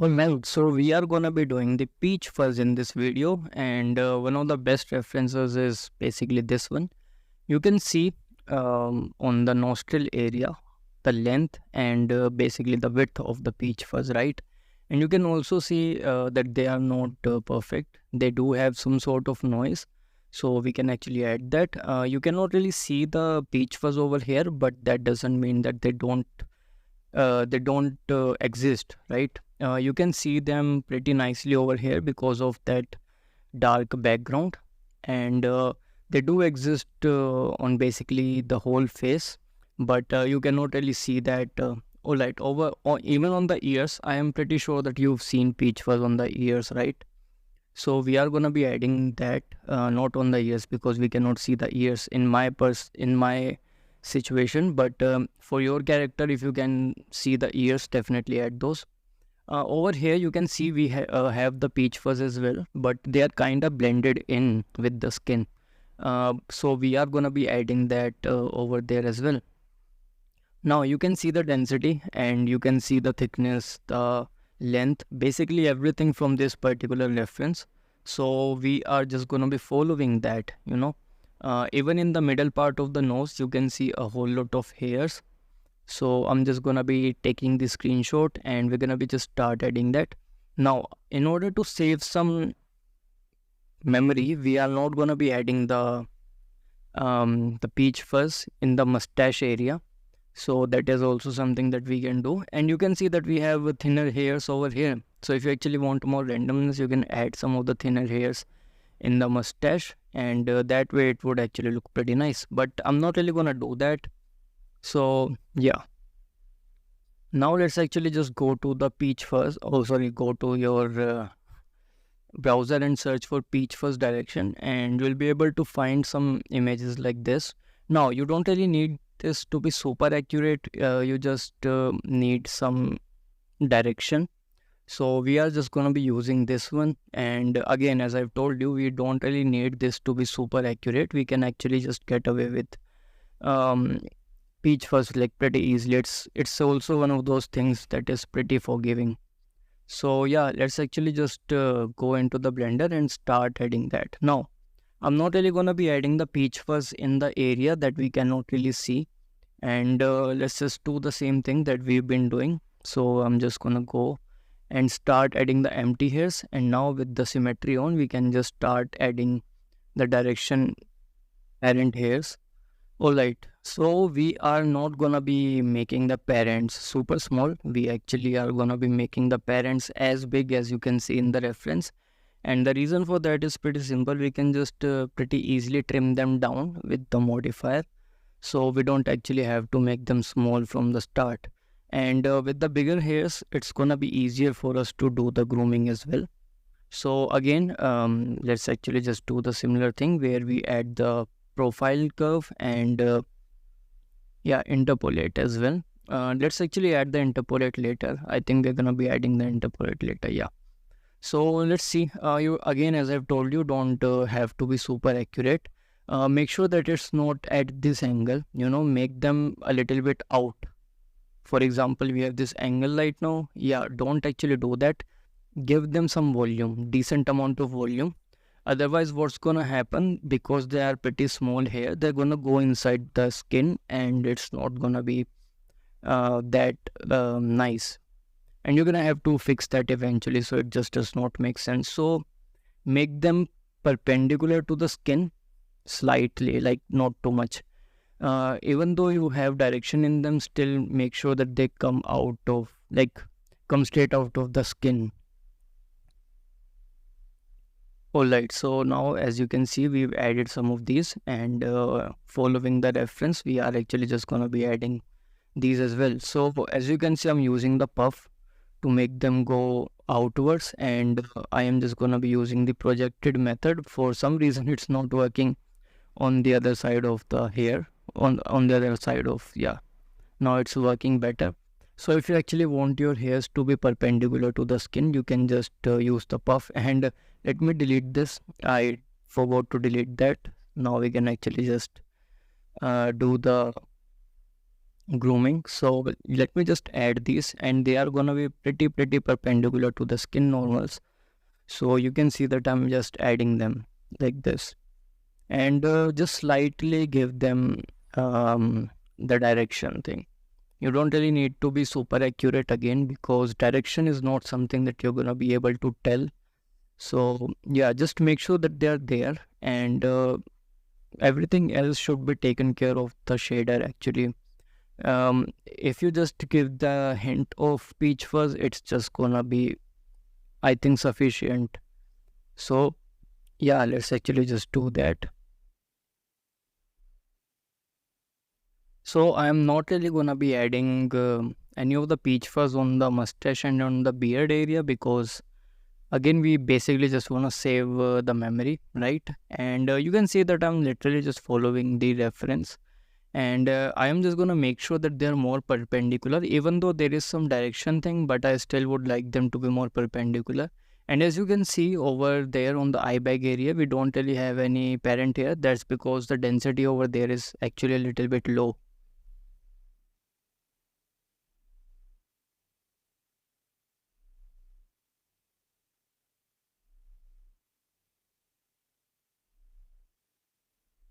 Alright, so we are gonna be doing the peach fuzz in this video, and one of the best references is basically this one. You can see on the nostril area the length and basically the width of the peach fuzz, right? And you can also see that they are not perfect. They do have some sort of noise, so we can actually add that. You cannot really see the peach fuzz over here, but that doesn't mean that they don't exist, right? You can see them pretty nicely over here because of that dark background, and they do exist on basically the whole face, but you cannot really see that. All right, over or even on the ears, I am pretty sure that you've seen peach fuzz on the ears, right? So we are gonna be adding that, not on the ears because we cannot see the ears in my situation. But for your character, if you can see the ears, definitely add those. Over here, you can see we have the peach fuzz as well, but they are kind of blended in with the skin. So we are gonna be adding that over there as well. Now you can see the density and you can see the thickness, the length, basically everything from this particular reference. So we are just going to be following that. Even in the middle part of the nose, you can see a whole lot of hairs. So I'm just going to be taking the screenshot and we're going to be just start adding that. Now, in order to save some memory, we are not going to be adding the peach fuzz in the mustache area. So that is also something that we can do, and you can see that we have thinner hairs over here. So if you actually want more randomness, you can add some of the thinner hairs in the mustache, and that way it would actually look pretty nice. But I'm not really gonna do that. So yeah, now let's actually just go to the peach fuzz. Oh sorry, go to your browser and search for peach fuzz direction, and you'll be able to find some images like this. Now you don't really need this to be super accurate. You just need some direction. So we are just going to be using this one, and again, as I've told you, we don't really need this to be super accurate. We can actually just get away with um, peach fuzz like pretty easily. It's also one of those things that is pretty forgiving. So yeah, let's actually just go into the blender and start adding that. Now I'm not really going to be adding the peach fuzz in the area that we cannot really see, and let's just do the same thing that we've been doing. So I'm just going to go and start adding the empty hairs, and now with the symmetry on, we can just start adding the direction parent hairs. Alright, so we are not gonna be making the parents super small. We actually are gonna be making the parents as big as you can see in the reference. And the reason for that is pretty simple. We can just pretty easily trim them down with the modifier. So we don't actually have to make them small from the start. And with the bigger hairs, it's gonna be easier for us to do the grooming as well. So again, let's actually just do the similar thing where we add the profile curve and yeah, interpolate as well. Let's actually add the interpolate later. I think we're gonna be adding the interpolate later. Yeah. So let's see. You again, as I've told you, don't have to be super accurate. Make sure that it's not at this angle. Make them a little bit out. For example, we have this angle right now. Yeah, don't actually do that. Give them some volume, decent amount of volume. Otherwise, what's gonna happen, because they are pretty small here, they're gonna go inside the skin and it's not gonna be that nice. And you're gonna have to fix that eventually, so it just does not make sense. So make them perpendicular to the skin slightly, like not too much. Even though you have direction in them, still make sure that they come straight out of the skin. Alright, so now as you can see, we've added some of these, and following the reference, we are actually just going to be adding these as well. So as you can see, I'm using the puff to make them go outwards, and I am just going to be using the projected method. For some reason, it's not working on the other side of the hair, on the other side of, yeah, now it's working better. So if you actually want your hairs to be perpendicular to the skin, you can just use the puff. And let me delete this. I forgot to delete that. Now we can actually just do the grooming. So let me just add these, and they are gonna be pretty perpendicular to the skin normals. So you can see that I'm just adding them like this, and just slightly give them the direction thing. You don't really need to be super accurate again, because direction is not something that you're gonna be able to tell. So yeah, just make sure that they're there, and everything else should be taken care of the shader actually. If you just give the hint of peach fuzz, it's just gonna be, I think, sufficient. So yeah, let's actually just do that. So I'm not really gonna be adding any of the peach fuzz on the mustache and on the beard area, because again we basically just want to save the memory, right? And you can see that I'm literally just following the reference, and I am just gonna make sure that they are more perpendicular, even though there is some direction thing, but I still would like them to be more perpendicular. And as you can see over there on the eye bag area, we don't really have any parent here. That's because the density over there is actually a little bit low.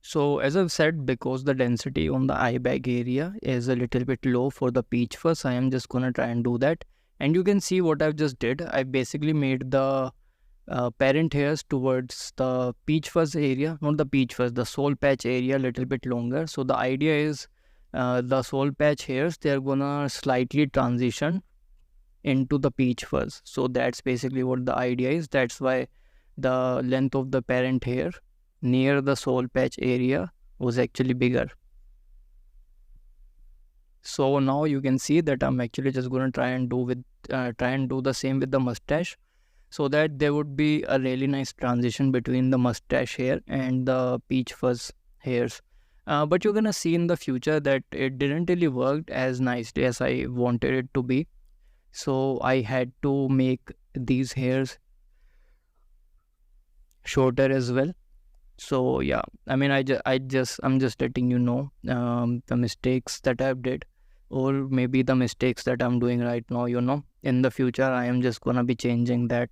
So as I've said, because the density on the eye bag area is a little bit low for the peach fuzz, I am just gonna try and do that. And you can see what I've just did. I basically made the parent hairs towards the peach fuzz area, not the peach fuzz, the soul patch area a little bit longer. So the idea is the soul patch hairs, they're gonna slightly transition into the peach fuzz. So that's basically what the idea is. That's why the length of the parent hair near the soul patch area was actually bigger. So now you can see that I'm actually just going to try and do the same with the mustache, so that there would be a really nice transition between the mustache hair and the peach fuzz hairs. But you're gonna see in the future that it didn't really work as nicely as I wanted it to be. So I had to make these hairs shorter as well. So yeah, I mean, I'm just letting you know the mistakes that I've did, or maybe the mistakes that I'm doing right now. In the future, I am just gonna be changing that.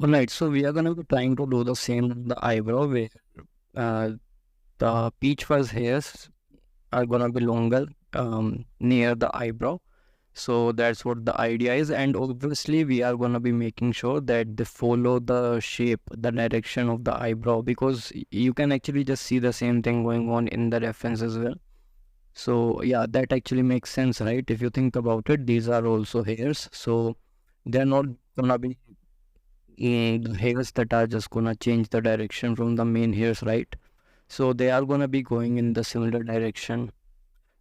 Alright, so we are gonna be trying to do the same on the eyebrow, where uh, the peach fuzz hairs are gonna be longer near the eyebrow. So that's what the idea is, and obviously we are gonna be making sure that they follow the shape, the direction of the eyebrow, because you can actually just see the same thing going on in the reference as well. So yeah, that actually makes sense, right? If you think about it, these are also hairs, so they're not gonna be the hairs that are just gonna change the direction from the main hairs, right? So they are gonna be going in the similar direction.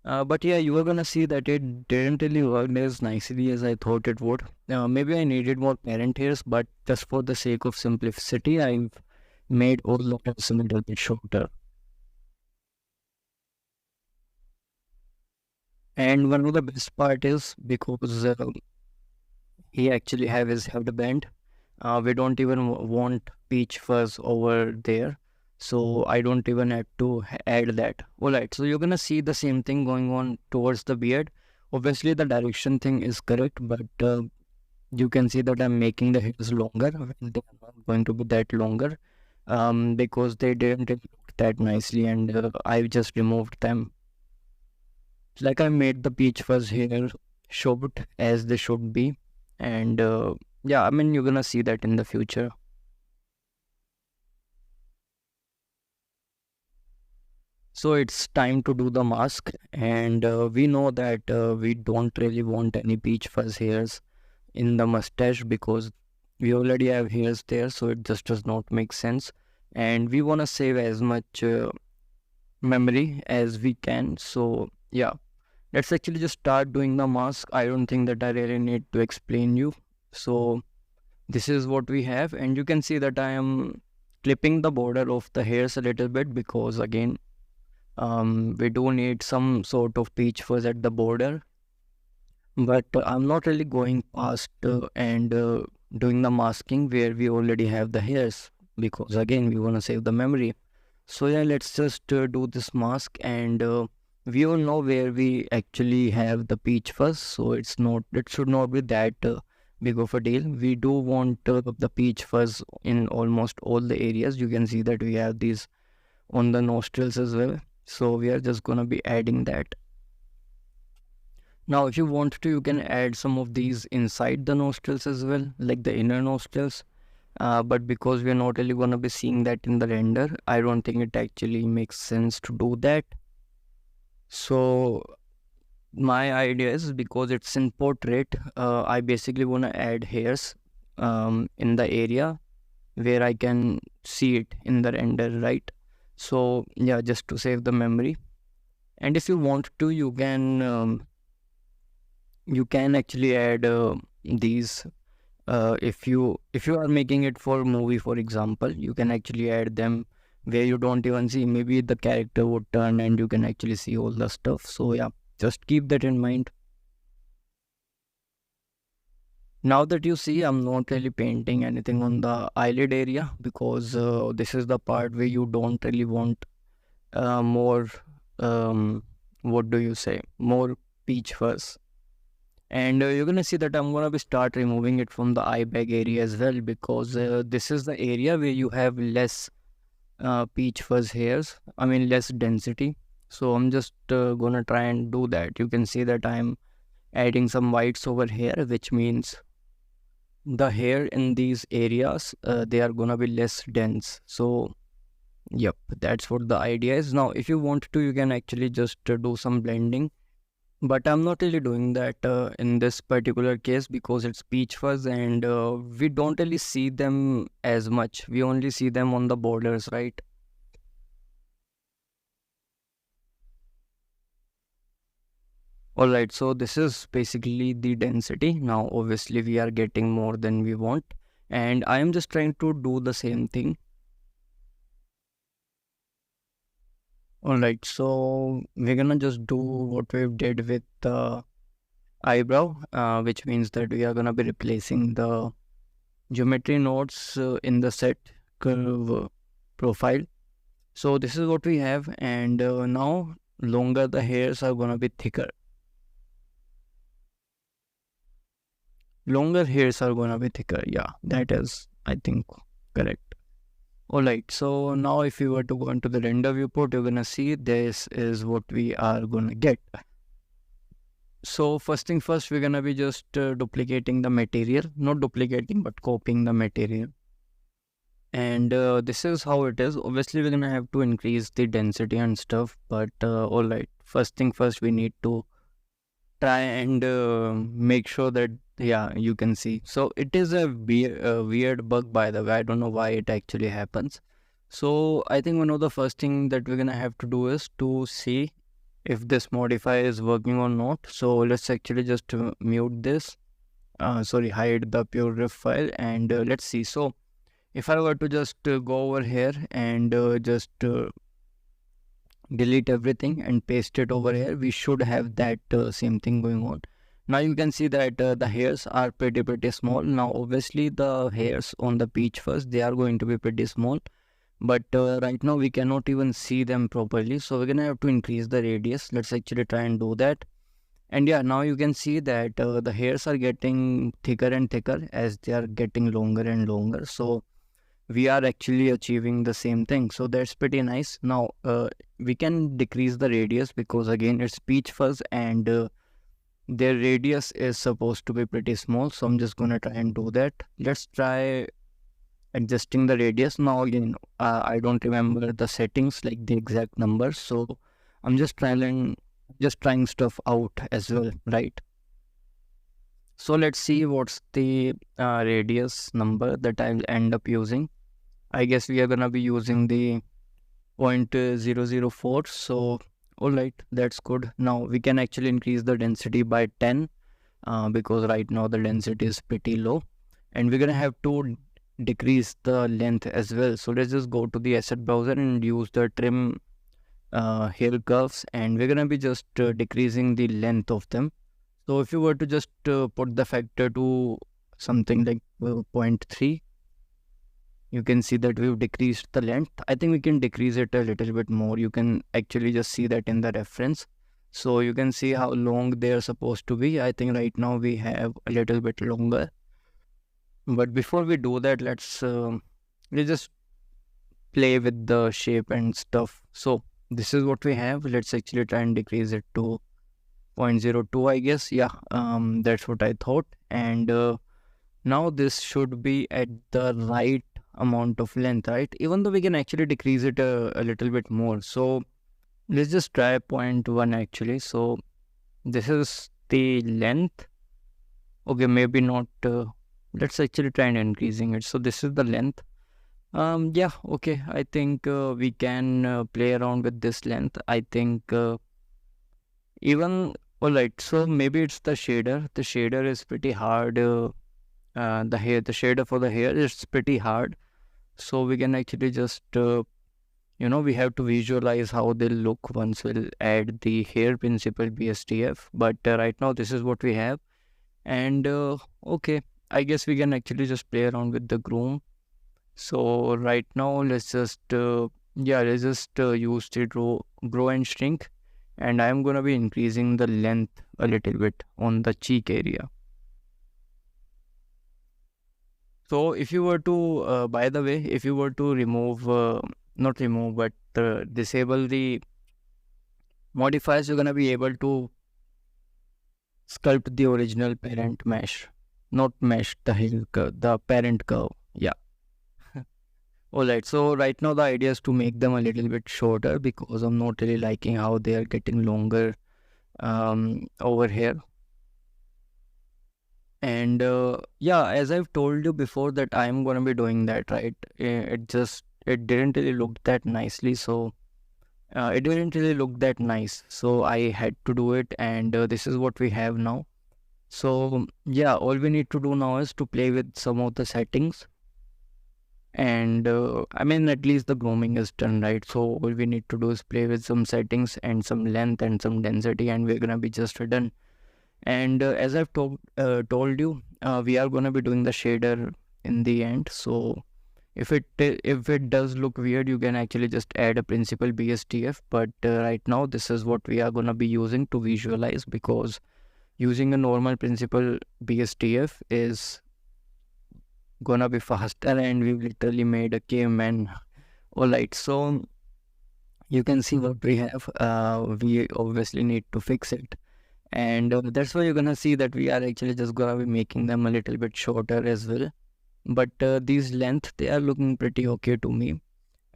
But yeah, you are gonna see that it didn't really work as nicely as I thought it would. Maybe I needed more parent hairs, but just for the sake of simplicity, I've made all of this a little bit shorter. And one of the best part is, because he actually have his headband. We don't even want peach fuzz over there, so I don't even have to add that. Alright, so you're gonna see the same thing going on towards the beard. Obviously, the direction thing is correct, but you can see that I'm making the hairs longer when they are not going to be that longer, because they didn't really look that nicely, and I just removed them. Like, I made the peach fuzz hair short as they should be, and yeah, I mean, you're gonna see that in the future. So it's time to do the mask, and we know that we don't really want any peach fuzz hairs in the mustache, because we already have hairs there, so it just does not make sense. And we want to save as much memory as we can. So yeah, let's actually just start doing the mask. I don't think that I really need to explain you. So this is what we have, and you can see that I am clipping the border of the hairs a little bit, because again, we do need some sort of peach fuzz at the border. But I'm not really going past and doing the masking where we already have the hairs, because again we want to save the memory. So yeah, let's just do this mask, and we all know where we actually have the peach fuzz, so it should not be that big of a deal. We do want the peach fuzz in almost all the areas. You can see that we have these on the nostrils as well. So we are just gonna be adding that. Now, if you want to, you can add some of these inside the nostrils as well, like the inner nostrils. But because we are not really gonna be seeing that in the render, I don't think it actually makes sense to do that. So my idea is, because it's in portrait, I basically wanna add hairs in the area where I can see it in the render, right? So yeah, just to save the memory. And if you want to, you can actually add these. If you are making it for movie, for example, you can actually add them where you don't even see. Maybe the character would turn and you can actually see all the stuff. So yeah, just keep that in mind. Now that you see, I'm not really painting anything on the eyelid area, because this is the part where you don't really want more, um, what do you say, more peach fuzz. And you're gonna see that I'm gonna be start removing it from the eye bag area as well, because this is the area where you have less peach fuzz hairs, I mean less density. So I'm just gonna try and do that. You can see that I'm adding some whites over here, which means the hair in these areas, they are gonna be less dense. So yep, that's what the idea is. Now if you want to, you can actually just do some blending, but I'm not really doing that in this particular case, because it's peach fuzz, and we don't really see them as much. We only see them on the borders, right? Alright, so this is basically the density. Now obviously we are getting more than we want, and I am just trying to do the same thing. Alright, so we're gonna just do what we did with the eyebrow, which means that we are gonna be replacing the geometry nodes in the set curve profile. So this is what we have, and now longer the hairs are gonna be thicker. Longer hairs are gonna be thicker. Yeah, that is, I think, correct. Alright, so now if you were to go into the render viewport, you're gonna see this is what we are gonna get. So first thing first, we're gonna be just duplicating the material, not duplicating, but copying the material. And this is how it is. Obviously, we're gonna have to increase the density and stuff, but alright, first thing first, we need to try and make sure that, yeah, you can see. So it is a weird bug, by the way. I don't know why it actually happens. So I think one of the first thing that we're gonna have to do is to see if this modifier is working or not. So let's actually just mute this, sorry, hide the pure ref file, and let's see. So if I were to just go over here and just delete everything and paste it over here, we should have that same thing going on. Now you can see that the hairs are pretty small. Now obviously the hairs on the peach fuzz, they are going to be pretty small, but right now we cannot even see them properly, so we're gonna have to increase the radius. Let's actually try and do that. And yeah, now you can see that the hairs are getting thicker and thicker as they are getting longer and longer. So we are actually achieving the same thing, so that's pretty nice. Now we can decrease the radius, because again it's peach fuzz, and their radius is supposed to be pretty small. So I'm just gonna try and do that. Let's try adjusting the radius. Now again, I don't remember the settings, like the exact numbers, so I'm just trying stuff out as well, right? So let's see what's the radius number that I'll end up using. I guess we are gonna be using the 0.004. So alright, that's good. Now we can actually increase the density by 10, because right now the density is pretty low, and we're gonna have to decrease the length as well. So let's just go to the asset browser and use the trim hair curves, and we're gonna be just decreasing the length of them. So if you were to just put the factor to something like 0.3, You can see that we've decreased the length. I think we can decrease it a little bit more. You can actually just see that in the reference. So you can see how long they are supposed to be. I think right now we have a little bit longer. But before we do that, let's just play with the shape and stuff. So this is what we have. Let's actually try and decrease it to 0.02, I guess. Yeah, that's what I thought. And now this should be at the right amount of length, right? Even though we can actually decrease it a little bit more. So let's just try 0.1 actually. So this is the length. Okay, maybe not. Let's actually try and increasing it. So this is the length. Yeah, okay. I think we can play around with this length. I think even all right. So maybe it's the shader. The shader is pretty hard. The shader for the hair is pretty hard. So we can actually just we have to visualize how they'll look once we'll add the hair principle BSTF. But right now this is what we have. And okay, I guess we can actually just play around with the groom. So right now let's just use the grow and shrink, and I'm gonna be increasing the length a little bit on the cheek area. So if you were to, by the way, if you were to remove, not remove, but disable the modifiers, you're gonna be able to sculpt the original parent mesh, not mesh, the parent curve. Yeah. All right. So right now the idea is to make them a little bit shorter because I'm not really liking how they are getting longer over here. And yeah, as I've told you before that I'm gonna be doing that, right? It didn't really look that nicely, so it didn't really look that nice. So I had to do it, and this is what we have now. So yeah, all we need to do now is to play with some of the settings. And I mean, at least the grooming is done, right? So all we need to do is play with some settings and some length and some density, and we're gonna be just done. And as I've told you, we are gonna be doing the shader in the end. So if it does look weird, you can actually just add a principal BSTF. But right now, this is what we are gonna be using to visualize, because using a normal principal BSTF is gonna be faster, and we've literally made a caveman. All right, so you can see what we have. We obviously need to fix it, and that's why you're gonna see that we are actually just gonna be making them a little bit shorter as well. But these length, they are looking pretty okay to me.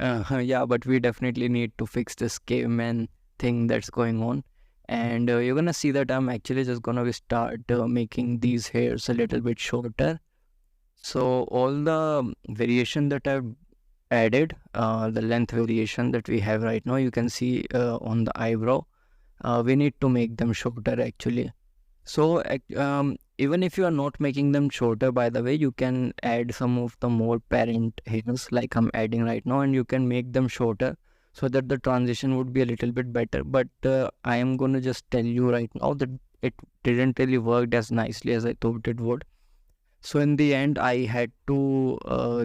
Yeah, but we definitely need to fix this caveman thing that's going on. And you're gonna see that I'm actually just gonna be start making these hairs a little bit shorter. So all the variation that I've added, the length variation that we have right now, you can see on the eyebrow. We need to make them shorter actually. So even if you are not making them shorter, by the way, you can add some of the more parent hairs like I'm adding right now, and you can make them shorter so that the transition would be a little bit better. But I am going to just tell you right now that it didn't really work as nicely as I thought it would. So in the end, I had to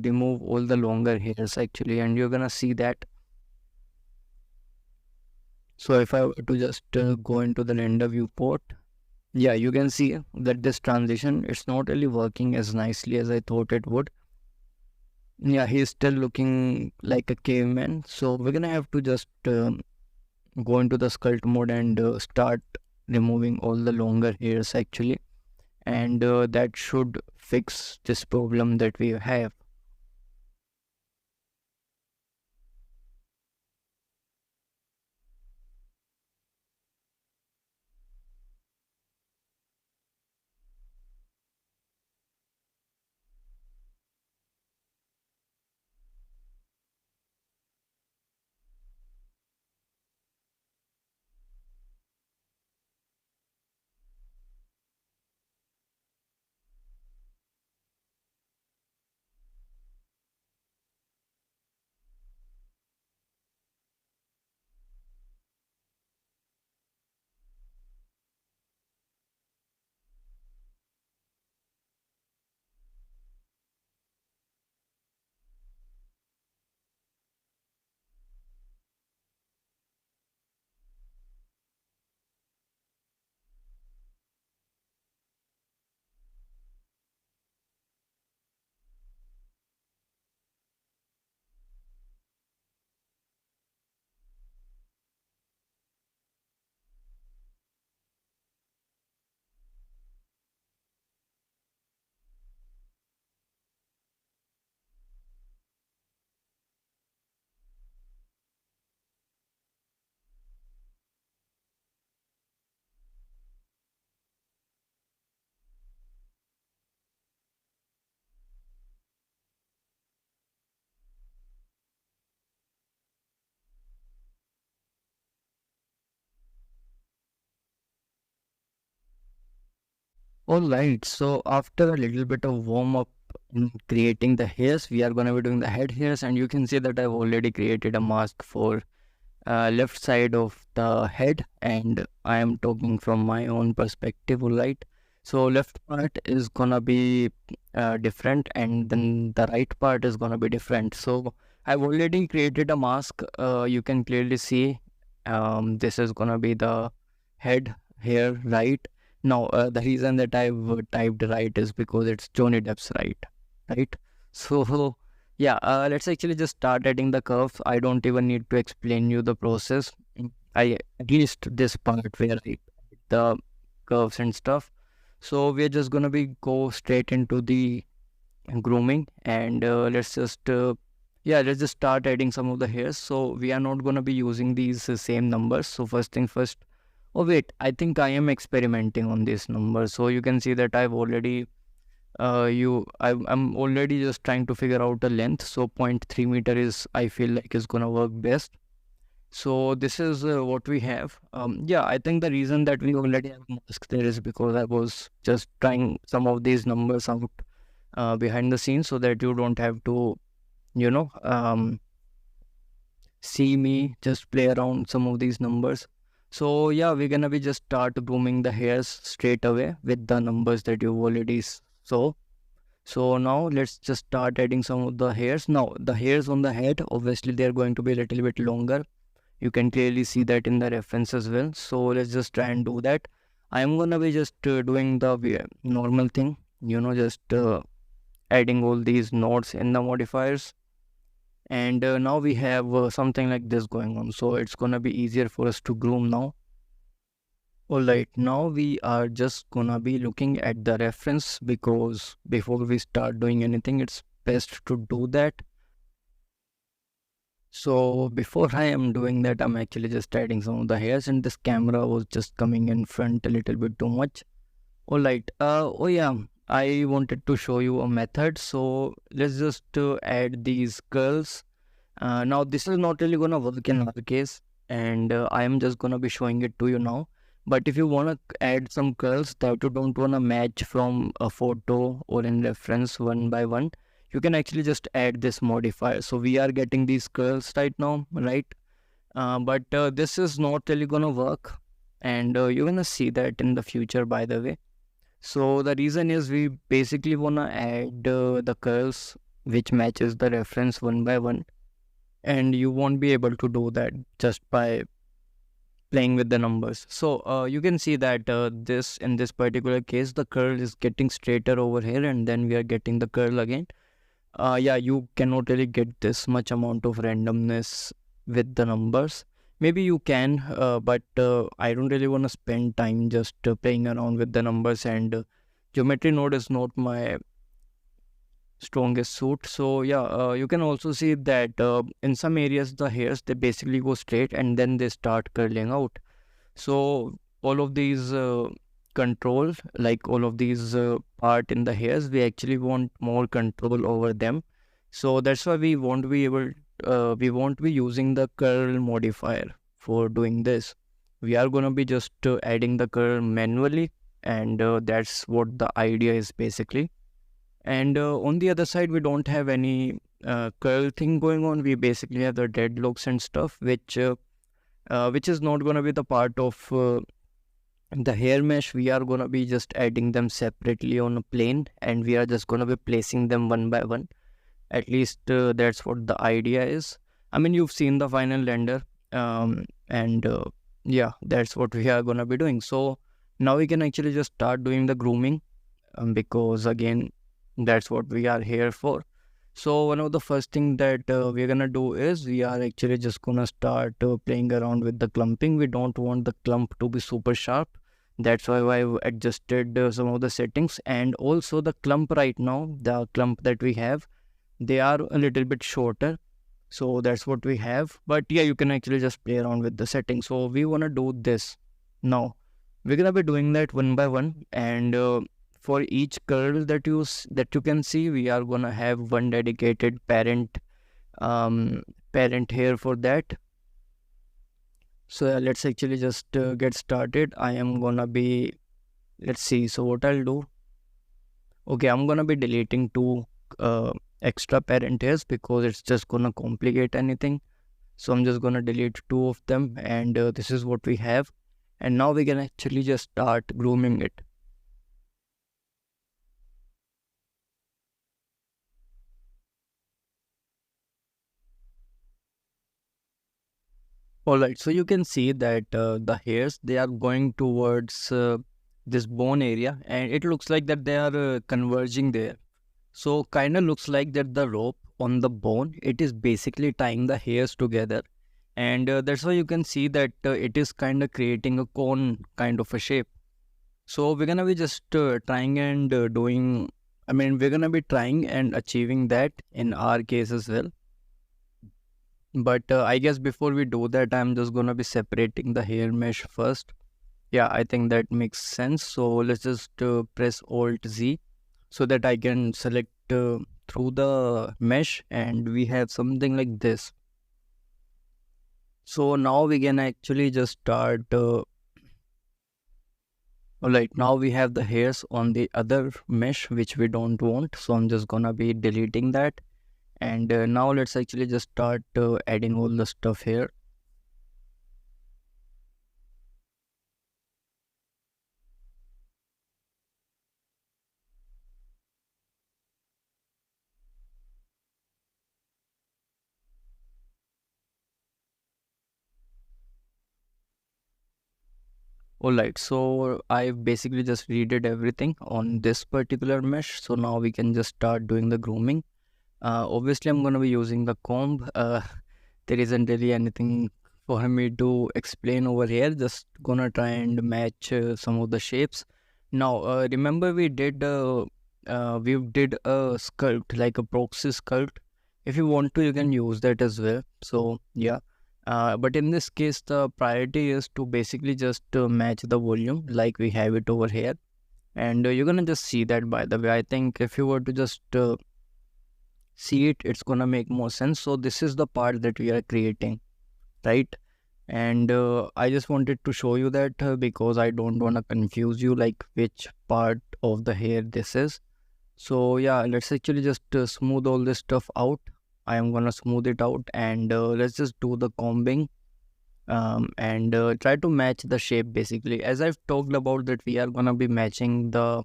remove all the longer hairs actually, and you're gonna see that. So if I were to just go into the render viewport, yeah, you can see that this transition, it's not really working as nicely as I thought it would. Yeah, he's still looking like a caveman. So we're gonna have to just go into the sculpt mode and start removing all the longer hairs actually, and that should fix this problem that we have. All right, so after a little bit of warm up in creating the hairs, we are gonna be doing the head hairs, and you can see that I've already created a mask for left side of the head, and I am talking from my own perspective. All right, so left part is gonna be different, and then the right part is gonna be different. So I've already created a mask. You can clearly see this is gonna be the head hair, right? Now the reason that I've typed right is because it's Johnny Depp's right? So yeah, let's actually just start adding the curves. I don't even need to explain you the process. I at least this part where I the curves and stuff. So we're just gonna be go straight into the grooming, and let's just start adding some of the hairs. So we are not gonna be using these same numbers. So first thing first. Oh wait, I think I am experimenting on this number. So you can see that I've already I'm already just trying to figure out a length. So 0.3 meter is, I feel like, is gonna work best. So this is what we have. Yeah, I think the reason that we already have mask there is because I was just trying some of these numbers out behind the scenes, so that you don't have to, you know, see me just play around some of these numbers. So yeah, we're gonna be just start grooming the hairs straight away with the numbers that you've already saw. So now let's just start adding some of the hairs. Now the hairs on the head, obviously they're going to be a little bit longer. You can clearly see that in the reference as well. So let's just try and do that. I'm gonna be just doing the normal thing, just adding all these nodes in the modifiers. And now we have something like this going on. So it's gonna be easier for us to groom now. Alright, now we are just gonna be looking at the reference, because before we start doing anything, it's best to do that. So before I am doing that, I'm actually just adding some of the hairs, and this camera was just coming in front a little bit too much. Alright, oh yeah, I wanted to show you a method. So let's just add these curls. Now this is not really gonna work in our case, and I am just gonna be showing it to you now. But if you wanna add some curls that you don't wanna match from a photo or in reference one by one, you can actually just add this modifier. So we are getting these curls right now, right? But this is not really gonna work, and you're gonna see that in the future, by the way. So the reason is we basically wanna add the curls which matches the reference one by one, and you won't be able to do that just by playing with the numbers. So you can see that this in this particular case, the curl is getting straighter over here, and then we are getting the curl again. Yeah, you cannot really get this much amount of randomness with the numbers. Maybe you can, but I don't really want to spend time just playing around with the numbers, and geometry node is not my strongest suit. So yeah, you can also see that in some areas the hairs, they basically go straight and then they start curling out. So all of these control, like all of these part in the hairs, we actually want more control over them. So that's why we won't be using the curl modifier for doing this. We are going to be just adding the curl manually, and that's what the idea is basically. And on the other side, we don't have any curl thing going on. We basically have the deadlocks and stuff, which is not going to be the part of the hair mesh. We are going to be just adding them separately on a plane, and we are just going to be placing them one by one. At least that's what the idea is. I mean, you've seen the final render, and yeah, that's what we are going to be doing. So now we can actually just start doing the grooming, because again, that's what we are here for. So one of the first thing that we're gonna do is we are actually just gonna start playing around with the clumping. We don't want the clump to be super sharp. That's why I've adjusted some of the settings. And also the clump right now, the clump that we have, they are a little bit shorter. So that's what we have. But yeah, you can actually just play around with the settings. So we wanna do this now. We're gonna be doing that one by one, and for each curl that you can see, we are gonna have one dedicated parent hair for that. So let's actually just get started. I am gonna be Let's see. So what I'll do, okay, I'm gonna be deleting two uh, extra parent hairs because it's just gonna complicate anything. So I'm just gonna delete two of them, and this is what we have. And now we can actually just start grooming it. All right, so you can see that the hairs, they are going towards this bone area, and it looks like that they are converging there. So kind of looks like that the rope on the bone, it is basically tying the hairs together, and that's why you can see that it is kind of creating a cone kind of a shape. So we're gonna be just trying and doing. I mean, we're gonna be trying and achieving that in our case as well. But I guess before we do that, I'm just gonna be separating the hair mesh first. Yeah, I think that makes sense. So let's just press Alt Z so that I can select through the mesh, and we have something like this. So now we can actually just start. Alright, now we have the hairs on the other mesh which we don't want. So I'm just gonna be deleting that. And now let's actually just start adding all the stuff here. Alright, so I've basically just redid everything on this particular mesh. So now we can just start doing the grooming. Obviously, I'm going to be using the comb. There isn't really anything for me to explain over here. Just gonna try and match some of the shapes. Now, remember we did a sculpt, like a proxy sculpt. If you want to, you can use that as well. So yeah. But in this case, the priority is to basically just match the volume like we have it over here. And you're gonna just see that, by the way. I think if you were to just see it, it's gonna make more sense. So this is the part that we are creating, right? And I just wanted to show you that because I don't want to confuse you like which part of the hair this is. So yeah, let's actually just smooth all this stuff out. I am gonna smooth it out, and let's just do the combing, and try to match the shape. Basically, as I've talked about, that we are gonna be matching the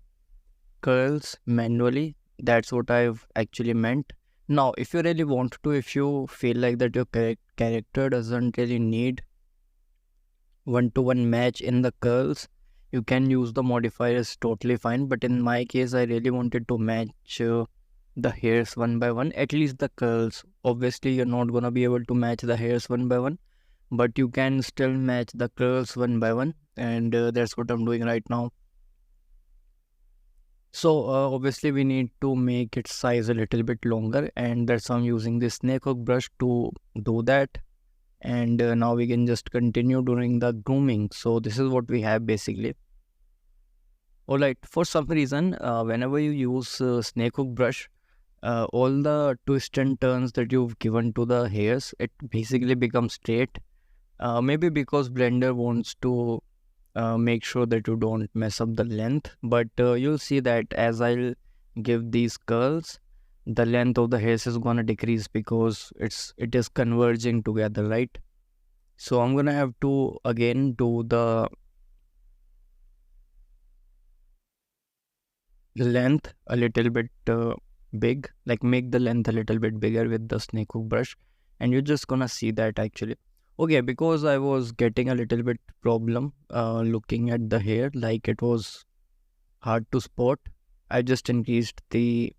curls manually. That's what I've actually meant. Now, if you really want to, if you feel like that your character doesn't really need one-to-one match in the curls, you can use the modifiers totally fine. But in my case, I really wanted to match the hairs one by one, at least the curls. Obviously, you're not gonna be able to match the hairs one by one, but you can still match the curls one by one, and that's what I'm doing right now. So obviously we need to make its size a little bit longer, and that's why I'm using this snake hook brush to do that. And now we can just continue doing the grooming. So this is what we have basically. Alright, for some reason, whenever you use snake hook brush, all the twists and turns that you've given to the hairs, it basically becomes straight. Maybe because Blender wants to make sure that you don't mess up the length, but you'll see that as I'll give these curls, the length of the hairs is gonna decrease because it is converging together, right? So I'm gonna have to again do the length a little bit big, like make the length a little bit bigger with the snake hook brush, and you're just gonna see that actually. Okay, because I was getting a little bit problem looking at the hair, like it was hard to spot, I just increased the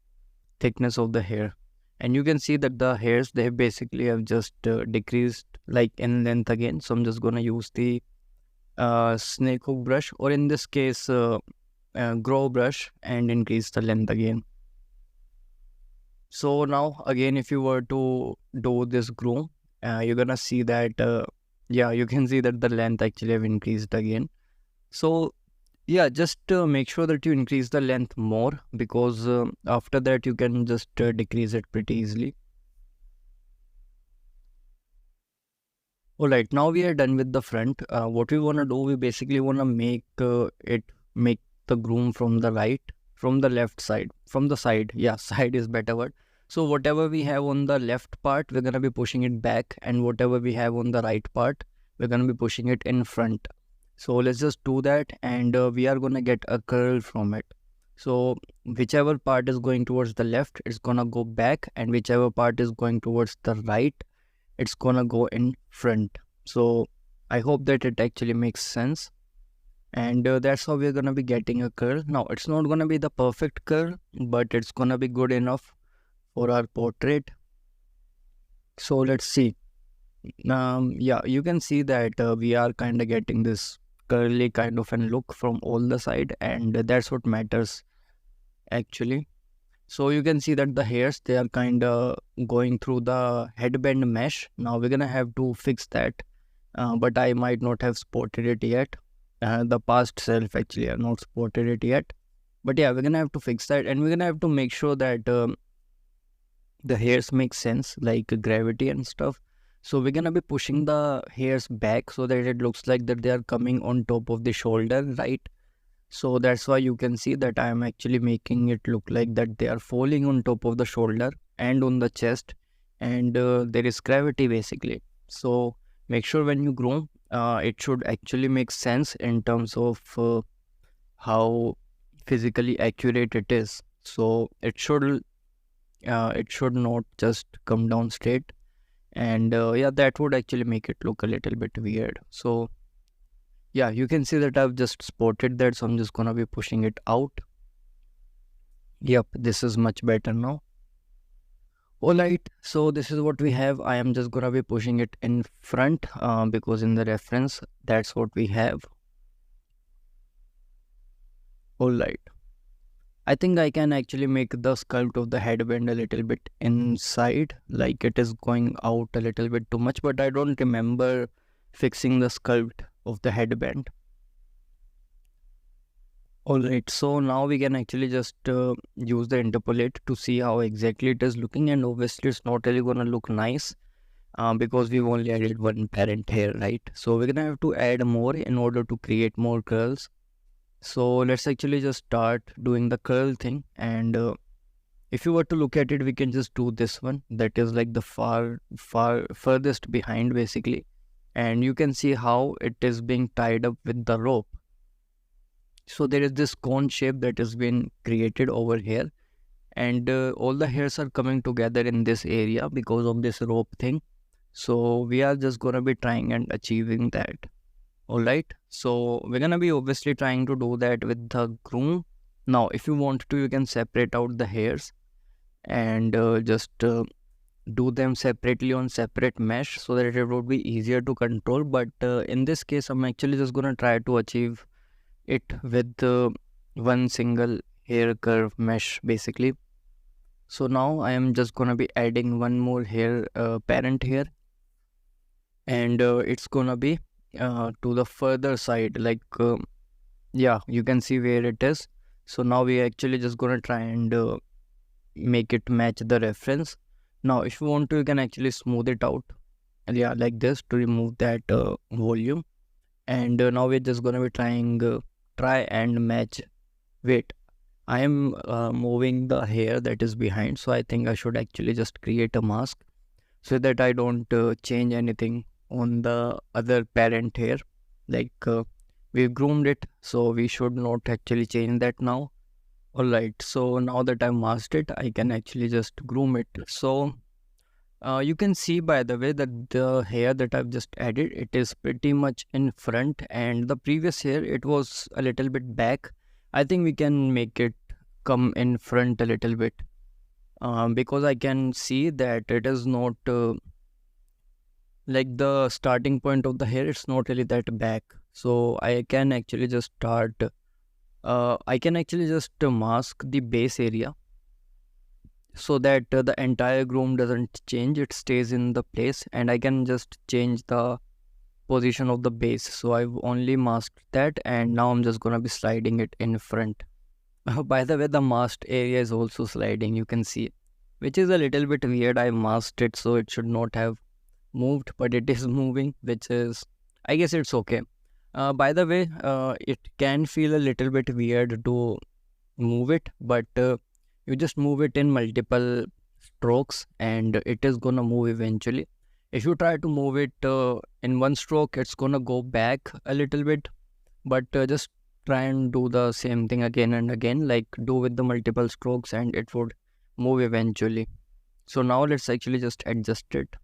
thickness of the hair, and you can see that the hairs, they basically have just decreased like in length again. So I'm just gonna use the snake hook brush, or in this case grow brush, and increase the length again. So now again, if you were to do this groom, you're gonna see that yeah, you can see that the length actually have increased again. So yeah, just make sure that you increase the length more, because after that you can just decrease it pretty easily. Alright, now we are done with the front. What we want to do, we basically want to make it make the groom from the right, from the left side, from the side. Yeah, side is better word. So whatever we have on the left part, we're gonna be pushing it back, and whatever we have on the right part, we're gonna be pushing it in front. So let's just do that, and we are gonna get a curl from it. So whichever part is going towards the left, it's gonna go back, and whichever part is going towards the right, it's gonna go in front. So I hope that it actually makes sense. And that's how we're gonna be getting a curl. Now it's not gonna be the perfect curl, but it's gonna be good enough for our portrait. So let's see. Yeah, you can see that we are kind of getting this curly kind of an look from all the side, and that's what matters actually. So you can see that the hairs, they are kind of going through the headband mesh. Now we're gonna have to fix that, but I might not have spotted it yet. The past self actually have not spotted it yet, but yeah, we're gonna have to fix that, and we're gonna have to make sure that the hairs make sense, like gravity and stuff. So we're gonna be pushing the hairs back so that it looks like that they are coming on top of the shoulder, right? So that's why you can see that I am actually making it look like that they are falling on top of the shoulder and on the chest, and there is gravity basically. So make sure when you groom, it should actually make sense in terms of how physically accurate it is. So it should not just come down straight, and yeah, that would actually make it look a little bit weird. So yeah, you can see that I've just spotted that, so I'm just gonna be pushing it out. Yep, this is much better now. Alright, so this is what we have. I am just gonna be pushing it in front because in the reference, that's what we have. Alright. I think I can actually make the sculpt of the headband a little bit inside, like it is going out a little bit too much, but I don't remember fixing the sculpt of the headband. Alright, so now we can actually just use the interpolate to see how exactly it is looking, and obviously it's not really gonna look nice because we've only added one parent hair, right? So we're gonna have to add more in order to create more curls. So let's actually just start doing the curl thing, and if you were to look at it, we can just do this one that is like the furthest behind basically, and you can see how it is being tied up with the rope. So there is this cone shape that has been created over here, and all the hairs are coming together in this area because of this rope thing. So we are just gonna be trying and achieving that. Alright, so we're gonna be obviously trying to do that with the groom. Now if you want to, you can separate out the hairs and just do them separately on separate mesh so that it would be easier to control. But in this case, I'm actually just gonna try to achieve it with one single hair curve mesh basically. So now I am just gonna be adding one more hair parent hair, and it's gonna be to the further side, like yeah, you can see where it is. So now we actually just gonna try and make it match the reference. Now if you want to, you can actually smooth it out, and yeah, like this, to remove that volume. And now we're just gonna be try and match. Wait, I am moving the hair that is behind, so I think I should actually just create a mask so that I don't change anything on the other parent hair. Like we've groomed it, so we should not actually change that now. Alright, so now that I've masked it, I can actually just groom it. So you can see by the way that the hair that I've just added, it is pretty much in front, and the previous hair, it was a little bit back. I think we can make it come in front a little bit because I can see that it is not like the starting point of the hair, it's not really that back. So I can actually just start mask the base area so that the entire groom doesn't change, it stays in the place, and I can just change the position of the base. So I've only masked that, and now I'm just gonna be sliding it in front. By the way, the masked area is also sliding, you can see, which is a little bit weird. I masked it so it should not have moved, but it is moving, which is, I guess it's okay. By the way, it can feel a little bit weird to move it, but you just move it in multiple strokes and it is gonna move eventually. If you try to move it in one stroke, it's gonna go back a little bit, but just try and do the same thing again and again, like do with the multiple strokes, and it would move eventually. So now let's actually just adjust it.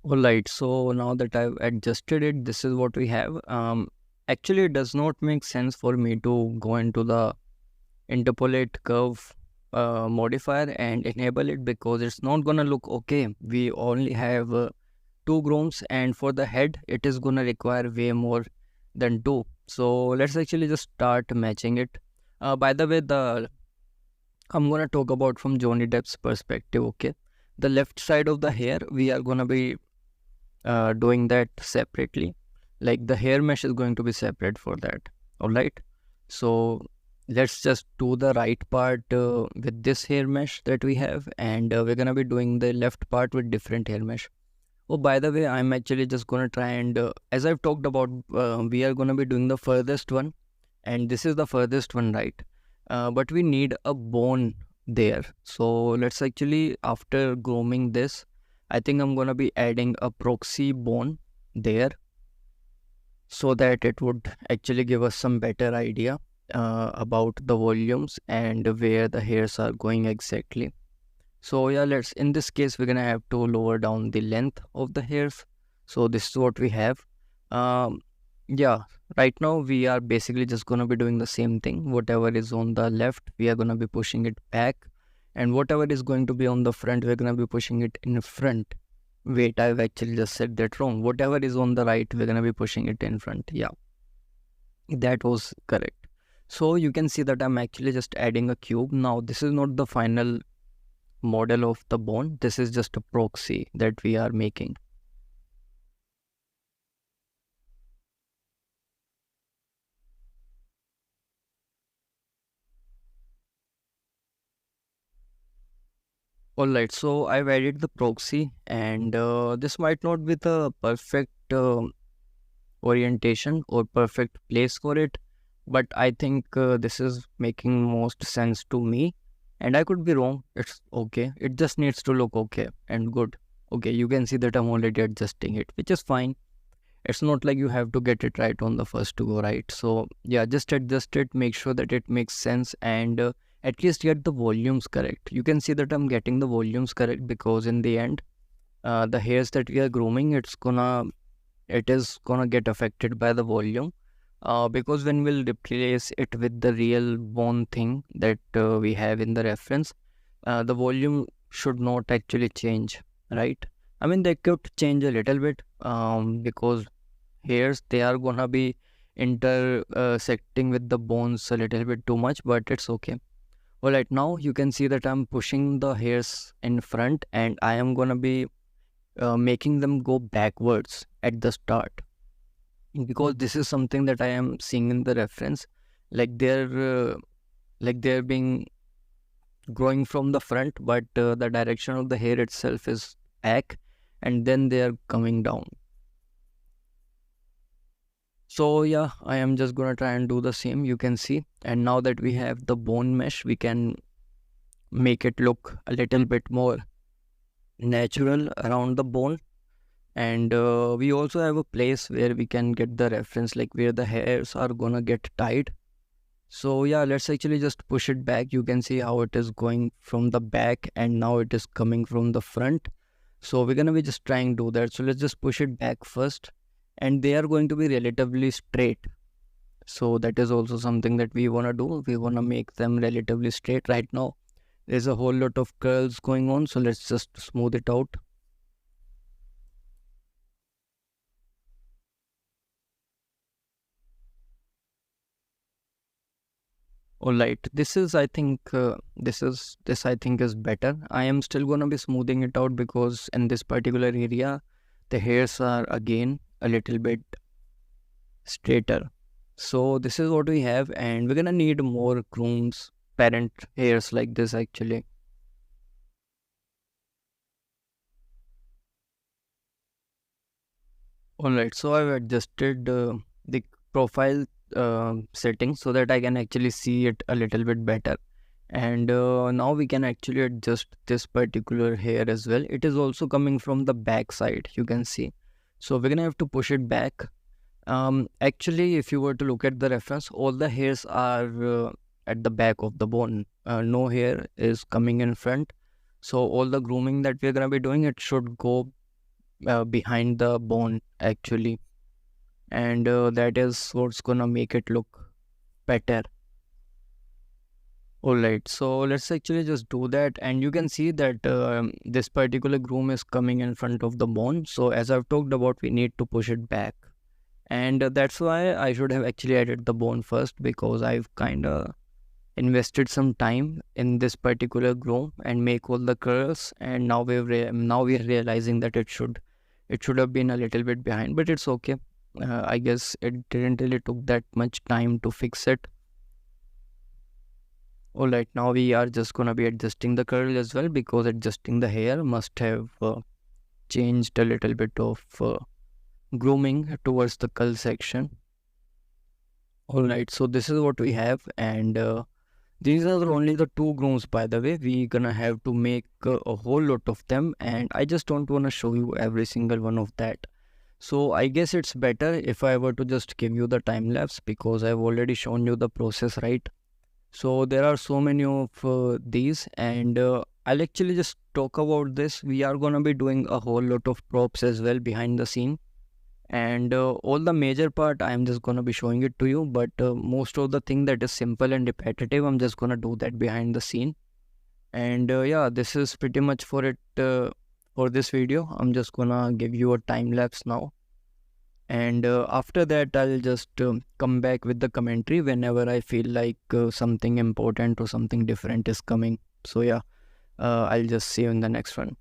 All right, so now that I've adjusted it, this is what we have. Actually, it does not make sense for me to go into the interpolate curve modifier and enable it, because it's not gonna look okay. We only have two grooms, and for the head, it is gonna require way more than two. So let's actually just start matching it. By the way, the I'm gonna talk about from Johnny Depp's perspective. Okay, the left side of the hair, we are gonna be doing that separately. Like the hair mesh is going to be separate for that. All right. So let's just do the right part with this hair mesh that we have, and we're gonna be doing the left part with different hair mesh. Oh, by the way, I'm actually just gonna try and, as I've talked about, we are gonna be doing the furthest one, and this is the furthest one, right? But we need a bone there. So let's actually, after grooming this, I think I'm gonna be adding a proxy bone there, so that it would actually give us some better idea about the volumes and where the hairs are going exactly. So yeah, let's, in this case, we're gonna have to lower down the length of the hairs. So this is what we have. Um, yeah, right now we are basically just gonna be doing the same thing. Whatever is on the left, we are gonna be pushing it back, and whatever is going to be on the front, we're gonna be pushing it in front. Wait, I've actually just said that wrong. Whatever is on the right, we're gonna be pushing it in front. Yeah, that was correct. So you can see that I'm actually just adding a cube. Now this is not the final model of the bone. This is just a proxy that we are making. All right, so I've added the proxy, and this might not be the perfect orientation or perfect place for it, but I think this is making most sense to me, and I could be wrong. It's okay. It just needs to look okay and good. Okay, you can see that I'm already adjusting it, which is fine. It's not like you have to get it right on the first to go, right? So yeah, just adjust it, make sure that it makes sense, and at least get the volumes correct. You can see that I'm getting the volumes correct, because in the end, the hairs that we are grooming, it is gonna get affected by the volume, because when we'll replace it with the real bone thing that we have in the reference, the volume should not actually change, right? I mean, they could change a little bit, because hairs, they are gonna be intersecting with the bones a little bit too much, but it's okay. All right, now you can see that I'm pushing the hairs in front, and I am gonna be making them go backwards at the start, because this is something that I am seeing in the reference, like they're being growing from the front, but the direction of the hair itself is back, and then they are coming down. So yeah, I am just gonna try and do the same, you can see. And now that we have the bone mesh, we can make it look a little bit more natural around the bone. And we also have a place where we can get the reference, like where the hairs are gonna get tied. So yeah, let's actually just push it back. You can see how it is going from the back, and now it is coming from the front. So we're gonna be just trying to do that. So let's just push it back first, and they are going to be relatively straight. So that is also something that we want to do. We want to make them relatively straight. Right now there's a whole lot of curls going on, so let's just smooth it out. All right, this is I think this I think is better. I am still gonna be smoothing it out because in this particular area the hairs are again a little bit straighter. So this is what we have, and we're gonna need more grooms, parent hairs like this actually. Alright, so I've adjusted the profile setting so that I can actually see it a little bit better. And now we can actually adjust this particular hair as well. It is also coming from the back side, you can see. So we're gonna have to push it back. Actually, if you were to look at the reference, all the hairs are at the back of the bone. No hair is coming in front. So all the grooming that we're gonna be doing, it should go behind the bone actually, and that is what's gonna make it look better. All right, so let's actually just do that, and you can see that this particular groom is coming in front of the bone. So as I've talked about, we need to push it back, and that's why I should have actually added the bone first, because I've kind of invested some time in this particular groom and make all the curls, and now we're realizing that it should have been a little bit behind, but it's okay. I guess it didn't really took that much time to fix it. All right, now we are just gonna be adjusting the curl as well, because adjusting the hair must have changed a little bit of grooming towards the curl section. All right, so this is what we have, and these are only the two grooms, by the way. We're gonna have to make a whole lot of them, and I just don't wanna show you every single one of that. So I guess it's better if I were to just give you the time lapse, because I've already shown you the process, right? So there are so many of these, and I'll actually just talk about this. We are gonna be doing a whole lot of props as well behind the scene, and all the major part I'm just gonna be showing it to you, but most of the thing that is simple and repetitive, I'm just gonna do that behind the scene. And yeah, this is pretty much for it for this video. I'm just gonna give you a time lapse now, and after that I'll just come back with the commentary whenever I feel like something important or something different is coming. So yeah, I'll just see you in the next one.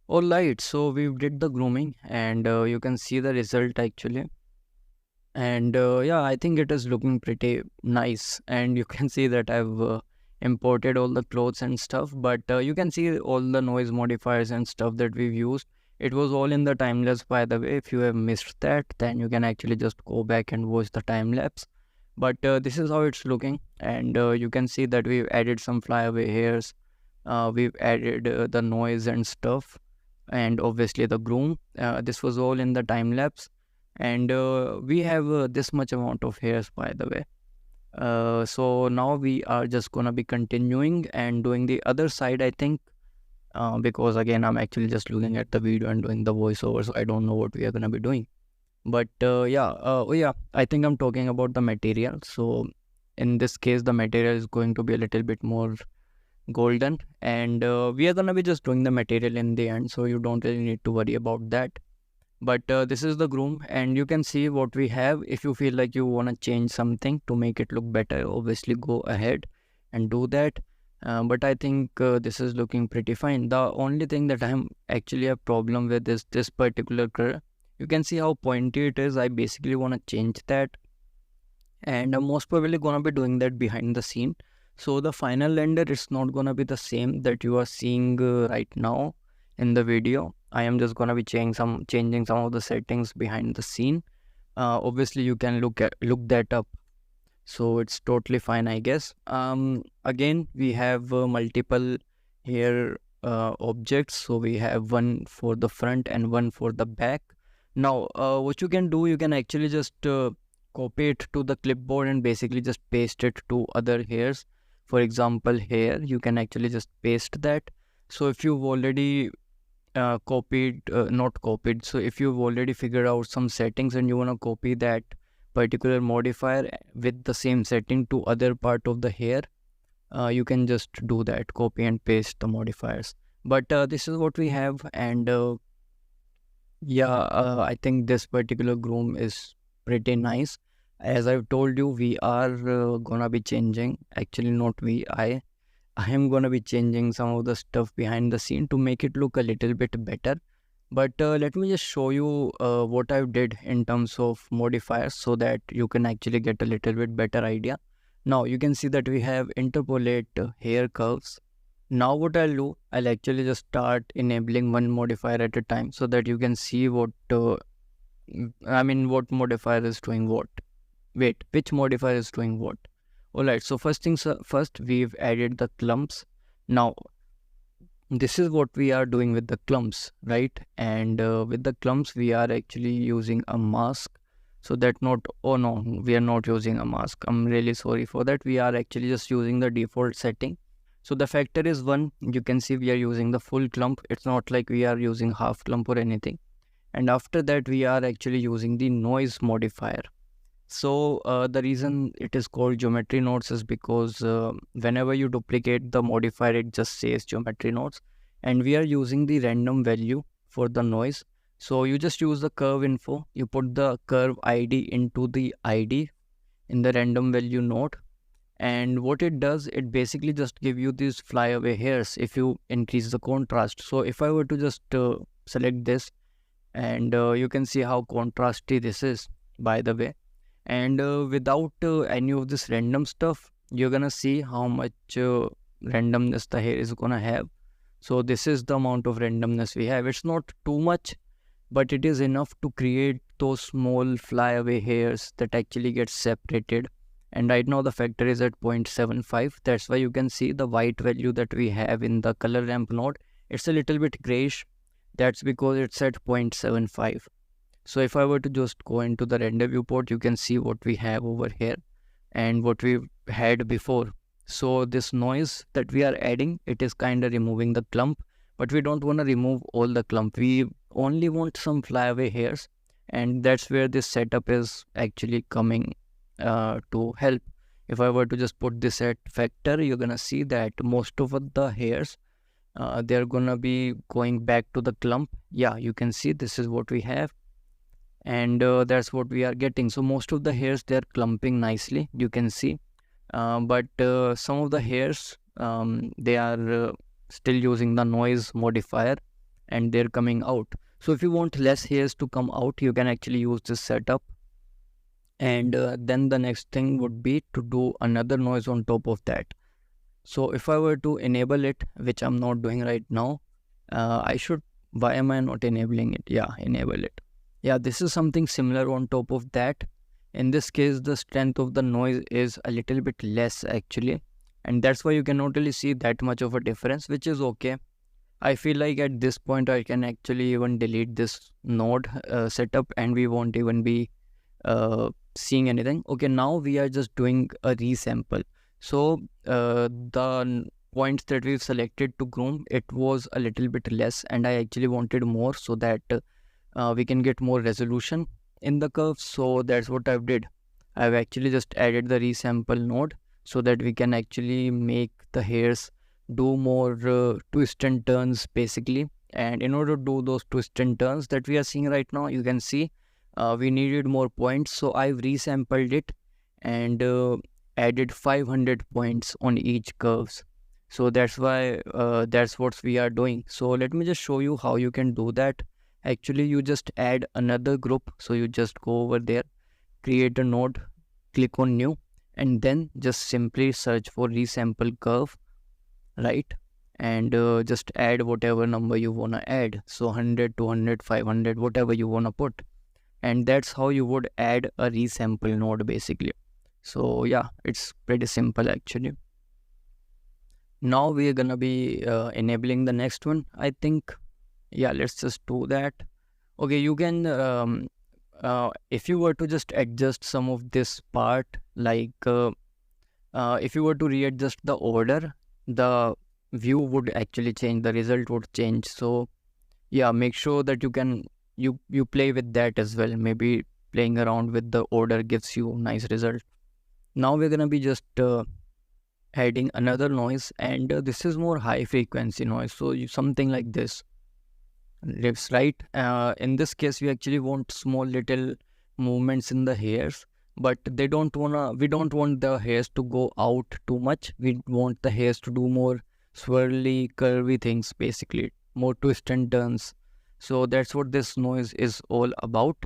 Alright, so we did the grooming, and you can see the result actually. And yeah, I think it is looking pretty nice, and you can see that I've imported all the clothes and stuff, but you can see all the noise modifiers and stuff that we've used. It was all in the time lapse, by the way. If you have missed that, then you can actually just go back and watch the time lapse. But this is how it's looking, and you can see that we've added some flyaway hairs, we've added the noise and stuff, and obviously the groom. This was all in the time lapse, and we have this much amount of hairs, by the way. So now we are just gonna be continuing and doing the other side, I think, because again I'm actually just looking at the video and doing the voiceover, so I don't know what we are gonna be doing. But yeah, oh yeah, I think I'm talking about the material. So in this case, the material is going to be a little bit more golden, and we are gonna be just doing the material in the end, so you don't really need to worry about that. But this is the groom, and you can see what we have. If you feel like you want to change something to make it look better, obviously go ahead and do that. But I think this is looking pretty fine. The only thing that I'm actually a problem with is this particular curve. You can see how pointy it is. I basically want to change that, and I'm most probably gonna be doing that behind the scene. So the final render is not gonna be the same that you are seeing right now in the video. I am just gonna be changing some of the settings behind the scene. Obviously you can look that up, so it's totally fine, I guess. Again, we have multiple here objects, so we have one for the front and one for the back. Now what you can do, you can actually just copy it to the clipboard and basically just paste it to other hairs. For example, here you can actually just paste that. So if you've already not copied, so if you've already figured out some settings and you want to copy that particular modifier with the same setting to other part of the hair, you can just do that, copy and paste the modifiers. But this is what we have, and yeah, I think this particular groom is pretty nice. As I've told you, we are gonna be changing, actually not we, I am gonna be changing some of the stuff behind the scene to make it look a little bit better. But let me just show you what I did in terms of modifiers so that you can actually get a little bit better idea. Now you can see that we have interpolate hair curves. Now what I'll do, I'll actually just start enabling one modifier at a time so that you can see what what modifier is doing what. Wait, which modifier is doing what? Alright, so first things first, we've added the clumps. Now this is what we are doing with the clumps, right? And with the clumps we are actually using a mask, so that not, oh no, we are not using a mask, I'm really sorry for that. We are actually just using the default setting. So the factor is 1. You can see we are using the full clump. It's not like we are using half clump or anything. And after that we are actually using the noise modifier. So the reason it is called geometry nodes is because whenever you duplicate the modifier, it just says geometry nodes, and we are using the random value for the noise. So you just use the curve info, you put the curve ID into the ID in the random value node, and what it does, it basically just give you these flyaway hairs if you increase the contrast. So if I were to just select this, and you can see how contrasty this is, by the way. And without any of this random stuff, you're gonna see how much randomness the hair is gonna have. So this is the amount of randomness we have. It's not too much, but it is enough to create those small flyaway hairs that actually get separated. And right now the factor is at 0.75. That's why you can see the white value that we have in the color ramp node, it's a little bit grayish. That's because it's at 0.75. So if I were to just go into the render viewport, you can see what we have over here and what we had before. So this noise that we are adding, it is kind of removing the clump, but we don't want to remove all the clump. We only want some flyaway hairs, and that's where this setup is actually coming to help. If I were to just put this at factor, you're gonna see that most of the hairs, they're gonna be going back to the clump. Yeah, you can see this is what we have, and that's what we are getting. So most of the hairs, they're clumping nicely, you can see, but some of the hairs, they are still using the noise modifier. and they're coming out. So if you want less hairs to come out, you can actually use this setup. And then the next thing would be to do another noise on top of that. So if I were to enable it, which I'm not doing right now, I should, why am I not enabling it? Yeah, enable it. Yeah, this is something similar on top of that. In this case, the strength of the noise is a little bit less actually. And that's why you cannot really see that much of a difference, which is okay. I feel like at this point, I can actually even delete this node setup and we won't even be seeing anything. Okay, now we are just doing a resample. So the points that we've selected to groom, it was a little bit less, and I actually wanted more so that we can get more resolution in the curve. So that's what I've did. I've actually just added the resample node so that we can actually make the hairs do more twists and turns basically. And in order to do those twists and turns that we are seeing right now, you can see we needed more points. So I've resampled it and added 500 points on each curves. So that's why that's what we are doing. So let me just show you how you can do that. Actually, you just add another group. So you just go over there, create a node, click on new, and then just simply search for resample curve, right? And just add whatever number you want to add. So 100, 200, 500, whatever you want to put. And that's how you would add a resample node basically. So yeah, it's pretty simple actually. Now we are gonna be enabling the next one, I think. Yeah, let's just do that. Okay, you can if you were to just adjust some of this part, like if you were to readjust the order, the view would actually change, the result would change. So yeah, make sure that you play with that as well. Maybe playing around with the order gives you nice result. Now we're gonna be just adding another noise, and this is more high frequency noise. So something like this lives, right? In this case, we actually want small little movements in the hairs, but we don't want the hairs to go out too much. We want the hairs to do more swirly, curvy things, basically, more twists and turns. So that's what this noise is all about.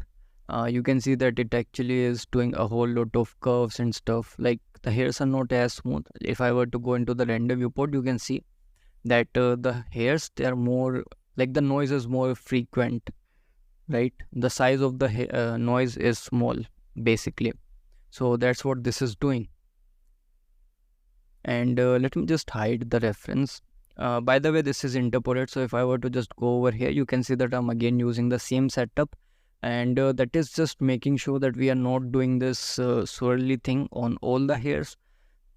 You can see that it actually is doing a whole lot of curves and stuff. Like the hairs are not as smooth. If I were to go into the render viewport, you can see that the hairs, they are more, like the noise is more frequent, right? The size of the noise is small basically. So that's what this is doing. And let me just hide the reference. By the way, this is interpolate. So if I were to just go over here, you can see that I'm again using the same setup, and that is just making sure that we are not doing this swirly thing on all the hairs.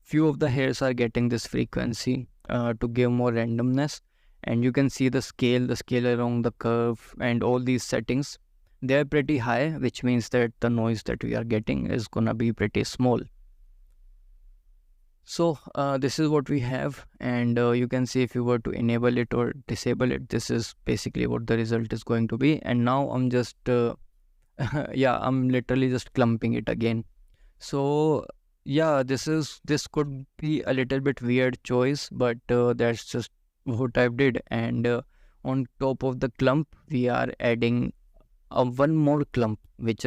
Few of the hairs are getting this frequency to give more randomness. And you can see the scale along the curve, and all these settings, they're pretty high, which means that the noise that we are getting is gonna be pretty small. So this is what we have, and you can see if you were to enable it or disable it, this is basically what the result is going to be. And now I'm just yeah, I'm literally just clumping it again. So yeah, this could be a little bit weird choice, but that's just what I did. And on top of the clump, we are adding one more clump, which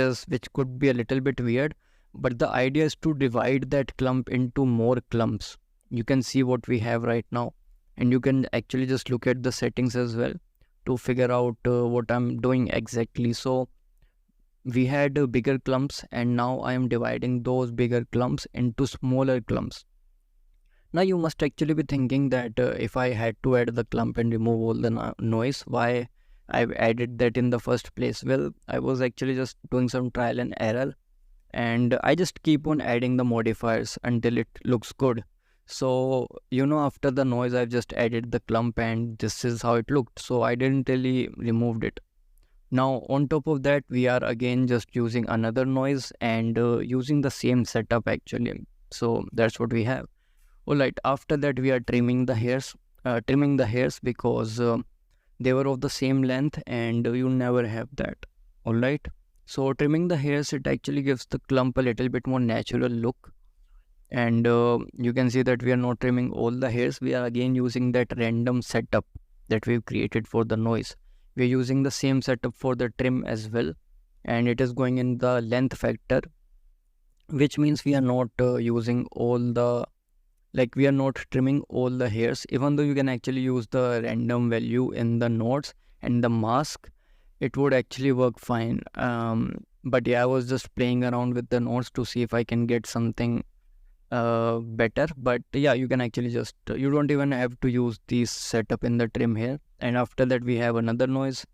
could be a little bit weird, but the idea is to divide that clump into more clumps. You can see what we have right now, and you can actually just look at the settings as well to figure out what I'm doing exactly. So we had bigger clumps, and now I am dividing those bigger clumps into smaller clumps. Now you must actually be thinking that if I had to add the clump and remove all the noise, why I've added that in the first place? Well, I was actually just doing some trial and error, and I just keep on adding the modifiers until it looks good. So after the noise, I've just added the clump, and this is how it looked. So I didn't really removed it. Now on top of that, we are again just using another noise and using the same setup actually. So that's what we have. Alright, after that we are trimming the hairs because they were of the same length, and you never have that. Alright, so trimming the hairs, it actually gives the clump a little bit more natural look. And you can see that we are not trimming all the hairs. We are again using that random setup that we've created for the noise. we're using the same setup for the trim as well, and it is going in the length factor, which means we are not using all the, like we are not trimming all the hairs, even though you can actually use the random value in the nodes and the mask, it would actually work fine. But yeah, I was just playing around with the nodes to see if I can get something better. But yeah, you can actually just you don't even have to use these setup in the trim here. And after that we have another noise,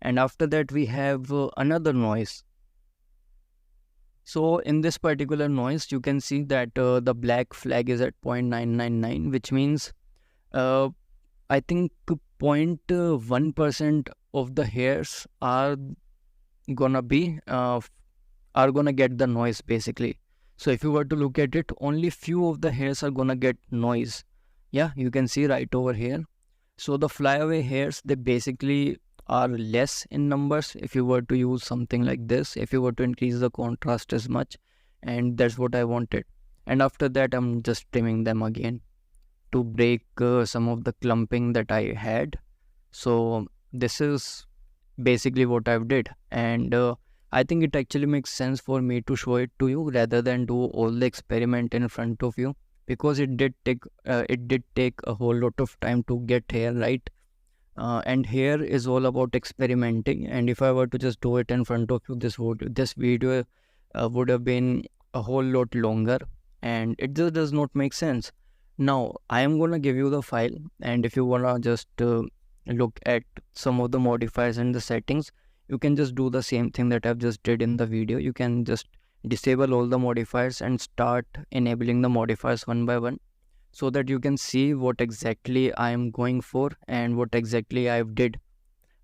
and after that we have another noise. So in this particular noise, you can see that the black flag is at 0.999, which means uh, I think 0.1% of the hairs gonna be are gonna get the noise basically. So if you were to look at it, only few of the hairs are gonna get noise. Yeah, you can see right over here. So the flyaway hairs, they basically are less in numbers if you were to use something like this, if you were to increase the contrast as much, and that's what I wanted. And after that, I'm just trimming them again to break some of the clumping that I had. So this is basically what I've did, and I think it actually makes sense for me to show it to you rather than do all the experiment in front of you, because it did take a whole lot of time to get here right. And here is all about experimenting, and if I were to just do it in front of you, this video would have been a whole lot longer, and it just does not make sense. Now I am gonna give you the file, and if you wanna just look at some of the modifiers and the settings, you can just do the same thing that I've just did in the video. You can just disable all the modifiers and start enabling the modifiers one by one, so that you can see what exactly I am going for and what exactly I've did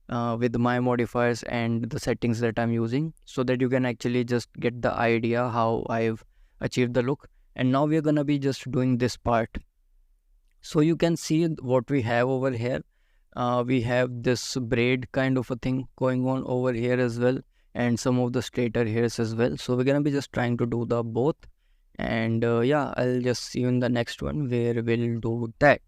with my modifiers and the settings that I'm using, so that you can actually just get the idea how I've achieved the look. And now we're gonna be just doing this part. So you can see what we have over here. We have this braid kind of a thing going on over here as well, and some of the straighter hairs as well. So we're gonna be just trying to do the both, and yeah, I'll just see you in the next one where we'll do that.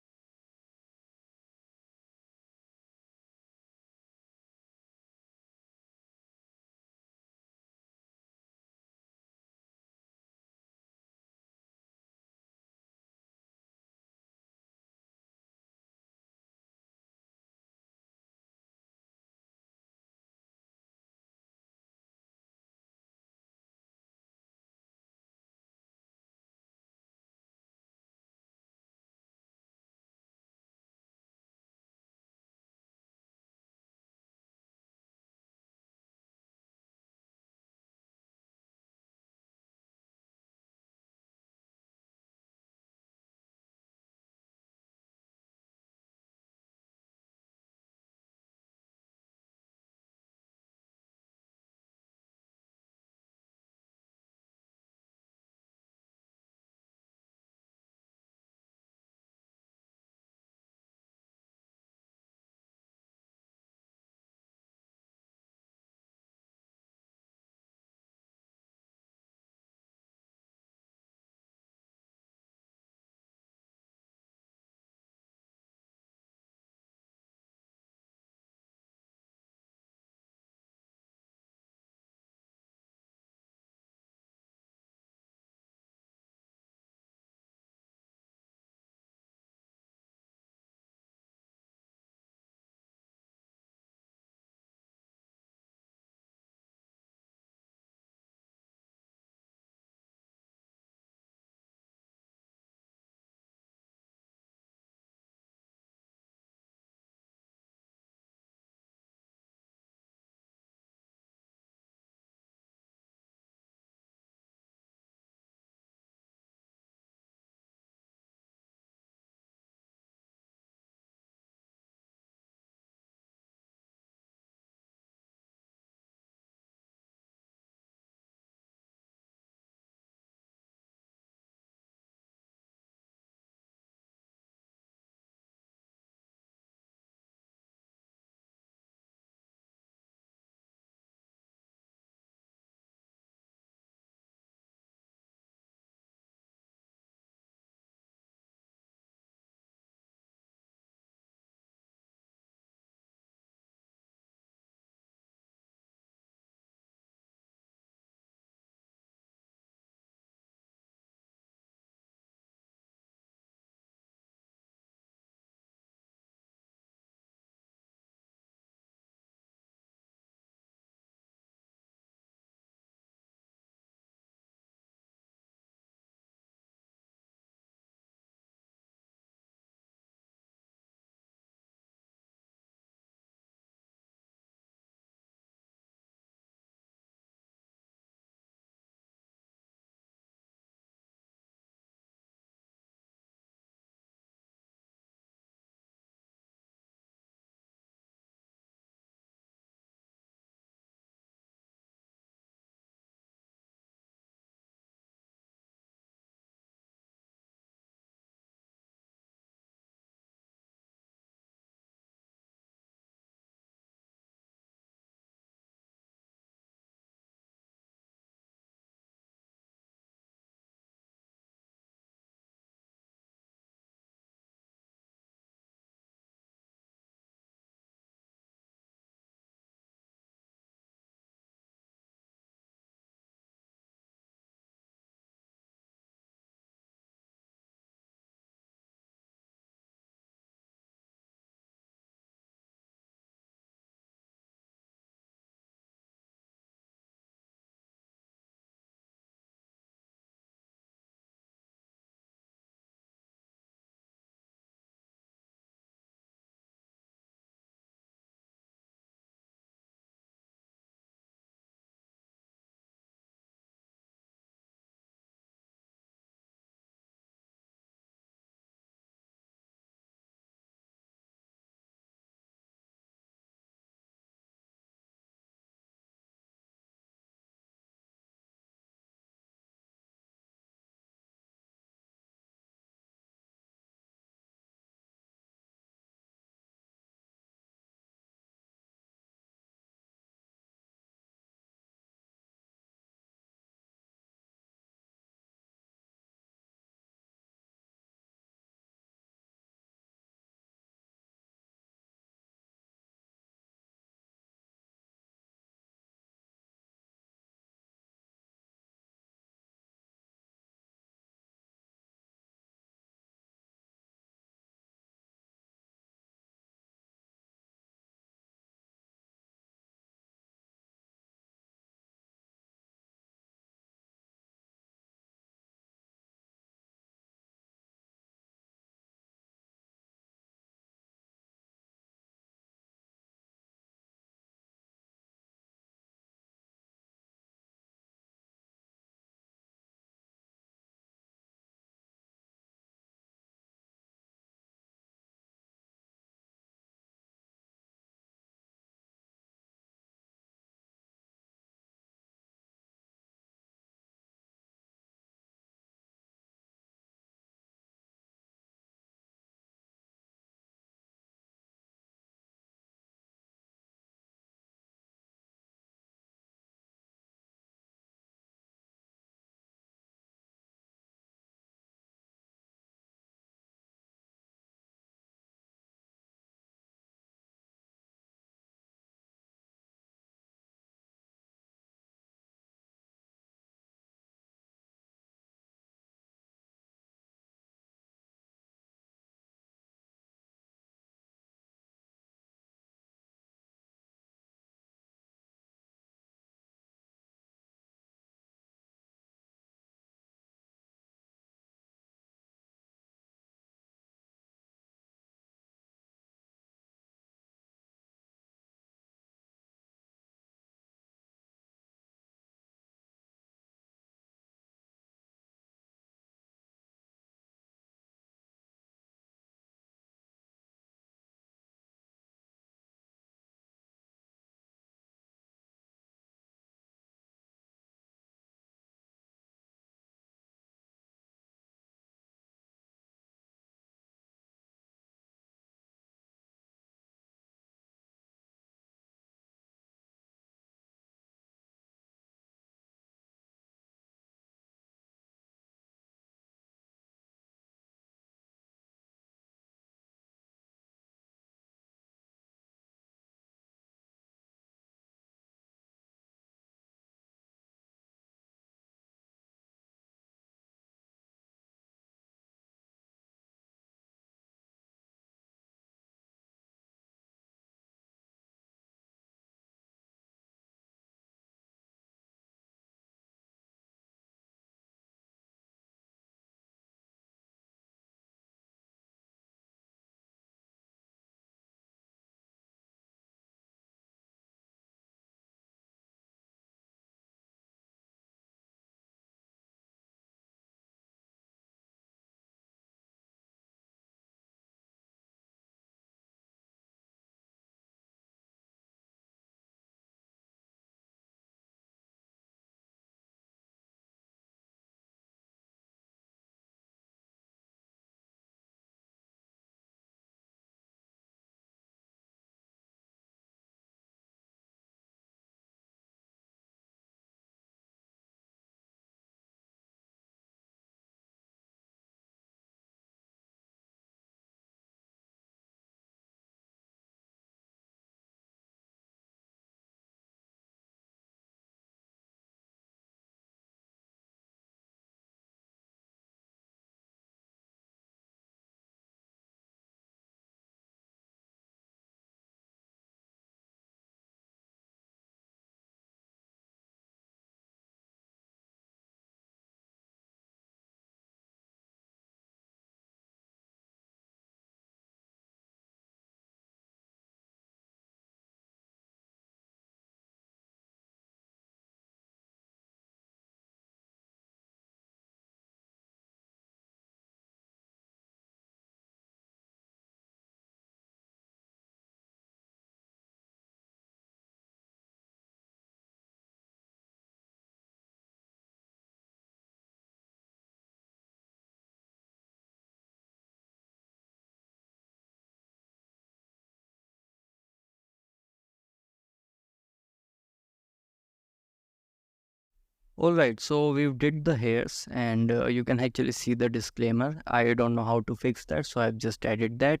Alright, so we've did the hairs, and you can actually see the disclaimer. I don't know how to fix that, so I've just added that.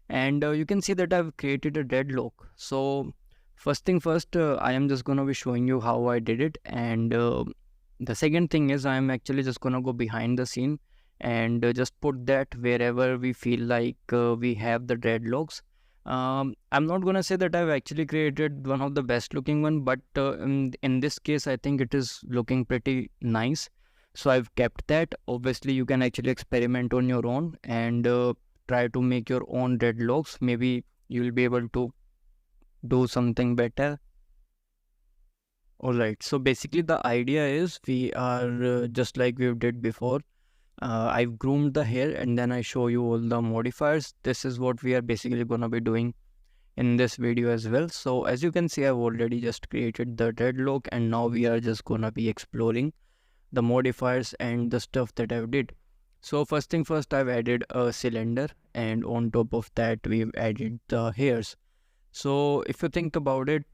And you can see that I've created a deadlock. So first thing first, I am just gonna be showing you how I did it. And the second thing is I'm actually just gonna go behind the scene and just put that wherever we feel like we have the dreadlocks. I'm not gonna say that I've actually created one of the best looking one, but in this case, I think it is looking pretty nice. So I've kept that. Obviously, you can actually experiment on your own and try to make your own dreadlocks. Maybe you'll be able to do something better. All right. So basically, the idea is we are just like we did before. I've groomed the hair and then I show you all the modifiers. This is what we are basically gonna be doing in this video as well. So as you can see, I've already just created the dreadlock, and now we are just gonna be exploring the modifiers and the stuff that I've did. So first thing first, I've added a cylinder, and on top of that we've added the hairs. So if you think about it,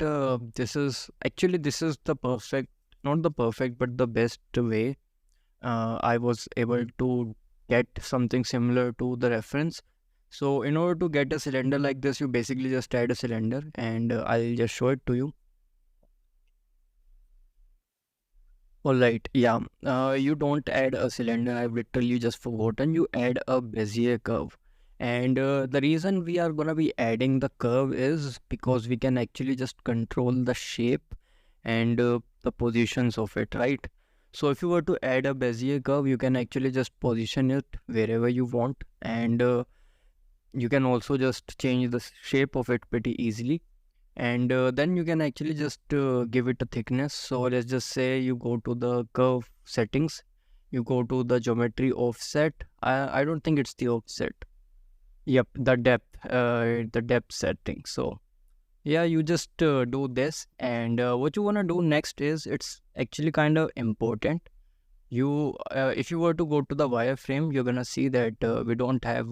this is the perfect, not the perfect, but the best way I was able to get something similar to the reference. So in order to get a cylinder like this, you basically just add a cylinder, and I'll just show it to you. Alright, yeah, you don't add a cylinder, I've literally just forgotten. You add a Bezier curve. And the reason we are gonna be adding the curve is because we can actually just control the shape and the positions of it, right? So if you were to add a Bezier curve, you can actually just position it wherever you want, and you can also just change the shape of it pretty easily. And then you can actually just give it a thickness. So let's just say you go to the curve settings, you go to the geometry offset. I don't think it's the offset. Yep, the depth setting. So yeah, you just do this, and what you want to do next is, it's actually kind of important. You if you were to go to the wireframe, you're gonna see that we don't have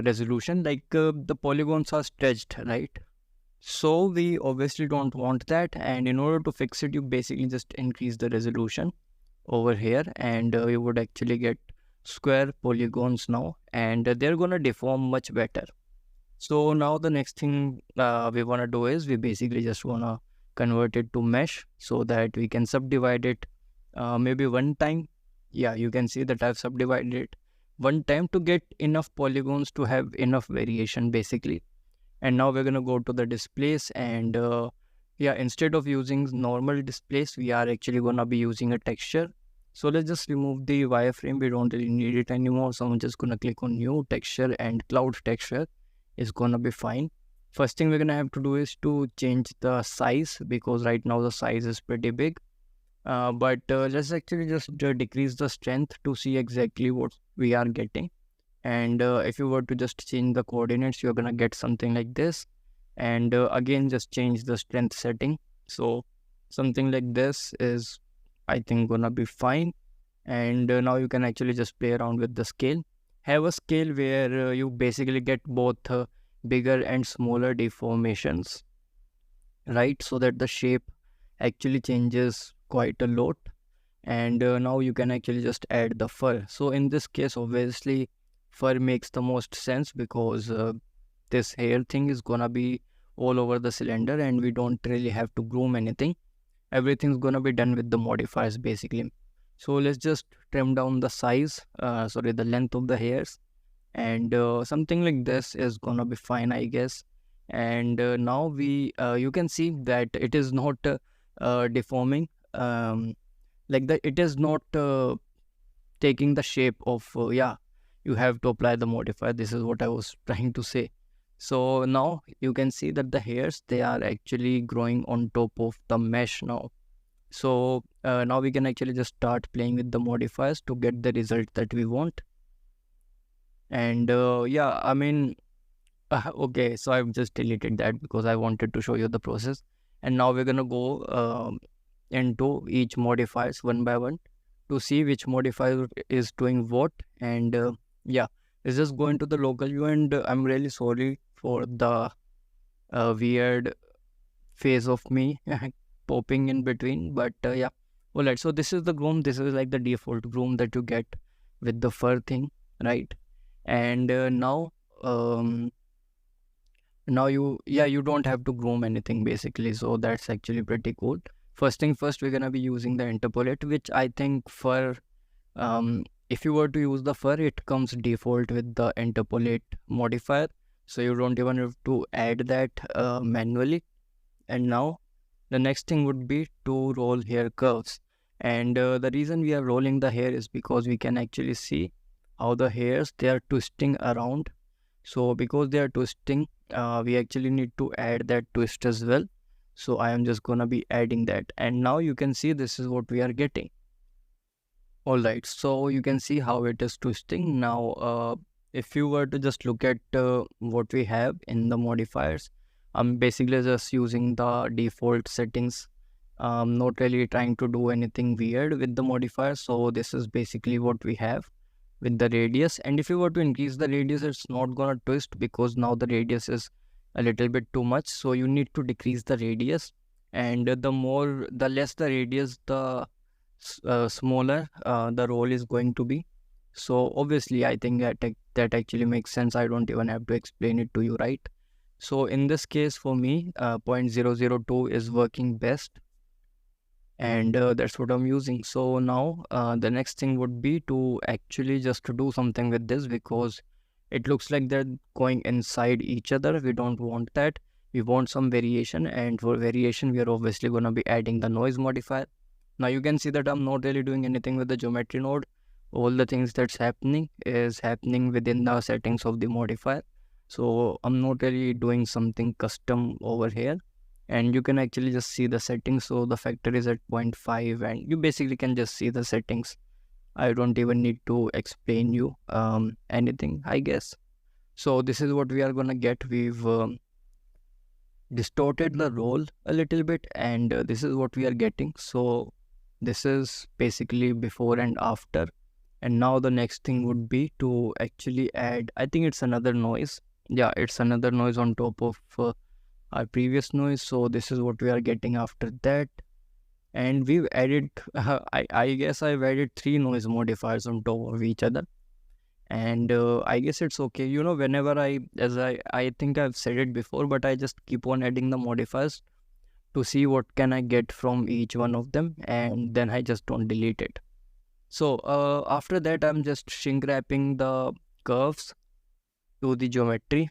resolution, like the polygons are stretched, right? So we obviously don't want that, and in order to fix it, you basically just increase the resolution over here, and you would actually get square polygons now, and they're gonna deform much better. So now the next thing we wanna do is, we basically just wanna convert it to mesh so that we can subdivide it maybe one time. Yeah, you can see that I've subdivided it one time to get enough polygons to have enough variation basically. And now we're gonna go to the displays, and yeah, instead of using normal displays, we are actually gonna be using a texture. So let's just remove the wireframe, we don't really need it anymore. So I'm just gonna click on new texture, and cloud texture is gonna be fine. First thing we're gonna have to do is to change the size, because right now the size is pretty big. But let's actually just decrease the strength to see exactly what we are getting. And if you were to just change the coordinates, you're gonna get something like this. And again, just change the strength setting. So something like this is, I think, gonna be fine. And now you can actually just play around with the scale. Have a scale where you basically get both bigger and smaller deformations, right? So that the shape actually changes quite a lot. And now you can actually just add the fur. So in this case, obviously fur makes the most sense, because this hair thing is gonna be all over the cylinder, and we don't really have to groom anything. Everything's gonna be done with the modifiers basically. So let's just trim down the size, the length of the hairs, and something like this is gonna be fine, I guess. And now you can see that it is not deforming, like that it is not taking the shape of yeah, you have to apply the modifier. This is what I was trying to say. So now you can see that the hairs, they are actually growing on top of the mesh now. So now we can actually just start playing with the modifiers to get the result that we want. And yeah, I mean, okay, so I've just deleted that because I wanted to show you the process. And now we're gonna go into each modifiers one by one to see which modifier is doing what. And yeah, let's just go into the local view. And I'm really sorry for the weird phase of me popping in between, but yeah, Alright, so this is the groom. This is like the default groom that you get with the fur thing, right? And um, now you don't have to groom anything basically. So that's actually pretty cool. First thing first, we're gonna be using the interpolate, which I think for if you were to use the fur, it comes default with the interpolate modifier. So you don't even have to add that manually. And now the next thing would be to roll hair curves. And the reason we are rolling the hair is because we can actually see how the hairs, they are twisting around. So because they are twisting, we actually need to add that twist as well. So I am just gonna be adding that. And now you can see this is what we are getting. Alright, so you can see how it is twisting. Now, if you were to just look at what we have in the modifiers, I'm basically just using the default settings. Not really trying to do anything weird with the modifier. So this is basically what we have with the radius. And if you were to increase the radius, it's not gonna twist because now the radius is a little bit too much. So you need to decrease the radius. And the less the radius, the smaller the roll is going to be. So obviously I think that actually makes sense. I don't even have to explain it to you, right? So in this case for me, 0.002 is working best, and that's what I'm using. So now the next thing would be to actually just to do something with this, because it looks like they're going inside each other. We don't want that. We want some variation, and for variation we are obviously going to be adding the noise modifier. Now you can see that I'm not really doing anything with the geometry node. All the things that's happening is happening within the settings of the modifier. So I'm not really doing something custom over here. And you can actually just see the settings. So the factor is at 0.5, and you basically can just see the settings. I don't even need to explain you anything, I guess. So this is what we are gonna get. We've distorted the roll a little bit, and this is what we are getting. So this is basically before and after. And now the next thing would be to actually add, I think it's another noise. Yeah, it's another noise on top of our previous noise. So this is what we are getting after that. And we've added I guess I've added 3 noise modifiers on top of each other. And I guess it's okay, you know, whenever I think I've said it before, but I just keep on adding the modifiers to see what can I get from each one of them, and then I just don't delete it. So after that, I'm just shrink wrapping the curves to the geometry,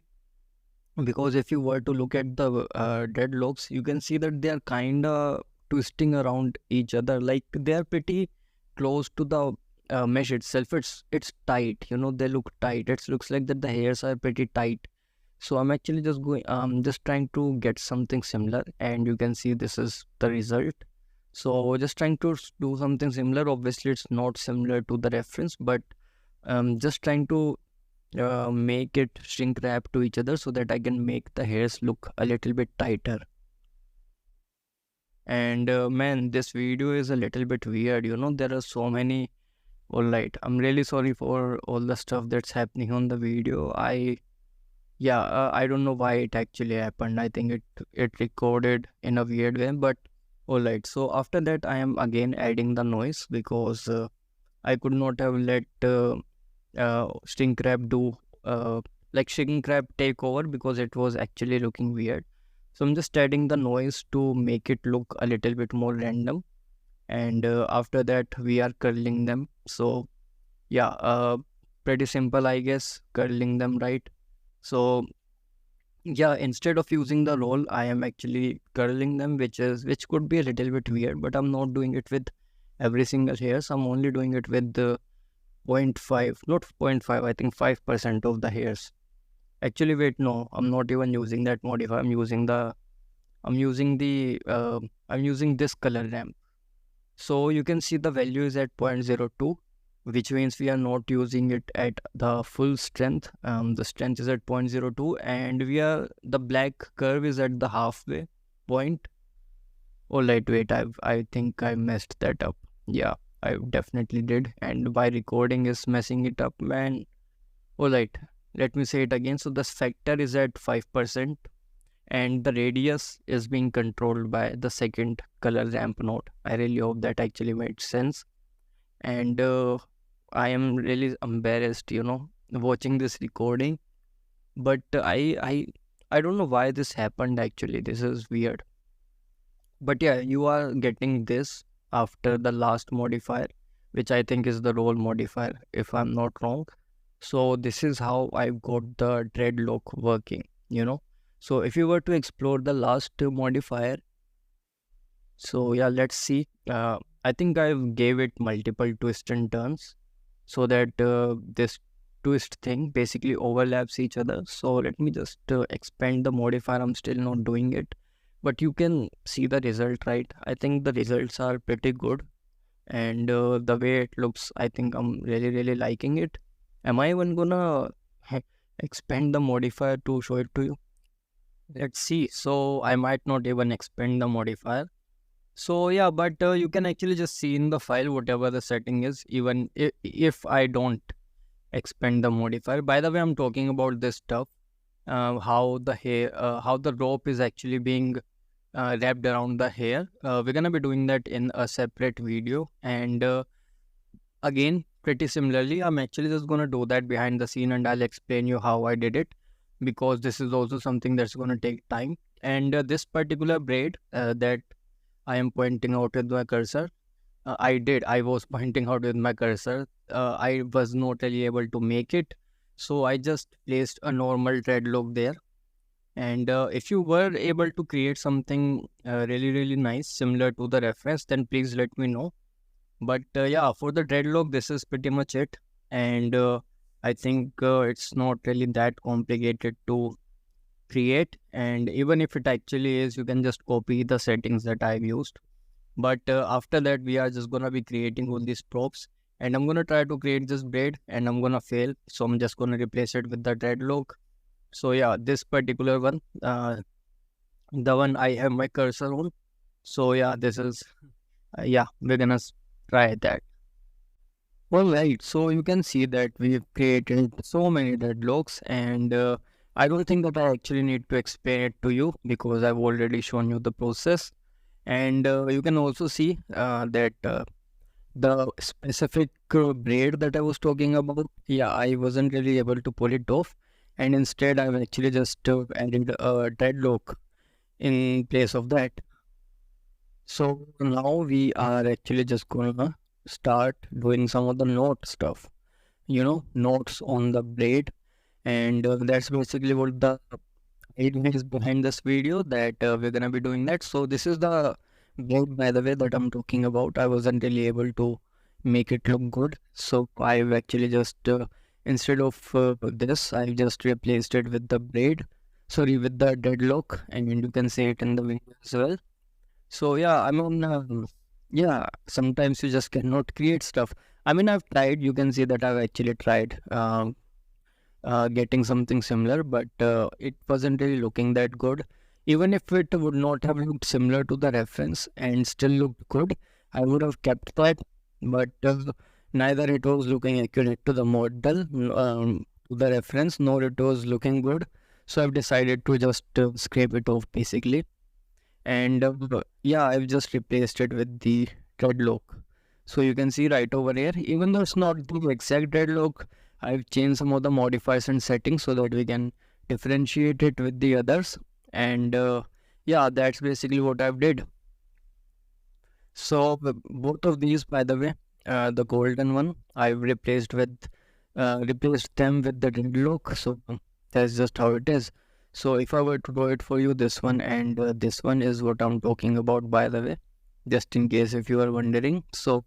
because if you were to look at the deadlocks, you can see that they are kind of twisting around each other. Like they are pretty close to the mesh itself. It's tight, you know, they look tight. It looks like that the hairs are pretty tight. So I'm actually just trying to get something similar, and you can see this is the result. So just trying to do something similar. Obviously it's not similar to the reference, but just trying to make it shrink wrap to each other so that I can make the hairs look a little bit tighter. And man, this video is a little bit weird, you know, there are so many. Alright, I'm really sorry for all the stuff that's happening on the video. I don't know why it actually happened. I think it recorded in a weird way, but alright. So after that, I am again adding the noise, because I could not have let shrink wrap do shrink wrap take over, because it was actually looking weird. So I'm just adding the noise to make it look a little bit more random. And after that, we are curling them. So yeah, pretty simple, I guess, curling them, right? So yeah, instead of using the roll, I am actually curling them, which could be a little bit weird, but I'm not doing it with every single hair. So I'm only doing it with the 0.5, not 0.5, I think 5% of the hairs. Actually, wait, no, I'm not even using that modifier. I'm using this color ramp. So you can see the value is at 0.02, which means we are not using it at the full strength. The strength is at 0.02, and the black curve is at the halfway point. Alright, wait, I think I messed that up. Yeah, I definitely did, and by recording is messing it up, man. Alright, let me say it again. So the factor is at 5%, and the radius is being controlled by the second color ramp node. I really hope that actually made sense. And I am really embarrassed, watching this recording. But I don't know why this happened actually. This is weird. But yeah, you are getting this after the last modifier, which I think is the roll modifier, if I'm not wrong. So this is how I got the dreadlock working. So if you were to explore the last modifier, so yeah, let's see. I think I gave it multiple twists and turns so that this twist thing basically overlaps each other. So let me just expand the modifier. I'm still not doing it, but you can see the result, right? I think the results are pretty good, and the way it looks, I think I'm really liking it. Am I even gonna expand the modifier to show it to you? Let's see. So I might not even expand the modifier. So yeah, but you can actually just see in the file whatever the setting is, even if I don't expand the modifier. By the way, I'm talking about this stuff, how the rope is actually being wrapped around the hair. We're gonna be doing that in a separate video, and again, pretty similarly, I'm actually just gonna do that behind the scene, and I'll explain you how I did it, because this is also something that's gonna take time. And this particular braid that I am pointing out with my cursor. I was pointing out with my cursor. I was not really able to make it. So I just placed a normal dreadlock there. And if you were able to create something really nice, similar to the reference, then please let me know. But yeah, for the dreadlock, this is pretty much it. And I think it's not really that complicated to create. And even if it actually is, you can just copy the settings that I've used. But after that, we are just gonna be creating all these props, and I'm gonna try to create this braid, and I'm gonna fail. So I'm just gonna replace it with the dreadlock. So yeah, this particular one, the one I have my cursor on. So yeah, this is yeah, we're gonna try that. All right, so you can see that we've created so many dreadlocks, and I don't think that I actually need to explain it to you because I've already shown you the process. And you can also see that the specific braid that I was talking about, yeah, I wasn't really able to pull it off, and instead I've actually just added a dreadlock in place of that. So now we are actually just gonna start doing some of the knot stuff, knots on the braid, and that's basically what the idea is behind this video, that we're gonna be doing that. So this is the braid, by the way, that I'm talking about. I wasn't really able to make it look good, so I've actually just instead of this, I just replaced it with the braid, sorry, with the deadlock, and you can see it in the video as well. So yeah, I mean, yeah, sometimes you just cannot create stuff. I mean, I've tried. You can see that I've actually tried getting something similar, but it wasn't really looking that good. Even if it would not have looked similar to the reference and still looked good, I would have kept that. But neither it was looking accurate to the model, to the reference, nor it was looking good. So I've decided to just scrape it off basically. And yeah, I've just replaced it with the dreadlock. So you can see right over here, even though it's not the exact dreadlock, I've changed some of the modifiers and settings so that we can differentiate it with the others. And yeah, that's basically what I've did. So both of these, by the way, the golden one, I've replaced them with the dreadlock. So that's just how it is. So if I were to draw it for you, this one and this one is what I'm talking about, by the way, just in case if you are wondering. So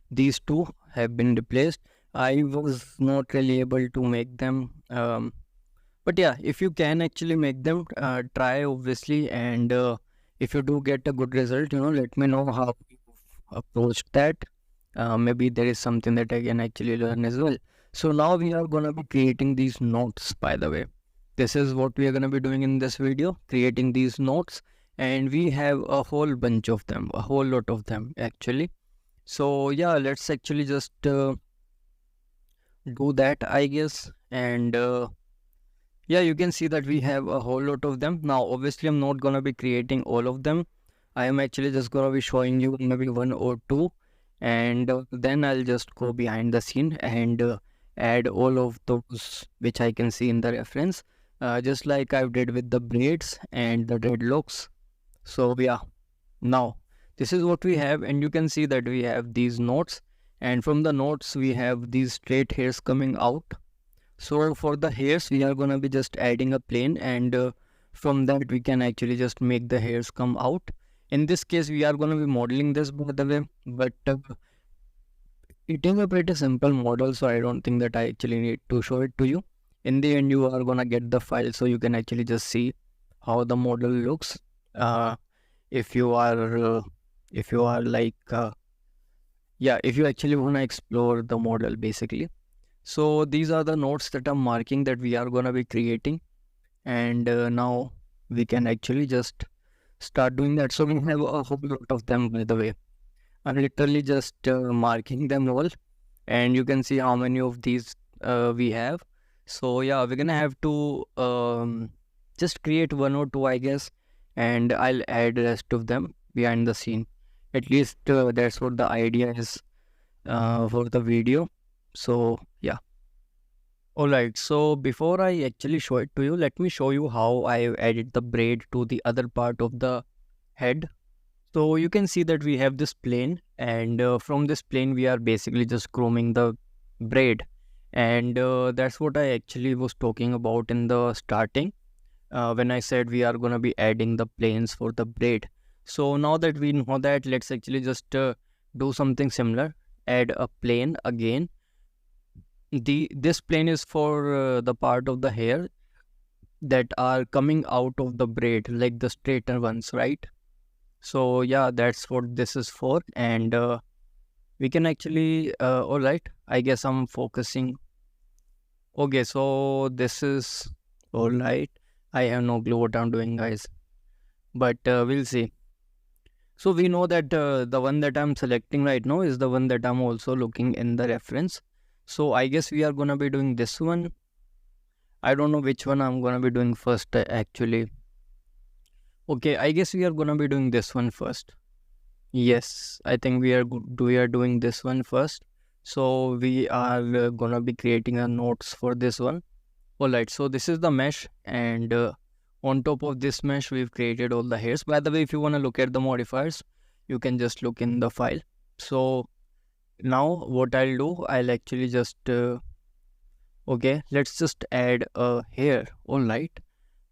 these two have been replaced. I was not really able to make them, but yeah, if you can actually make them, try obviously. And if you do get a good result, let me know how you approached that. Maybe there is something that I can actually learn as well. So now we are gonna be creating these notes, by the way. This is what we are gonna be doing in this video, creating these notes, and we have a whole bunch of them, a whole lot of them actually. So yeah, let's actually just do that, I guess. And yeah, you can see that we have a whole lot of them. Now obviously I'm not gonna be creating all of them. I am actually just gonna be showing you maybe one or two, and then I'll just go behind the scene and add all of those which I can see in the reference, just like I did with the braids and the dreadlocks. So yeah, now this is what we have, and you can see that we have these knots, and from the knots we have these straight hairs coming out. So for the hairs, we are gonna be just adding a plane, and from that we can actually just make the hairs come out. In this case, we are gonna be modeling this, by the way, but it is a pretty simple model, so I don't think that I actually need to show it to you. In the end, you are gonna get the file, so you can actually just see how the model looks. If you are, like, yeah, if you actually wanna explore the model, basically. So these are the nodes that I'm marking that we are going to be creating, and now we can actually just start doing that. So we have a whole lot of them, by the way. I'm literally just marking them all, and you can see how many of these we have. So yeah, we're gonna have to just create one or two, I guess, and I'll add the rest of them behind the scene. At least that's what the idea is for the video. So yeah. Alright, so before I actually show it to you, let me show you how I added the braid to the other part of the head. So you can see that we have this plane, and from this plane we are basically just grooming the braid, and that's what I actually was talking about in the starting when I said we are gonna be adding the planes for the braid. So now that we know that, let's actually just do something similar. Add a plane again. This plane is for the part of the hair that are coming out of the braid, like the straighter ones, right? So yeah, that's what this is for, and we can actually all right, I guess I'm focusing. Okay, so this is all right. I have no clue what I'm doing, guys, but we'll see. So we know that the one that I'm selecting right now is the one that I'm also looking in the reference. So I guess we are gonna be doing this one. I don't know which one I'm gonna be doing first, actually. Okay, I guess we are gonna be doing this one first. Yes, I think we are doing this one first. So we are gonna be creating a notes for this one. Alright, so this is the mesh, and on top of this mesh we've created all the hairs. By the way, if you wanna look at the modifiers, you can just look in the file. So now what I'll do, I'll actually just okay, let's just add a hair. Alright,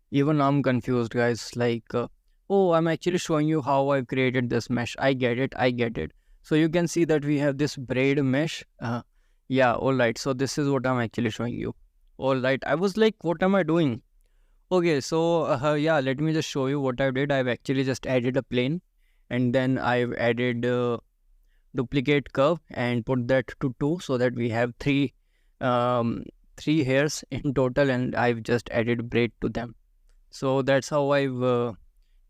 even I'm confused, guys, like oh, I'm actually showing you how I've created this mesh. I get it. So you can see that we have this braid mesh. Yeah, alright, so this is what I'm actually showing you. Alright, I was like, what am I doing? Okay, so yeah, let me just show you what I did. I've actually just added a plane, and then I've added duplicate curve and put that to 2, so that we have three hairs in total, and I've just added braid to them. So that's how I've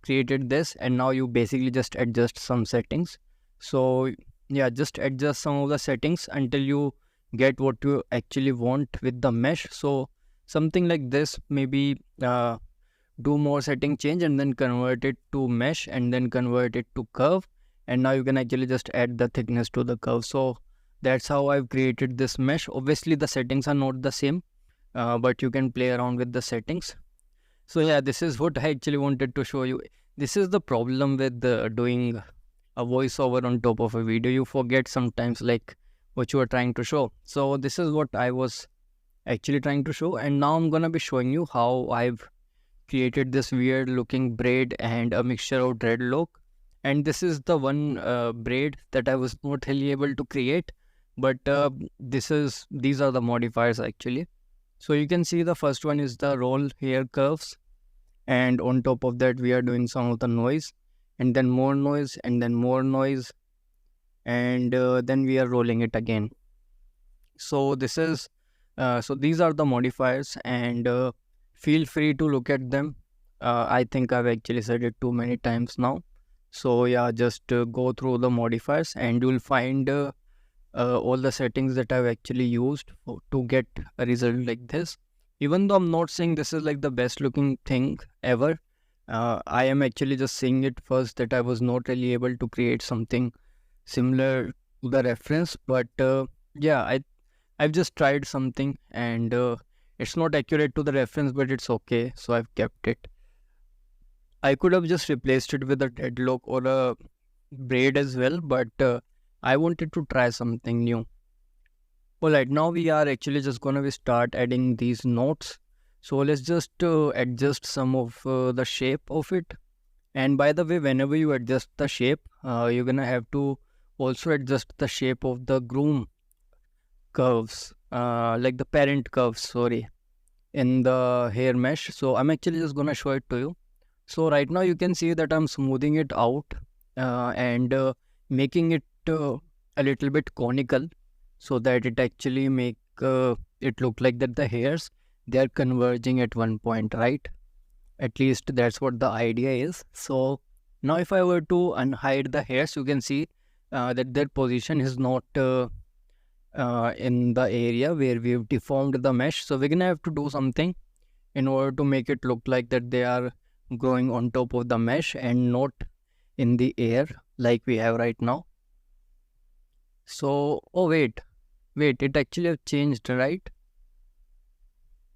created this, and now you basically just adjust some settings. So yeah, just adjust some of the settings until you get what you actually want with the mesh. So something like this, maybe do more setting change and then convert it to mesh and then convert it to curve, and now you can actually just add the thickness to the curve. So that's how I've created this mesh. Obviously the settings are not the same, but you can play around with the settings. So yeah, this is what I actually wanted to show you. This is the problem with doing a voiceover on top of a video. You forget sometimes like what you are trying to show. So this is what I was actually trying to show, and now I'm gonna be showing you how I've created this weird looking braid and a mixture of dreadlock. And this is the one braid that I was not really able to create, but these are the modifiers actually. So you can see the first one is the roll hair curves, and on top of that we are doing some of the noise, and then more noise, and then more noise, and then we are rolling it again. So this is so these are the modifiers, and feel free to look at them. I think I've actually said it too many times now. So yeah, just go through the modifiers and you'll find all the settings that I've actually used to get a result like this. Even though I'm not saying this is like the best looking thing ever, I am actually just saying it first that I was not really able to create something similar to the reference. But yeah, I've just tried something, and it's not accurate to the reference, but it's okay. So I've kept it. I could have just replaced it with a deadlock or a braid as well, but I wanted to try something new. Alright, now we are actually just gonna be start adding these notes. So let's just adjust some of the shape of it. And by the way, whenever you adjust the shape, you're gonna have to also adjust the shape of the groom curves, like the parent curves, sorry, in the hair mesh. So I'm actually just gonna show it to you. So right now you can see that I'm smoothing it out and making it a little bit conical, so that it actually make it look like that the hairs, they are converging at one point, right? At least that's what the idea is. So now if I were to unhide the hairs, you can see that their position is not in the area where we've deformed the mesh. So we're gonna have to do something in order to make it look like that they are growing on top of the mesh and not in the air like we have right now. So, oh wait, it actually have changed, right?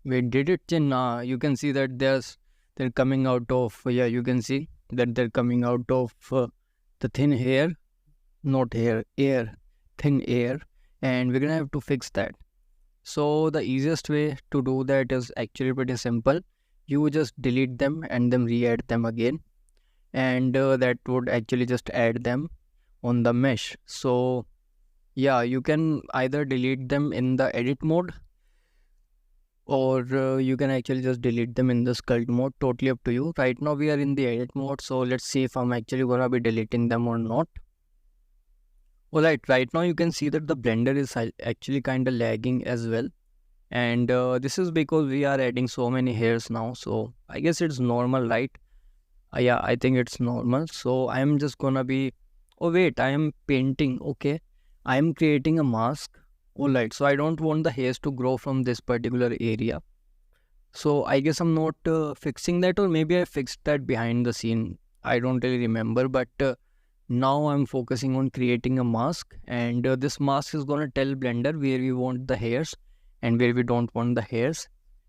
Wait, did it change? Nah, you can see that they're coming out of, yeah, you can see that they're coming out of the thin hair, not hair, air, thin air, and we're gonna have to fix that. So the easiest way to do that is actually pretty simple. You just delete them and then re-add them again, and that would actually just add them on the mesh. So yeah, you can either delete them in the edit mode, or you can actually just delete them in the sculpt mode, totally up to you. Right now we are in the edit mode, so let's see if I'm actually gonna be deleting them or not. Alright, right now you can see that the blender is actually kind of lagging as well, and this is because we are adding so many hairs now, so I guess it's normal, right? Yeah, I think it's normal. So I'm just gonna be, oh wait, I am painting, okay, I am creating a mask. Alright, so I don't want the hairs to grow from this particular area. So I guess I'm not fixing that, or maybe I fixed that behind the scene. I don't really remember, but now I'm focusing on creating a mask, and this mask is gonna tell Blender where we want the hairs and where we don't want the hairs.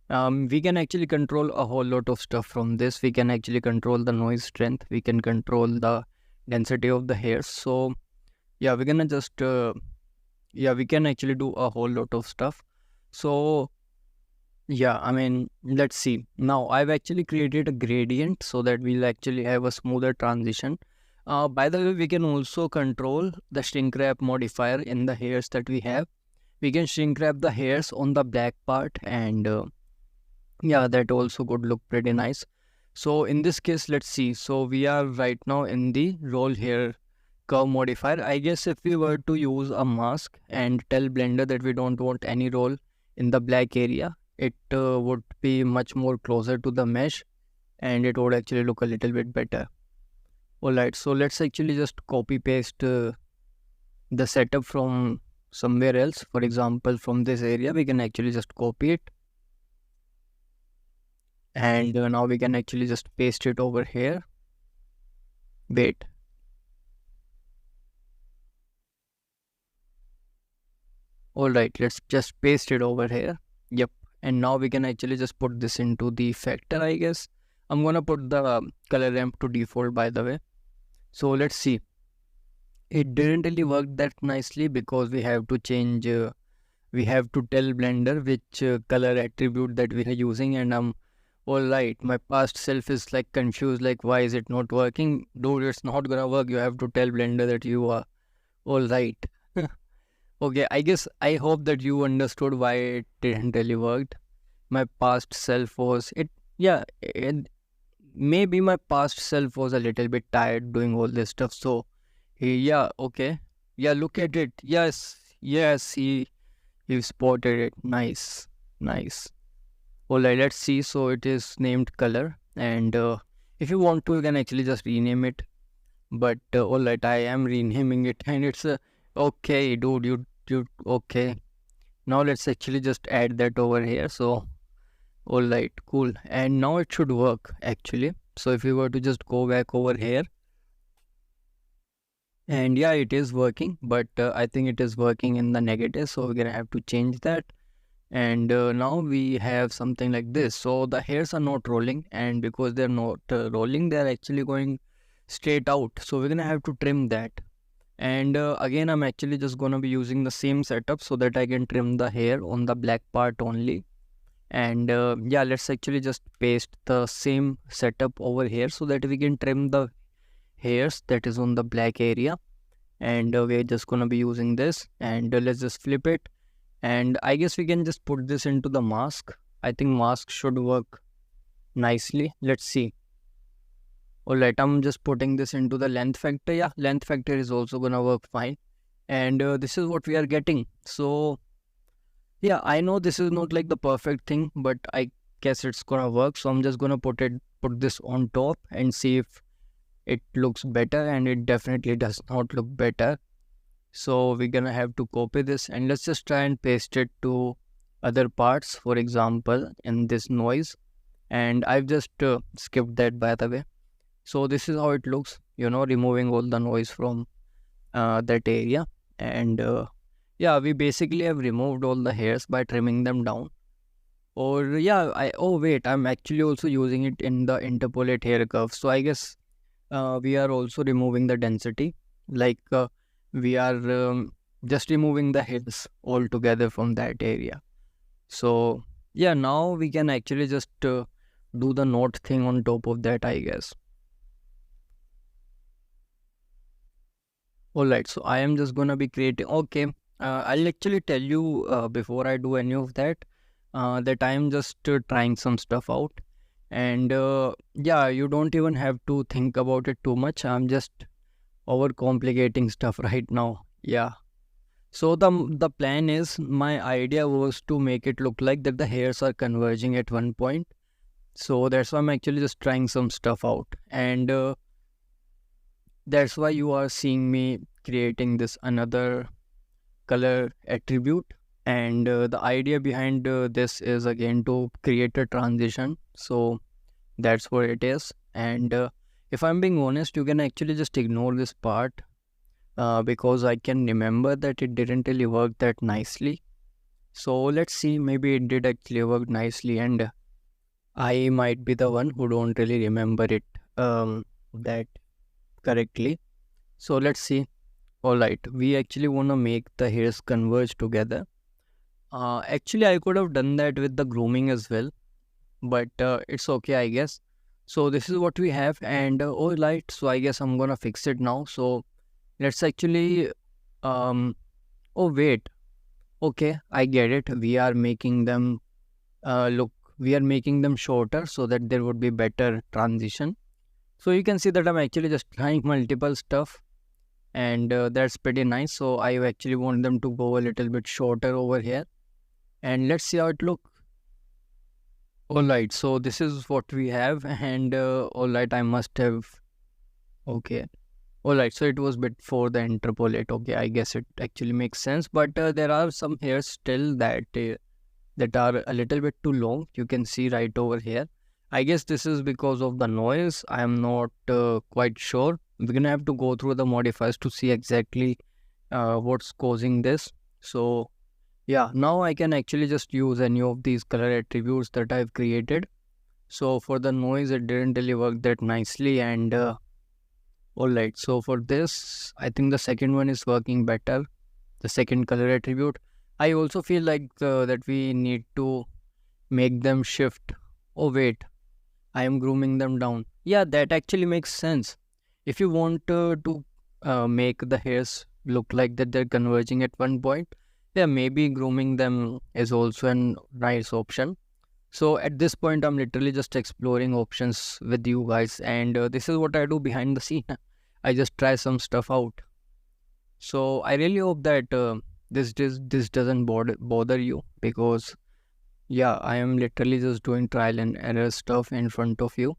We can actually control a whole lot of stuff from this. We can actually control the noise strength. We can control the density of the hairs. So yeah, we're gonna just yeah, we can actually do a whole lot of stuff. So yeah, I mean, let's see. Now I've actually created a gradient so that we'll actually have a smoother transition. By the way, we can also control the shrink wrap modifier in the hairs that we have. We can shrink wrap the hairs on the black part, and yeah, that also could look pretty nice. So in this case, let's see. So we are right now in the roll hair curve modifier. I guess if we were to use a mask and tell Blender that we don't want any roll in the black area, it would be much more closer to the mesh, and it would actually look a little bit better. Alright, so let's actually just copy paste the setup from somewhere else. For example, from this area, we can actually just copy it, and now we can actually just paste it over here. Wait, alright, let's just paste it over here. Yep, and now we can actually just put this into the factor, I guess. I'm gonna put the color ramp to default, by the way. So let's see. It didn't really work that nicely because we have to change, we have to tell Blender which color attribute that we are using, and I'm alright. My past self is like confused, like why is it not working? Dude, it's not gonna work. You have to tell Blender that you are alright. Okay, I hope that you understood why it didn't really work. My past self was yeah, maybe my past self was a little bit tired doing all this stuff. So yeah, okay, yeah, look at it. Yes, he spotted it. Nice. Alright, let's see. So it is named color, and if you want to, you can actually just rename it. But alright, I am renaming it, and it's okay, dude. You okay? Now let's actually just add that over here. So Alright, cool. And now it should work actually. So if we were to just go back over here, and yeah, it is working, but I think it is working in the negative. So we're gonna have to change that. And now we have something like this. So the hairs are not rolling, and because they're not rolling, they're actually going straight out. So we're gonna have to trim that. And again, I'm actually just gonna be using the same setup so that I can trim the hair on the black part only. And yeah, let's actually just paste the same setup over here so that we can trim the hairs that is on the black area. And we're just gonna be using this, and let's just flip it. And I guess we can just put this into the mask. I think mask should work nicely. Let's see. Alright, I'm just putting this into the length factor. Yeah, length factor is also gonna work fine. And this is what we are getting. So yeah, I know this is not like the perfect thing, but I guess it's gonna work. So I'm just gonna put this on top and see if it looks better, and it definitely does not look better. So we're gonna have to copy this, and let's just try and paste it to other parts, for example in this noise. And I've just skipped that, by the way. So this is how it looks, removing all the noise from that area. And yeah, we basically have removed all the hairs by trimming them down. Or yeah, oh wait, I'm actually also using it in the interpolate hair curve. So I guess we are also removing the density, like we are just removing the hairs altogether from that area. So yeah, now we can actually just do the knot thing on top of that, I guess. Alright, so I am just gonna be creating, okay, I'll actually tell you before I do any of that, that I am just trying some stuff out. And yeah, you don't even have to think about it too much. I'm just overcomplicating stuff right now. Yeah. So the plan is, my idea was to make it look like that the hairs are converging at one point. So that's why I'm actually just trying some stuff out. And that's why you are seeing me creating this another color attribute. And the idea behind this is again to create a transition. So that's what it is. And if I'm being honest, you can actually just ignore this part because I can remember that it didn't really work that nicely. So let's see, maybe it did actually work nicely, and I might be the one who don't really remember it that correctly. So let's see. Alright, we actually want to make the hairs converge together. Actually, I could have done that with the grooming as well, but it's okay, I guess. So this is what we have, and alright, so I guess I'm gonna fix it now. So let's actually oh wait, okay, I get it. We are making them we are making them shorter so that there would be better transition. So you can see that I'm actually just trying multiple stuff, and that's pretty nice. So I actually want them to go a little bit shorter over here, and let's see how it looks. Alright, so this is what we have, and alright, I must have, okay. Alright, so it was bit for the interpolate. Okay, I guess it actually makes sense, but there are some hairs still that are a little bit too long. You can see right over here. I guess this is because of the noise. I am not quite sure. We're gonna have to go through the modifiers to see exactly what's causing this. So yeah, now I can actually just use any of these color attributes that I've created. So for the noise, it didn't really work that nicely. And alright, so for this, I think the second one is working better. The second color attribute. I also feel like that we need to make them shift. Oh wait, I am grooming them down. Yeah, that actually makes sense. If you want to make the hairs look like that they're converging at one point, yeah, maybe grooming them is also a nice option. So at this point, I'm literally just exploring options with you guys, and this is what I do behind the scene. I just try some stuff out. So I really hope that this doesn't bother you, because yeah, I am literally just doing trial and error stuff in front of you,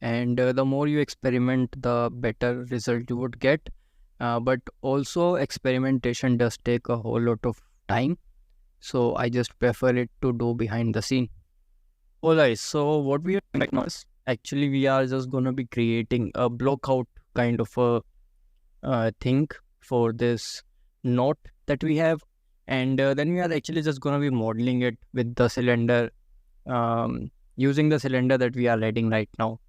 and the more you experiment, the better result you would get. But also, experimentation does take a whole lot of time, so I just prefer it to do behind the scene. Alright, so what we are doing right now is actually we are just gonna be creating a block out kind of a thing for this knot that we have, and then we are actually just gonna be modeling it with the cylinder, using the cylinder that we are adding right now.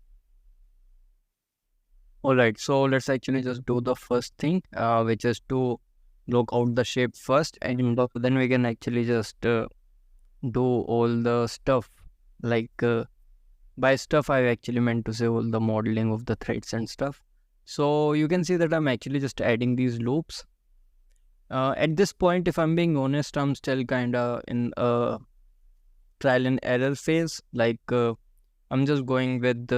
Alright, so let's actually just do the first thing, which is to block out the shape first, and then we can actually just do all the stuff like. By stuff, I actually meant to say all the modeling of the threads and stuff. So you can see that I'm actually just adding these loops. At this point, if I'm being honest, I'm still kind of in a trial and error phase. Like I'm just going with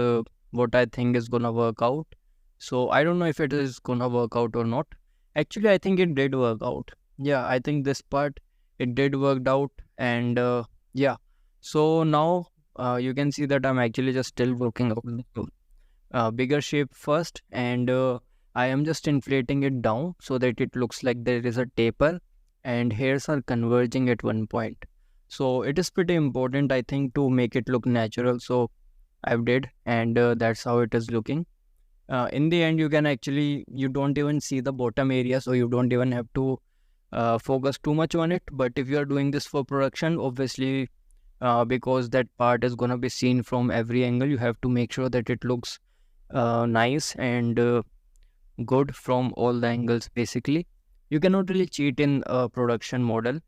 what I think is gonna work out. So I don't know if it is gonna work out or not. Actually, I think it did work out. Yeah, I think this part it did work out, and yeah. So now you can see that I'm actually just still working out the bigger shape first, and I am just inflating it down so that it looks like there is a taper and hairs are converging at one point. So it is pretty important, I think, to make it look natural. So I've did, and that's how it is looking. In the end, you can actually, you don't even see the bottom area, so you don't even have to focus too much on it. But if you are doing this for production, obviously, because that part is gonna be seen from every angle, you have to make sure that it looks nice and good from all the angles. Basically, you cannot really cheat in a production model,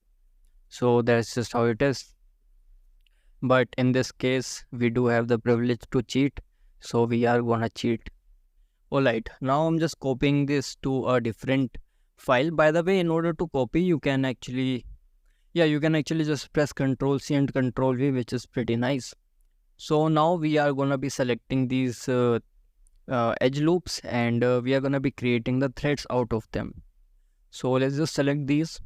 so that's just how it is. But in this case, we do have the privilege to cheat, so we are gonna cheat. Alright, now I'm just copying this to a different file. By the way, in order to copy, you can actually, yeah, you can actually just press Ctrl C and Ctrl V, which is pretty nice. So now we are gonna be selecting these edge loops, and we are gonna be creating the threads out of them. So let's just select these.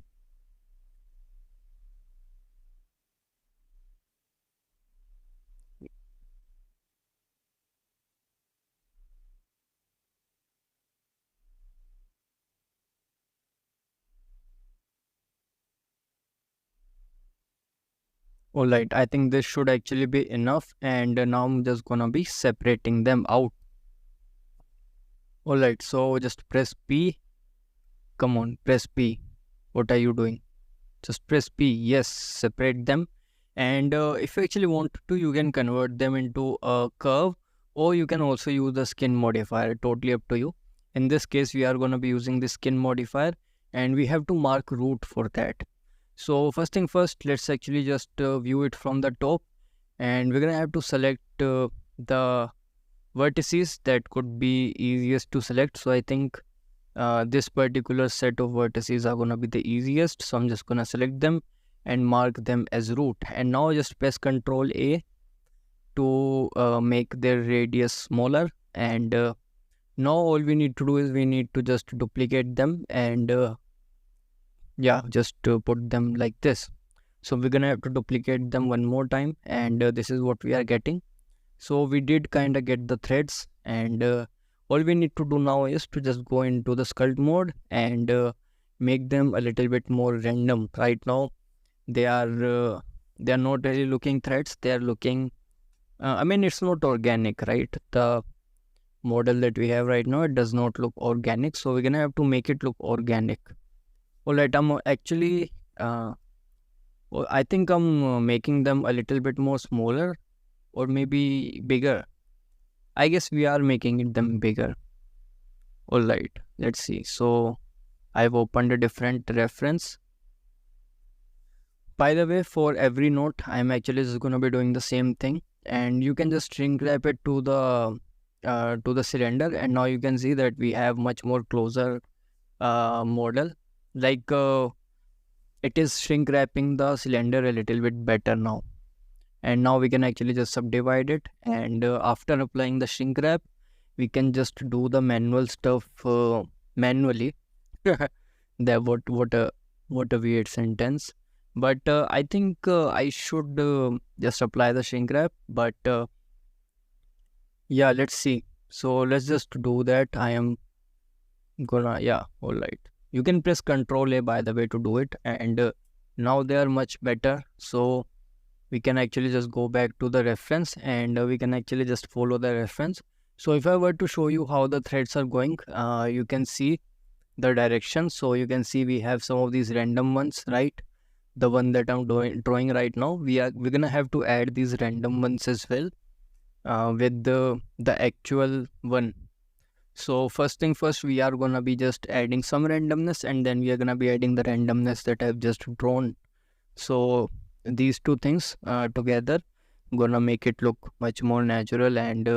Alright, I think this should actually be enough, and now I'm just gonna be separating them out. Alright, so just press P. Come on, press P. What are you doing? Just press P. Yes, separate them. And if you actually want to, you can convert them into a curve, or you can also use the skin modifier. Totally up to you. In this case, we are going to be using the skin modifier, and we have to mark root for that. So first thing first, let's actually just view it from the top, and we're going to have to select the vertices that could be easiest to select. So I think this particular set of vertices are going to be the easiest, so I'm just going to select them and mark them as root. And now just press Ctrl A to make their radius smaller, and now all we need to do is we need to just duplicate them, and yeah, just put them like this. So we're gonna have to duplicate them one more time, and this is what we are getting. So we did kind of get the threads, and all we need to do now is to just go into the sculpt mode and make them a little bit more random. Right now, they are not really looking threads. They are looking. I mean, it's not organic, right? The model that we have right now, it does not look organic. So we're gonna have to make it look organic. Alright, I'm actually. I think I'm making them a little bit more smaller, or maybe bigger. I guess we are making them bigger. Alright, let's see. So I've opened a different reference. By the way, for every note, I'm actually just going to be doing the same thing, and you can just shrink wrap it to the cylinder, and now you can see that we have much more closer model. Like it is shrink wrapping the cylinder a little bit better now. And now we can actually just subdivide it, and after applying the shrink wrap, we can just do the manual stuff manually. That what a weird sentence. But I think I should just apply the shrink wrap. But yeah, let's see. So let's just do that. I am gonna, yeah, alright. You can press Ctrl A, by the way, to do it, and now they are much better. So we can actually just go back to the reference, and we can actually just follow the reference. So if I were to show you how the threads are going, you can see the direction. So you can see we have some of these random ones, right? The one that I'm drawing right now, we're gonna have to add these random ones as well, with the actual one. So first thing first, we are gonna be just adding some randomness, and then we are gonna be adding the randomness that I've just drawn. So these two things together gonna make it look much more natural, and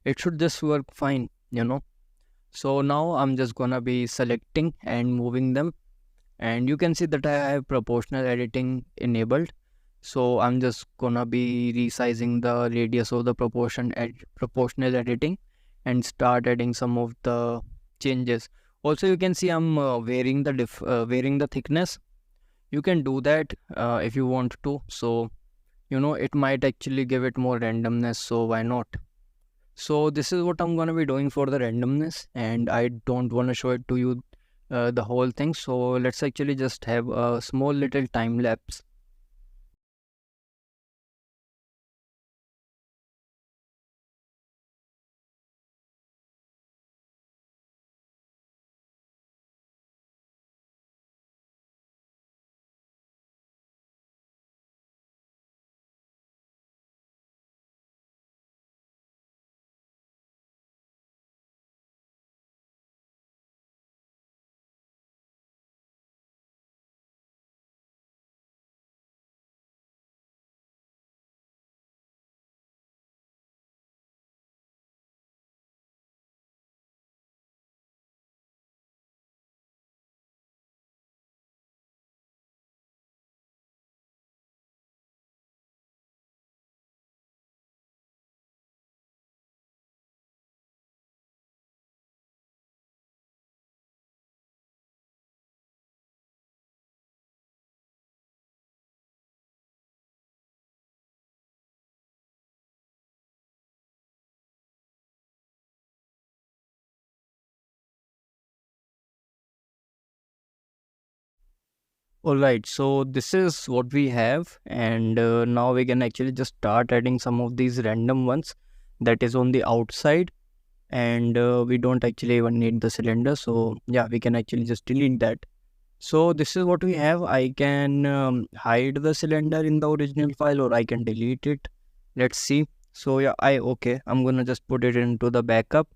it should just work fine, you know. So now I'm just gonna be selecting and moving them, and you can see that I have proportional editing enabled. So I'm just gonna be resizing the radius of the proportional editing, and start adding some of the changes. Also, you can see I'm varying the thickness. You can do that if you want to. So it might actually give it more randomness, so why not? So this is what I'm gonna be doing for the randomness, and I don't want to show it to you the whole thing. So let's actually just have a small little time lapse. All right, so this is what we have, and now we can actually just start adding some of these random ones that is on the outside, and we don't actually even need the cylinder. So yeah, we can actually just delete that. So this is what we have. I can hide the cylinder in the original file, or I can delete it. Let's see. So yeah, I'm gonna just put it into the backup.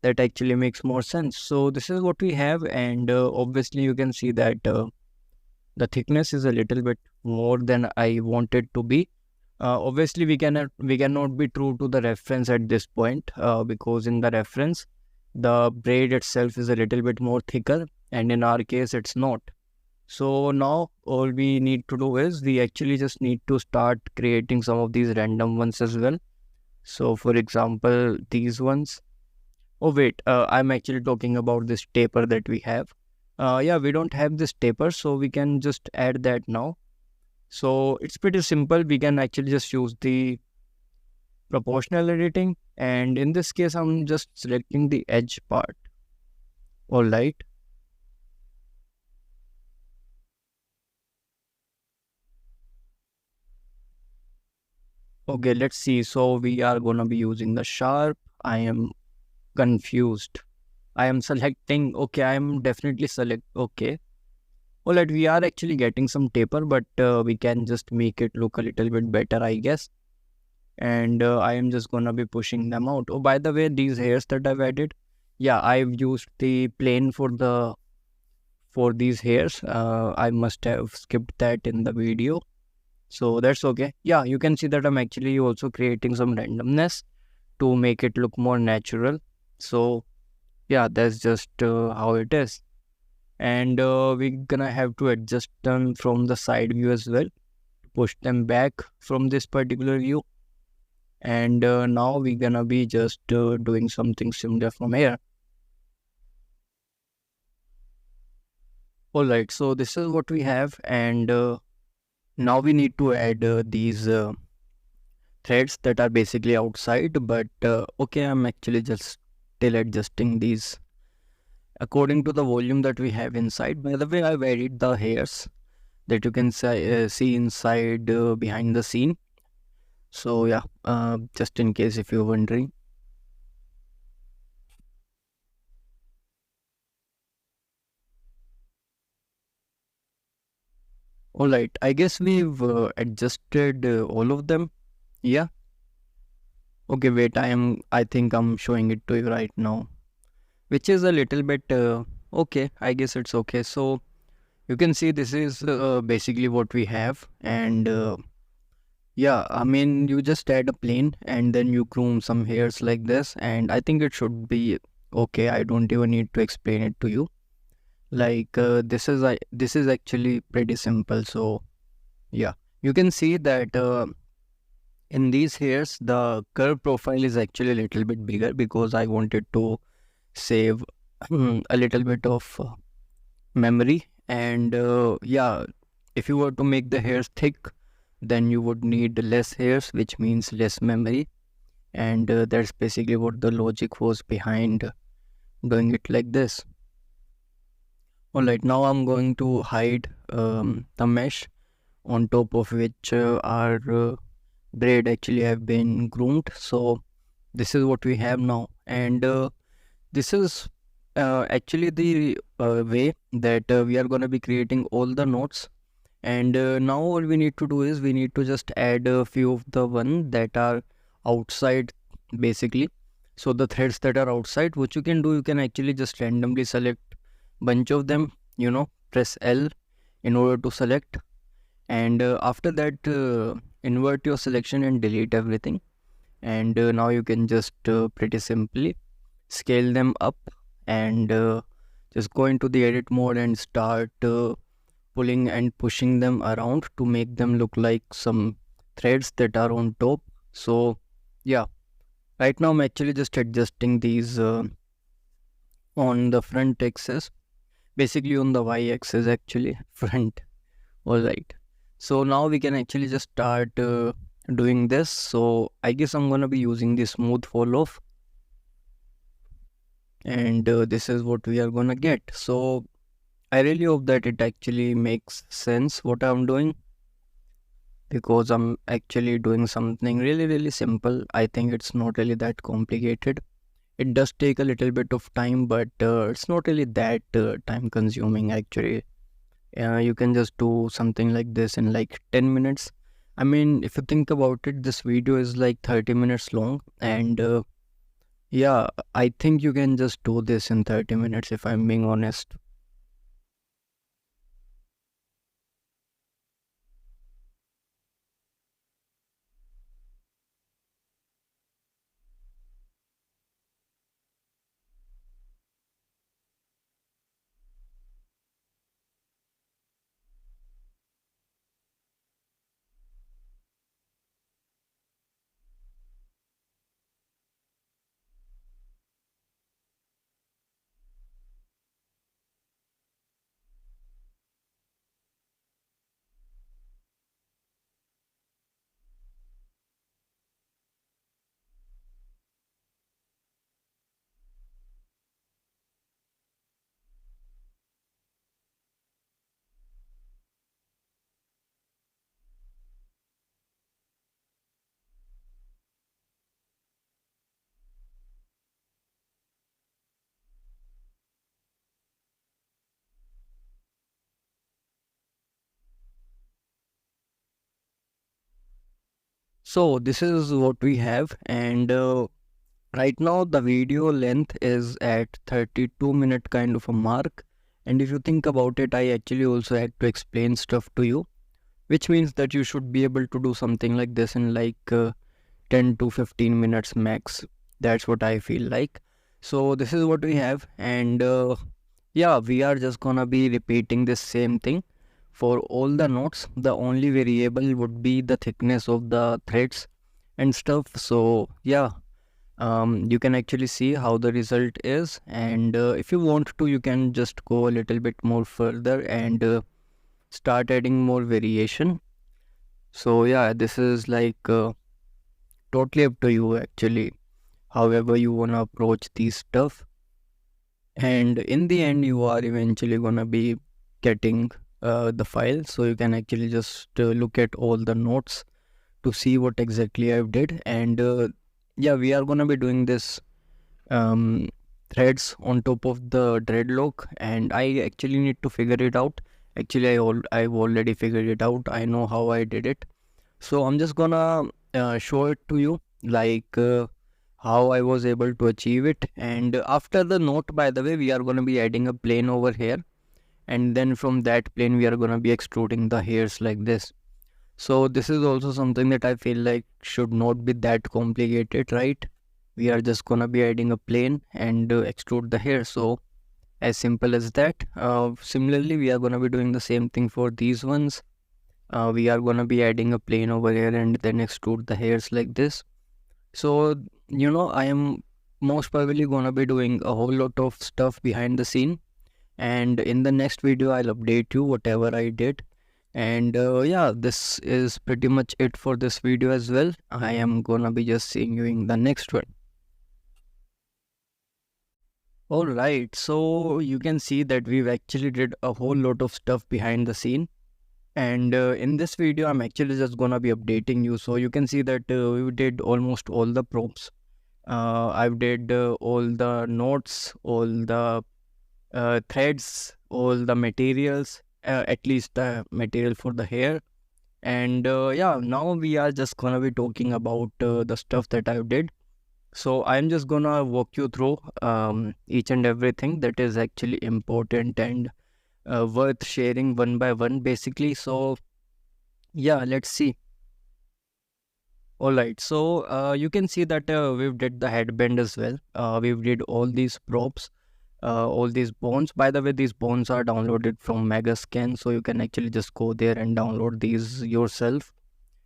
That actually makes more sense. So this is what we have, and obviously you can see that the thickness is a little bit more than I want it to be. Obviously we cannot be true to the reference at this point, because in the reference the braid itself is a little bit more thicker, and in our case it's not. So now all we need to do is we actually just need to start creating some of these random ones as well. So for example, these ones. Oh wait, I'm actually talking about this taper that we have. Yeah, we don't have this taper, so we can just add that now. So it's pretty simple. We can actually just use the proportional editing, and in this case I'm just selecting the edge part. All right. Okay, let's see. So we are gonna be using the sharp. I am confused. I am selecting. Okay, I am definitely select. Okay. All right, we are actually getting some taper, but we can just make it look a little bit better, I guess. And I am just gonna be pushing them out. Oh, by the way, these hairs that I've added, yeah, I've used the plane for these hairs. I must have skipped that in the video, so that's okay. Yeah, you can see that I'm actually also creating some randomness to make it look more natural. So yeah, that's just how it is. And we're gonna have to adjust them from the side view as well, push them back from this particular view. And now we're gonna be just doing something similar from here. All right, so this is what we have, and now we need to add these threads that are basically outside, but okay, I'm actually just still adjusting these according to the volume that we have inside. By the way, I varied the hairs. that you can see inside behind the scene. So yeah, just in case if you're wondering. All right, I guess we've adjusted all of them. Yeah. Okay, wait. I think I'm showing it to you right now, which is a little bit okay. I guess it's okay. So you can see this is basically what we have, and yeah, I mean you just add a plane and then you groom some hairs like this, and I think it should be okay. I don't even need to explain it to you. Like this is actually pretty simple. So yeah, you can see that. In these hairs, the curve profile is actually a little bit bigger because I wanted to save a little bit of memory. And yeah, if you were to make the hairs thick, then you would need less hairs, which means less memory. And that's basically what the logic was behind doing it like this. All right, now I'm going to hide the mesh on top of which our braid actually have been groomed. So this is what we have now, and this is actually the way that we are going to be creating all the nodes. And now all we need to do is we need to just add a few of the one that are outside, basically. So the threads that are outside, what you can do, you can actually just randomly select bunch of them, press L in order to select, and after that invert your selection and delete everything. And now you can just pretty simply scale them up, and just go into the edit mode and start pulling and pushing them around to make them look like some threads that are on top. So yeah, right now I'm actually just adjusting these on the front axis, basically on the y axis actually front. All right, so now we can actually just start doing this. So I guess I'm gonna be using the smooth fall off, and this is what we are gonna get. So I really hope that it actually makes sense what I'm doing, because I'm actually doing something really really simple. I think it's not really that complicated. It does take a little bit of time, but it's not really that time consuming actually. You can just do something like this in like 10 minutes. I mean, if you think about it, this video is like 30 minutes long, and yeah, I think you can just do this in 30 minutes if I'm being honest. So this is what we have, and right now the video length is at 32-minute kind of a mark. And if you think about it, I actually also had to explain stuff to you, which means that you should be able to do something like this in like 10 to 15 minutes max. That's what I feel like. So this is what we have, and yeah, we are just gonna be repeating this same thing for all the nodes. The only variable would be the thickness of the threads and stuff. So yeah, you can actually see how the result is, and if you want to, you can just go a little bit more further and start adding more variation. So yeah, this is like totally up to you actually, however you want to approach these stuff. And in the end, you are eventually gonna be getting the file, so you can actually just look at all the notes to see what exactly I've did. And yeah, we are gonna be doing this um, threads on top of the dreadlock, and I actually need to figure it out. Actually, I've already figured it out. I know how I did it. So I'm just gonna show it to you, like how I was able to achieve it. And after the note, by the way, we are gonna be adding a plane over here, and then from that plane we are gonna be extruding the hairs like this. So this is also something that I feel like should not be that complicated, right? We are just gonna be adding a plane and extrude the hair. So as simple as that. Similarly, we are gonna be doing the same thing for these ones. We are gonna be adding a plane over here and then extrude the hairs like this. So I am most probably gonna be doing a whole lot of stuff behind the scene, and in the next video I'll update you whatever I did. And yeah, this is pretty much it for this video as well. I am gonna be just seeing you in the next one. All right, so you can see that we've actually did a whole lot of stuff behind the scene. And in this video I'm actually just gonna be updating you. So you can see that we did almost all the props. I've did all the notes, all the threads, all the materials, at least the material for the hair. And yeah, now we are just gonna be talking about the stuff that I did. So I'm just gonna walk you through each and everything that is actually important and worth sharing one by one, basically. So yeah, let's see. All right, so you can see that we've did the headband as well. We've did all these props, all these bones. By the way, these bones are downloaded from Megascan, so you can actually just go there and download these yourself.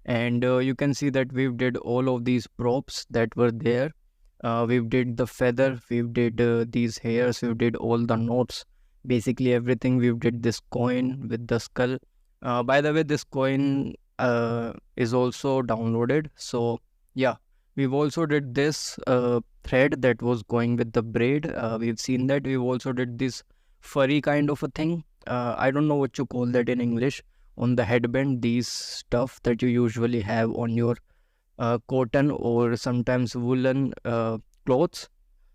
And you can see that we've did all of these props that were there. We've did the feather, we've did these hairs, we've did all the notes, basically everything. We've did this coin with the skull. By the way, this coin is also downloaded. So yeah, we've also did this thread that was going with the braid. We've seen that. We've also did this furry kind of a thing. I don't know what you call that in English, on the headband, these stuff that you usually have on your cotton or sometimes woolen clothes.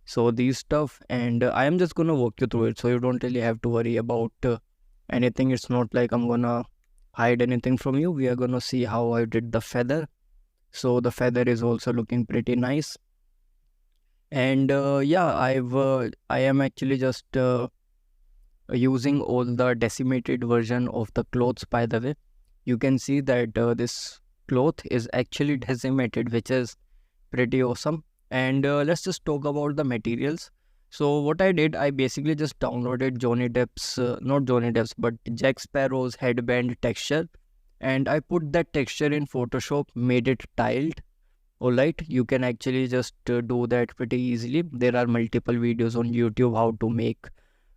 So these stuff, and I am just gonna walk you through it, so you don't really have to worry about anything. It's not like I'm gonna hide anything from you. We are gonna see how I did the feather. So the feather is also looking pretty nice. And yeah, I am actually just using all the decimated version of the clothes. By the way, you can see that this cloth is actually decimated, which is pretty awesome. And let's just talk about the materials. So what I did, I basically just downloaded Johnny Depp's not Johnny Depp's, but Jack Sparrow's headband texture, and I put that texture in Photoshop, made it tiled. All right, you can actually just do that pretty easily. There are multiple videos on YouTube how to make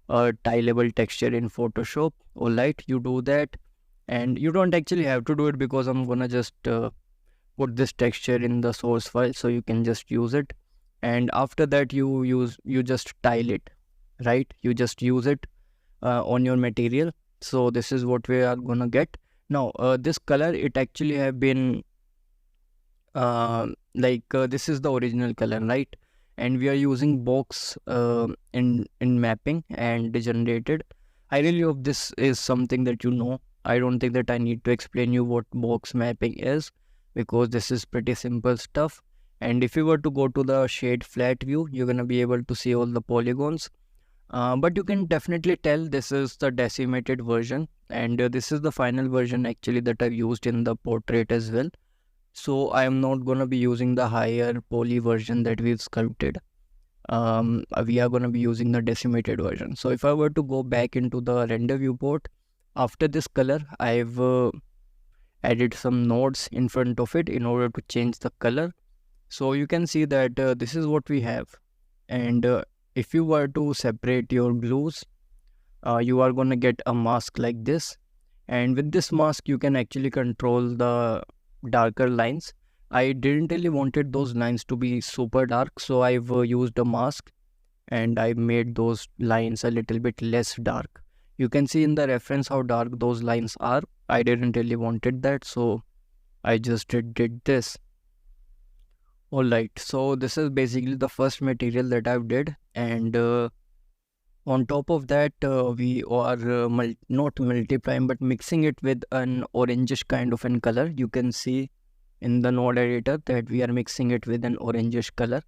a tileable texture in Photoshop. All right, you do that, and you don't actually have to do it because I'm gonna just put this texture in the source file, so you can just use it. And after that, you just tile it, right? You just use it on your material. So this is what we are gonna get now. This color, it actually have been this is the original color, right? And we are using box in mapping and generated. I really hope this is something that you know. I don't think that I need to explain you what box mapping is, because this is pretty simple stuff. And if you were to go to the shade flat view, you're gonna be able to see all the polygons. But you can definitely tell this is the decimated version, and this is the final version actually that I've used in the portrait as well. So I am not gonna be using the higher poly version that we've sculpted. We are gonna be using the decimated version. So if I were to go back into the render viewport, after this color, I've added some nodes in front of it in order to change the color. So you can see that this is what we have. And if you were to separate your blues, you are gonna get a mask like this. And with this mask, you can actually control the darker lines. I didn't really wanted those lines to be super dark, so I've used a mask and I made those lines a little bit less dark. You can see in the reference how dark those lines are. I didn't really wanted that, so I just did this. Alright, so this is basically the first material that I've did, and on top of that, we are not multiplying but mixing it with an orangish kind of an color. You can see in the node editor that we are mixing it with an orangish color.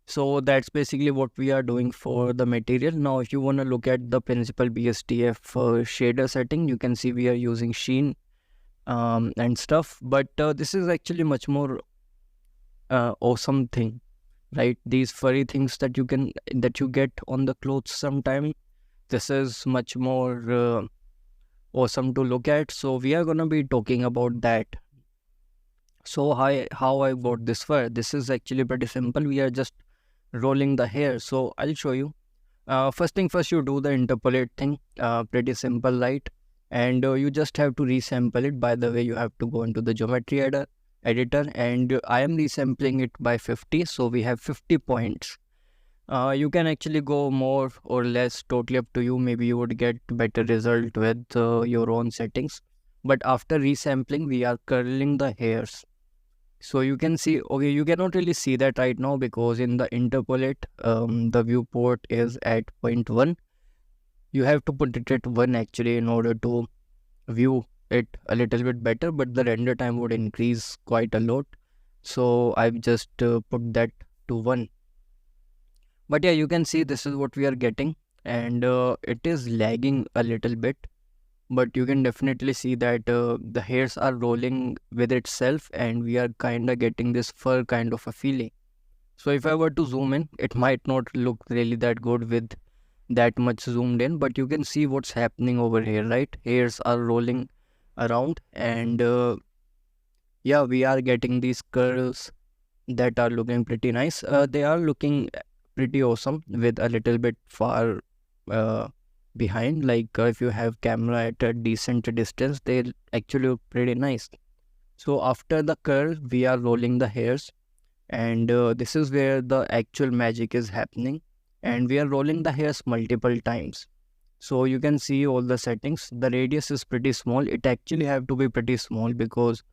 So that's basically what we are doing for the material. Now, if you want to look at the principal BSDF shader setting, you can see we are using sheen and stuff. But this is actually much more awesome thing, right? These furry things that you get on the clothes sometime. This is much more awesome to look at. So we are gonna be talking about that. So how I got this fur? This is actually pretty simple. We are just rolling the hair. So I'll show you. First thing first, you do the interpolate thing. Pretty simple, right? And you just have to resample it. By the way, you have to go into the geometry editor, and I am resampling it by 50. So we have 50 points. You can actually go more or less, totally up to you. Maybe you would get better result with your own settings. But after resampling, we are curling the hairs. So you can see, okay, you cannot really see that right now because in the interpolate, the viewport is at 0.1. You have to put it at 1 actually in order to view it a little bit better, but the render time would increase quite a lot. So I've just put that to 1. But yeah, you can see this is what we are getting, and it is lagging a little bit. But you can definitely see that the hairs are rolling with itself, and we are kind of getting this fur kind of a feeling. So if I were to zoom in, it might not look really that good with that much zoomed in, but you can see what's happening over here, right? Hairs are rolling around, and yeah, we are getting these curls that are looking pretty nice. They are looking pretty awesome with a little bit far behind. Like if you have camera at a decent distance, they actually look pretty nice. So after the curl, we are rolling the hairs, and this is where the actual magic is happening. And we are rolling the hairs multiple times. So you can see all the settings. The radius is pretty small. It actually have to be pretty small because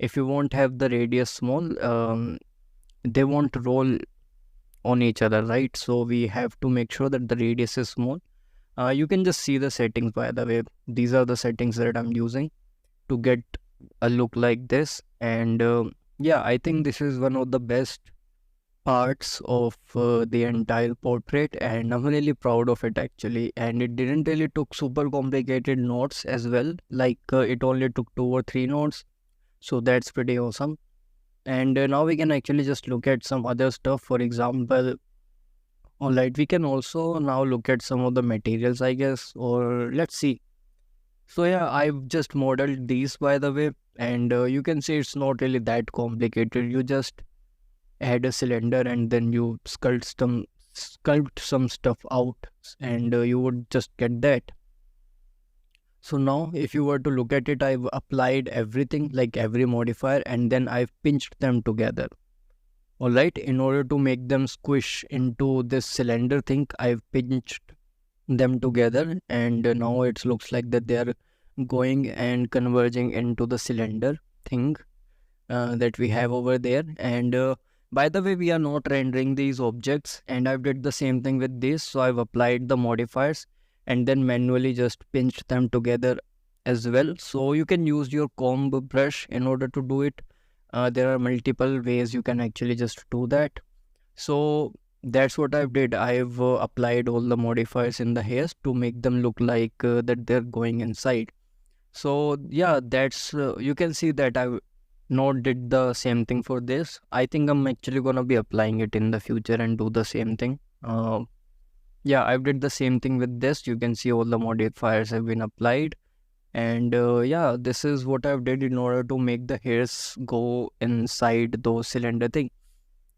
if you won't have the radius small, they won't roll on each other, right? So we have to make sure that the radius is small. You can just see the settings, by the way. These are the settings that I'm using to get a look like this. And yeah, I think this is one of the best parts of the entire portrait, and I'm really proud of it actually. And it didn't really took super complicated nodes as well. Like it only took 2 or 3 nodes. So that's pretty awesome. And now we can actually just look at some other stuff. For example, alright, we can also now look at some of the materials, I guess, or let's see. So yeah, I've just modeled these, by the way, and you can see it's not really that complicated. You just add a cylinder and then you sculpt some stuff out, and you would just get that. So now if you were to look at it, I've applied everything, like every modifier, and then I've pinched them together. Alright, in order to make them squish into this cylinder thing, I've pinched them together, and now it looks like that they are going and converging into the cylinder thing that we have over there. And by the way, we are not rendering these objects, and I've did the same thing with this. So I've applied the modifiers and then manually just pinched them together as well. So you can use your comb brush in order to do it. There are multiple ways you can actually just do that. So that's what I've did. I've applied all the modifiers in the hairs to make them look like that they're going inside. So yeah, that's you can see that I not did the same thing for this. I think I'm actually gonna be applying it in the future and do the same thing. Yeah, I've did the same thing with this. You can see all the modifiers have been applied. And yeah, this is what I've did in order to make the hairs go inside those cylinder thing.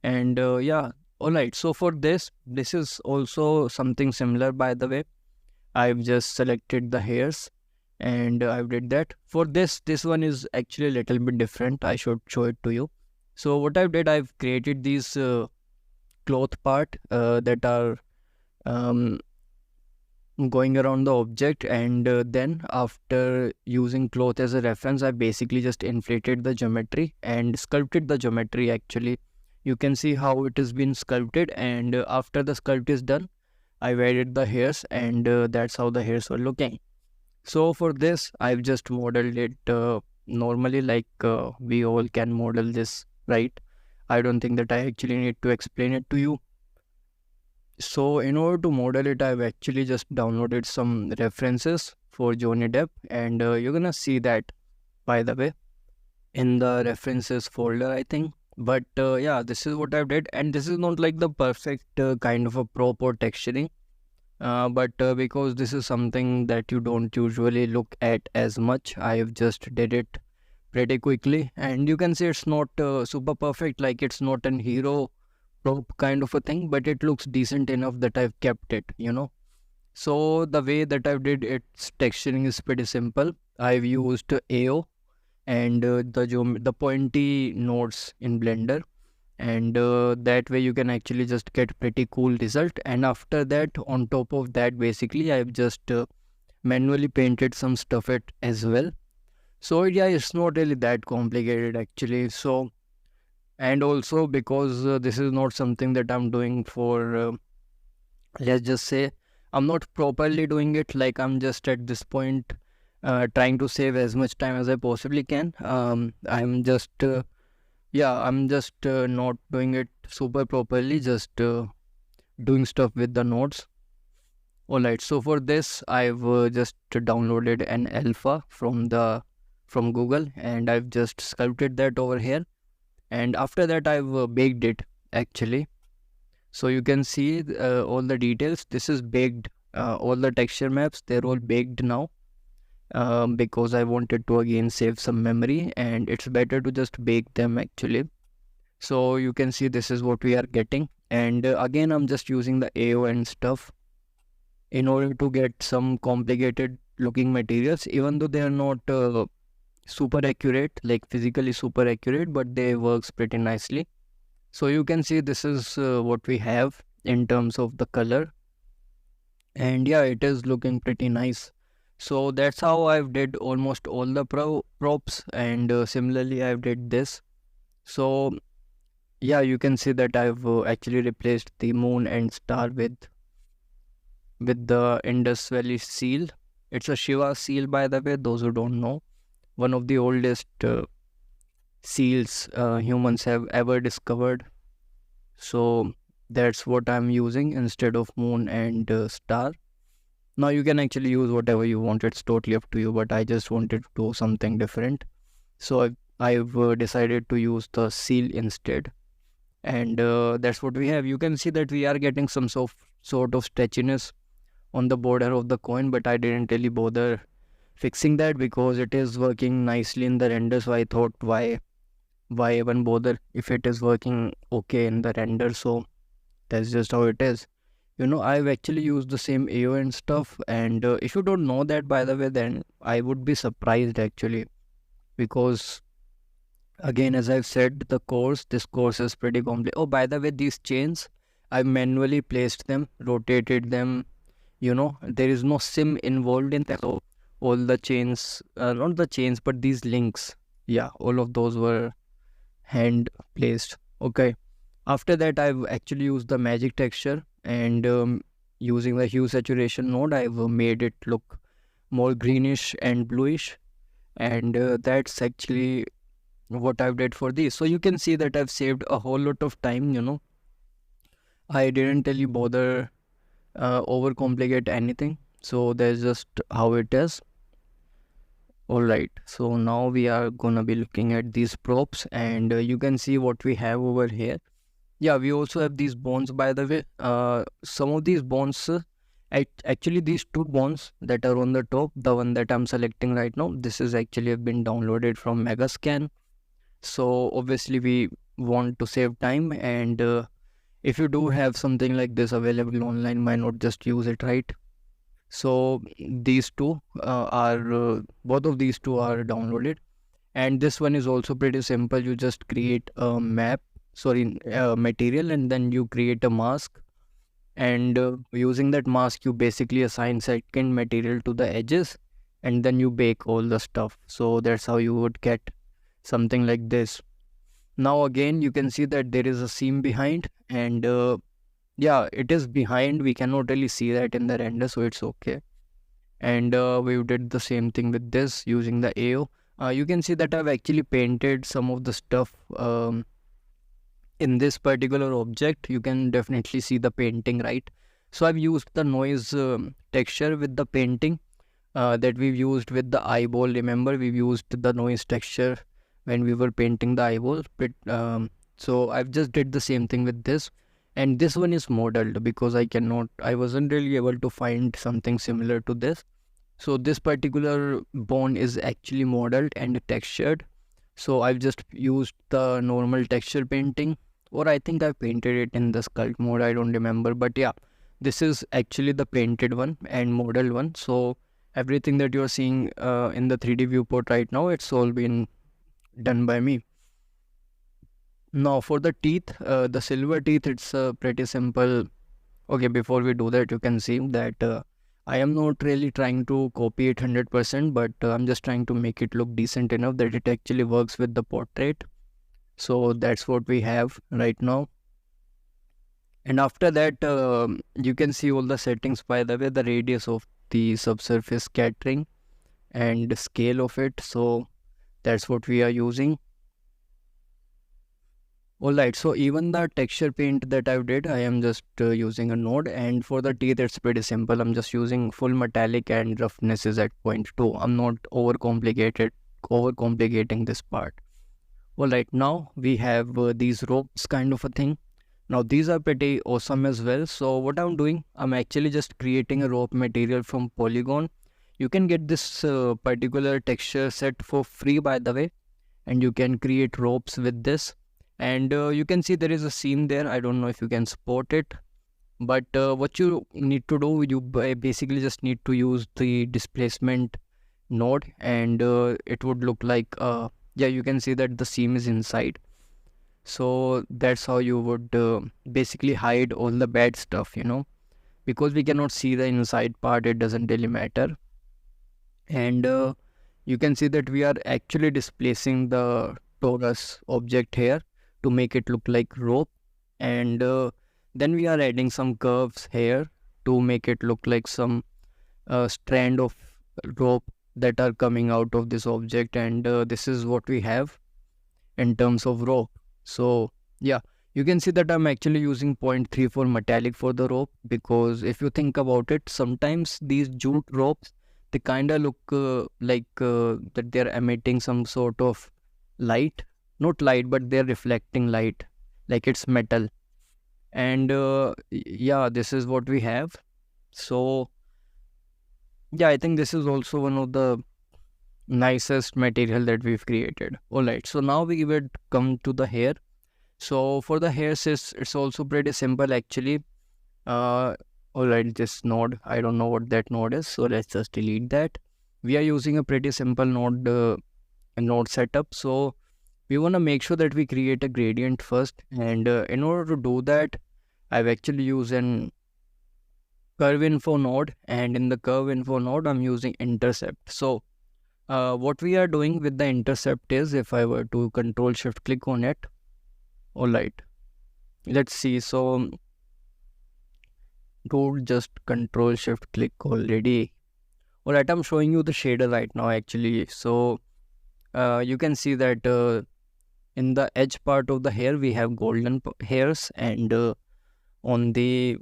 And yeah, alright, so for this is also something similar, by the way. I've just selected the hairs and I've did that. For this one is actually a little bit different. I should show it to you. So what I've did, I've created these cloth part that are going around the object, and then after using cloth as a reference, I basically just inflated the geometry and sculpted the geometry actually. You can see how it has been sculpted, and after the sculpt is done, I've added the hairs, and that's how the hairs were looking. So for this, I've just modeled it normally, like we all can model this, right? I don't think that I actually need to explain it to you. So in order to model it, I've actually just downloaded some references for Johnny Depp, and you're gonna see that, by the way, in the references folder, I think. But yeah, this is what I've did, and this is not like the perfect kind of a prop or texturing. But because this is something that you don't usually look at as much, I've just did it pretty quickly, and you can see it's not super perfect, like it's not an hero prop kind of a thing, but it looks decent enough that I've kept it, you know. So the way that I've did its texturing is pretty simple. I've used AO and the pointy nodes in Blender, and that way you can actually just get pretty cool result. And after that, on top of that, basically I've just manually painted some stuff it as well. So yeah, it's not really that complicated actually. So, and also because this is not something that I'm doing for let's just say, I'm not properly doing it, like I'm just at this point trying to save as much time as I possibly can. I'm just not doing it super properly, just doing stuff with the nodes. Alright, so for this, I've just downloaded an alpha from Google, and I've just sculpted that over here. And after that, I've baked it actually. So you can see all the details. This is baked. All the texture maps, they're all baked now. Because I wanted to again save some memory, and it's better to just bake them actually. So you can see this is what we are getting, and again I'm just using the AO and stuff in order to get some complicated looking materials, even though they are not super accurate, like physically super accurate, but they works pretty nicely. So you can see this is what we have in terms of the color, and yeah, it is looking pretty nice. So that's how I've did almost all the props, and similarly I've did this. So yeah, you can see that I've actually replaced the moon and star with the Indus Valley seal. It's a Shiva seal, by the way, those who don't know. One of the oldest seals humans have ever discovered. So that's what I'm using instead of moon and star. Now you can actually use whatever you want, it's totally up to you, but I just wanted to do something different. So I've decided to use the seal instead. And that's what we have. You can see that we are getting some sort of stretchiness on the border of the coin, but I didn't really bother fixing that because it is working nicely in the render. So I thought, why even bother if it is working okay in the render? So that's just how it is. You know, I've actually used the same AO and stuff, and if you don't know that, by the way, then I would be surprised actually, because again, as I've said, this course is pretty complex. Oh, by the way, these chains, I manually placed them, rotated them. You know, there is no sim involved in that. So all the chains, not the chains, but these links, yeah, all of those were hand placed. Okay. After that, I've actually used the magic texture, and using the hue saturation node, I've made it look more greenish and bluish, and that's actually what I've did for these. So you can see that I've saved a whole lot of time, you know. I didn't really bother overcomplicate anything. So that's just how it is. Alright, so now we are gonna be looking at these props, and you can see what we have over here. Yeah, we also have these bones, by the way. Some of these bones, actually these two bones that are on the top, the one that I'm selecting right now, this is actually have been downloaded from Megascan. So obviously we want to save time, and if you do have something like this available online, why not just use it, right? So these two both of these two are downloaded, and this one is also pretty simple. You just create a material, and then you create a mask, and using that mask you basically assign second material to the edges, and then you bake all the stuff. So that's how you would get something like this. Now again you can see that there is a seam behind, and yeah, it is behind, we cannot really see that in the render, so it's okay. And we did the same thing with this using the AO. You can see that I've actually painted some of the stuff in this particular object. You can definitely see the painting, right? So I've used the noise texture with the painting that we've used with the eyeball. Remember, we've used the noise texture when we were painting the eyeball. But so I've just did the same thing with this, and this one is modeled because I wasn't really able to find something similar to this. So this particular bone is actually modeled and textured. So I've just used the normal texture painting, or I think I painted it in the sculpt mode, I don't remember. But yeah, this is actually the painted one and modeled one. So everything that you're seeing in the 3D viewport right now, it's all been done by me. Now for the teeth, the silver teeth, it's pretty simple. Okay, before we do that, you can see that I am not really trying to copy it 100%, but I'm just trying to make it look decent enough that it actually works with the portrait. So that's what we have right now. And after that, you can see all the settings, by the way, the radius of the subsurface scattering and the scale of it. So that's what we are using. Alright, so even the texture paint that I did, I am just using a node, and for the teeth it's pretty simple. I'm just using full metallic and roughness is at 0.2. I'm not overcomplicating this part. Alright, now we have these ropes kind of a thing. Now these are pretty awesome as well. So what I'm doing, I'm actually just creating a rope material from Polygon. You can get this particular texture set for free, by the way, and you can create ropes with this. And you can see there is a seam there. I don't know if you can spot it, but what you need to do, you basically just need to use the displacement node, and it would look like yeah, you can see that the seam is inside. So that's how you would basically hide all the bad stuff, because we cannot see the inside part, it doesn't really matter. And you can see that we are actually displacing the torus object here to make it look like rope, and then we are adding some curves here to make it look like some strand of rope that are coming out of this object, and this is what we have in terms of rope. So yeah, you can see that I'm actually using 0.34 metallic for the rope, because if you think about it, sometimes these jute ropes, they kind of look like that they're emitting some sort of light. Not light, but they're reflecting light, like it's metal. And yeah, this is what we have. So yeah, I think this is also one of the nicest material that we've created. Alright, so now we would come to the hair. So for the hairs, it's also pretty simple actually. Alright, this node, I don't know what that node is, so let's just delete that. We are using a pretty simple node setup. So we want to make sure that we create a gradient first, and in order to do that, I've actually used an curve info node, and in the curve info node I'm using intercept. So what we are doing with the intercept is, if I were to control shift click on it, alright, let's see. So don't just control shift click already. Alright, I'm showing you the shader right now actually. So you can see that in the edge part of the hair we have golden hairs, and on the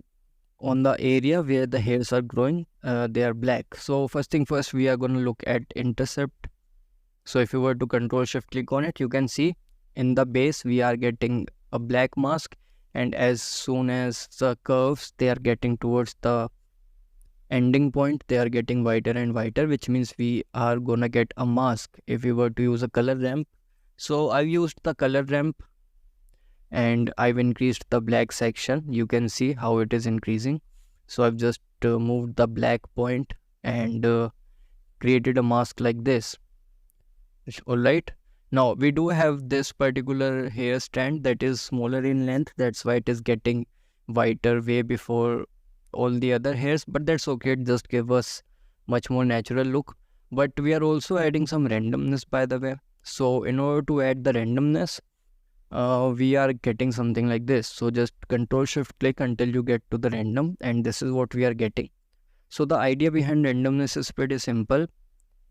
area where the hairs are growing, they are black. So first thing first, we are going to look at intercept. So if you were to control shift click on it, you can see in the base we are getting a black mask, and as soon as the curves they are getting towards the ending point, they are getting whiter and whiter, which means we are gonna get a mask if we were to use a color ramp. So I've used the color ramp, and I've increased the black section. You can see how it is increasing. So I've just moved the black point and created a mask like this. Alright, now we do have this particular hair strand that is smaller in length, that's why it is getting whiter way before all the other hairs, but that's okay. It just give us much more natural look. But we are also adding some randomness, by the way. So in order to add the randomness, we are getting something like this. So just control shift click until you get to the random, and this is what we are getting. So the idea behind randomness is pretty simple.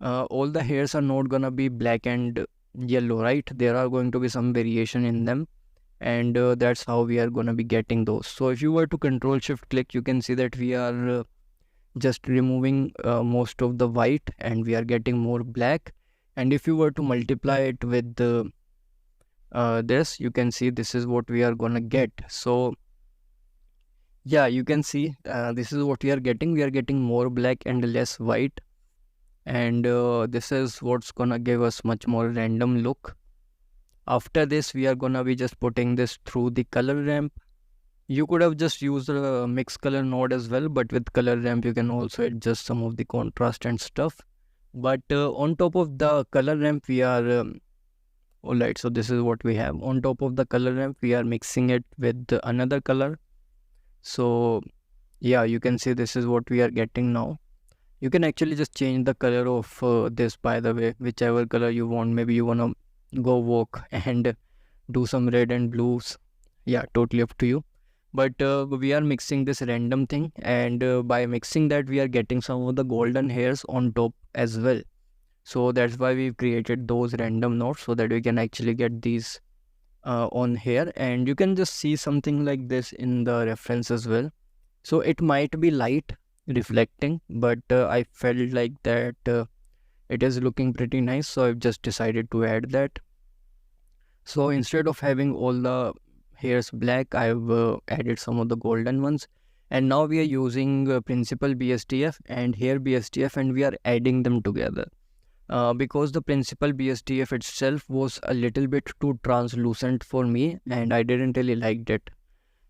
All the hairs are not gonna be black and yellow, right? There are going to be some variation in them, and that's how we are gonna be getting those. So if you were to control shift click, you can see that we are just removing most of the white, and we are getting more black. And if you were to multiply it with this, you can see this is what we are gonna get. So yeah, you can see this is what we are getting. We are getting more black and less white, and this is what's gonna give us much more random look. After this, we are gonna be just putting this through the color ramp. You could have just used a mix color node as well, but with color ramp you can also adjust some of the contrast and stuff. But on top of the color ramp, we are alright, so this is what we have. On top of the color ramp, we are mixing it with another color. So yeah, you can see this is what we are getting now. You can actually just change the color of this, by the way, whichever color you want. Maybe you want to go walk and do some red and blues. Yeah, totally up to you. But we are mixing this random thing, and by mixing that, we are getting some of the golden hairs on top as well. So that's why we've created those random nodes, so that we can actually get these on here. And you can just see something like this in the reference as well. So it might be light reflecting, but I felt like that it is looking pretty nice, so I've just decided to add that. So instead of having all the hairs black, I've added some of the golden ones, and now we are using principal BSDF and hair BSDF, and we are adding them together. Because the principal BSDF itself was a little bit too translucent for me, and I didn't really like it.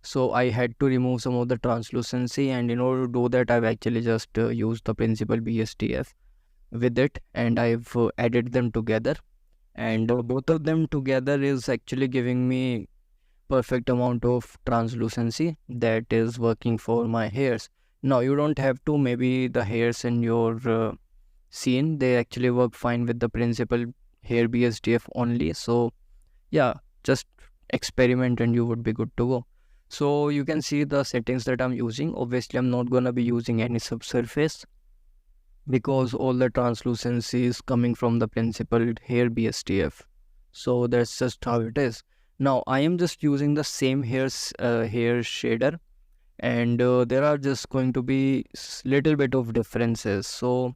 So I had to remove some of the translucency, and in order to do that, I've actually just used the principal BSDF with it, and I've added them together. And both of them together is actually giving me perfect amount of translucency that is working for my hairs. Now you don't have to. Maybe the hairs in your scene, they actually work fine with the principal hair BSDF only. So yeah, just experiment and you would be good to go. So you can see the settings that I'm using. Obviously I'm not gonna be using any subsurface, because all the translucency is coming from the principal hair BSDF. So that's just how it is. Now I am just using the same hair shader, and there are just going to be little bit of differences. So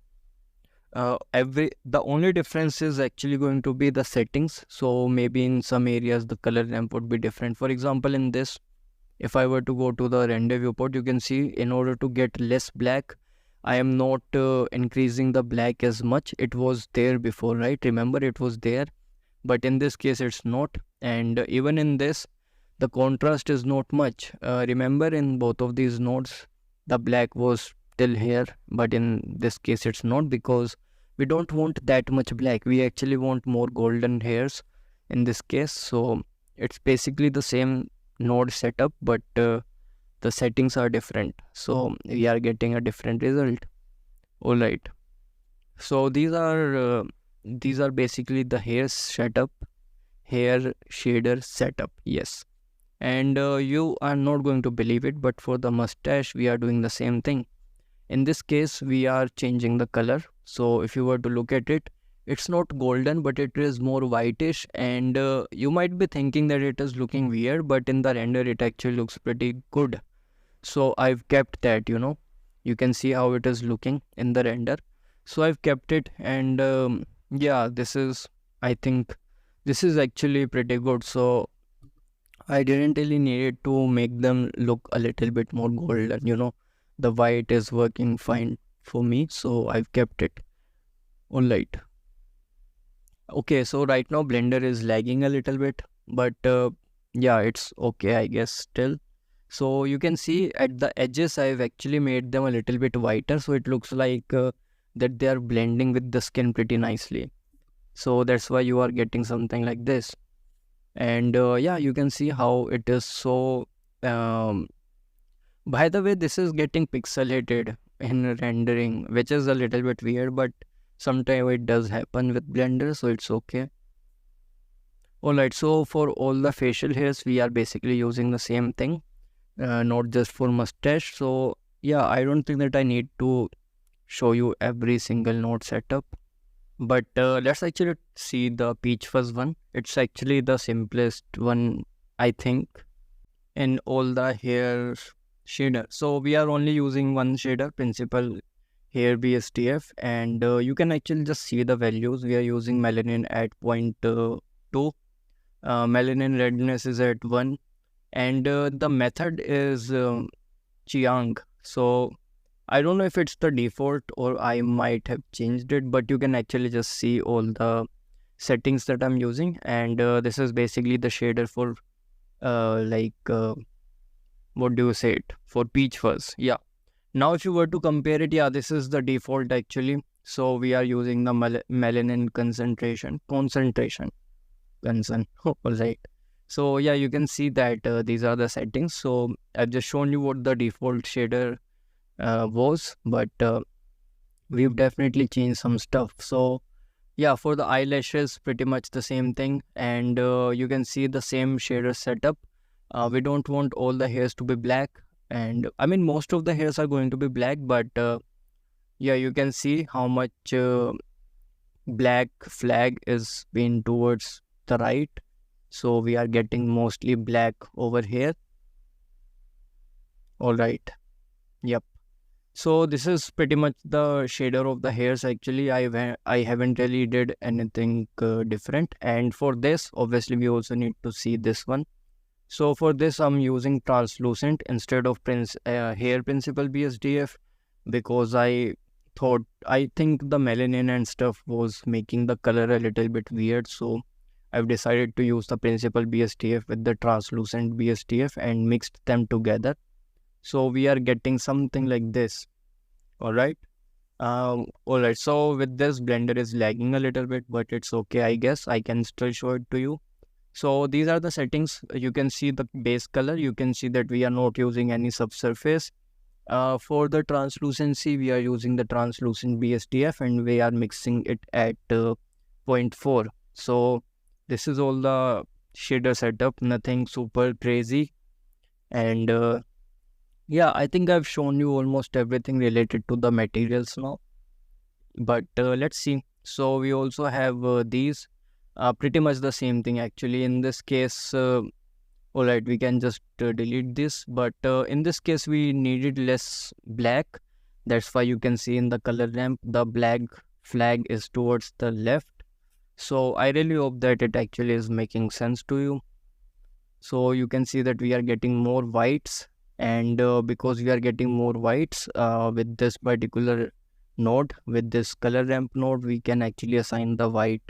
the only difference is actually going to be the settings. So maybe in some areas the color ramp would be different. For example, in this, if I were to go to the render viewport, you can see in order to get less black, I am not increasing the black as much. It was there before, right? Remember, it was there, but in this case it's not. And even in this, the contrast is not much. Remember, in both of these nodes, the black was still here, but in this case it's not, because we don't want that much black. We actually want more golden hairs in this case. So it's basically the same node setup, but the settings are different, so we are getting a different result. All right, so these are basically the hair setup, hair shader setup. Yes. And you are not going to believe it, but for the mustache we are doing the same thing. In this case we are changing the color. So if you were to look at it, it's not golden, but it is more whitish, and you might be thinking that it is looking weird, but in the render it actually looks pretty good. So I've kept that, you can see how it is looking in the render. So I've kept it, and yeah, I think this is actually pretty good. So I didn't really need it to make them look a little bit more golden. The white is working fine for me, so I've kept it. All right. Okay, so right now Blender is lagging a little bit, but yeah, it's okay, I guess, still. So you can see at the edges, I've actually made them a little bit whiter, so it looks like that they are blending with the skin pretty nicely. So that's why you are getting something like this. And yeah, you can see how it is so By the way, this is getting pixelated in rendering, which is a little bit weird, but sometimes it does happen with Blender, so it's okay. Alright, so for all the facial hairs, we are basically using the same thing, not just for mustache. So yeah, I don't think that I need to show you every single node setup. But let's actually see the peach fuzz one. It's actually the simplest one, I think, in all the hair shader. So we are only using one shader, principal hair BSTF, and you can actually just see the values. We are using melanin at 0.2, melanin redness is at 1, and the method is Chiang. So I don't know if it's the default or I might have changed it, but you can actually just see all the settings that I'm using, and this is basically the shader for what do you say it, for peach fuzz. Yeah, now if you were to compare it, yeah, this is the default actually. So we are using the melanin concentration concern. All right, so yeah, you can see that these are the settings. So I've just shown you what the default shader was, but we've definitely changed some stuff. So yeah, for the eyelashes, pretty much the same thing, and you can see the same shader setup. We don't want all the hairs to be black, and I mean most of the hairs are going to be black, but yeah, you can see how much black flag is being towards the right. So we are getting mostly black over here. All right. Yep. So this is pretty much the shader of the hairs. Actually, I haven't really did anything different. And for this, obviously, we also need to see this one. So for this, I'm using translucent instead of hair principal BSDF, because I think the melanin and stuff was making the color a little bit weird. So I've decided to use the principal BSDF with the translucent BSDF and mixed them together. So we are getting something like this. All right. So with this, Blender is lagging a little bit, but it's okay, I guess. I can still show it to you. So these are the settings. You can see the base color. You can see that we are not using any subsurface. For the translucency, we are using the translucent BSDF and we are mixing it at 0.4. So this is all the shader setup, nothing super crazy. And yeah, I think I've shown you almost everything related to the materials now. But let's see. So we also have these, pretty much the same thing actually. In this case, alright, we can just delete this. But in this case, we needed less black. That's why you can see in the color ramp, the black flag is towards the left. So I really hope that it actually is making sense to you. So you can see that we are getting more whites, and because we are getting more whites with this particular node, with this color ramp node, we can actually assign the white,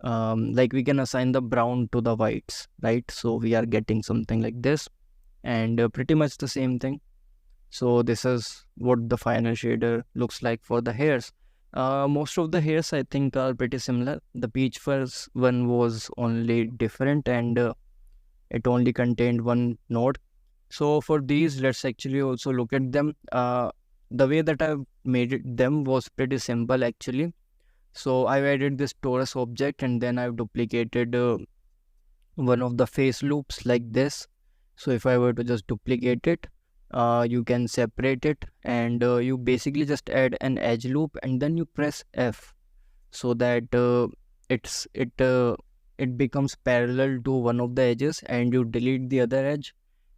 like we can assign the brown to the whites, right? So we are getting something like this, and pretty much the same thing. So this is what the final shader looks like for the hairs. Most of the hairs I think are pretty similar. The peach fuzz one was only different, and it only contained one node. So for these, let's actually also look at them. The way that I've made them was pretty simple actually. So I've added this torus object, and then I've duplicated one of the face loops like this. So if I were to just duplicate it, you can separate it, and you basically just add an edge loop, and then you press F, so that it becomes parallel to one of the edges, and you delete the other edge,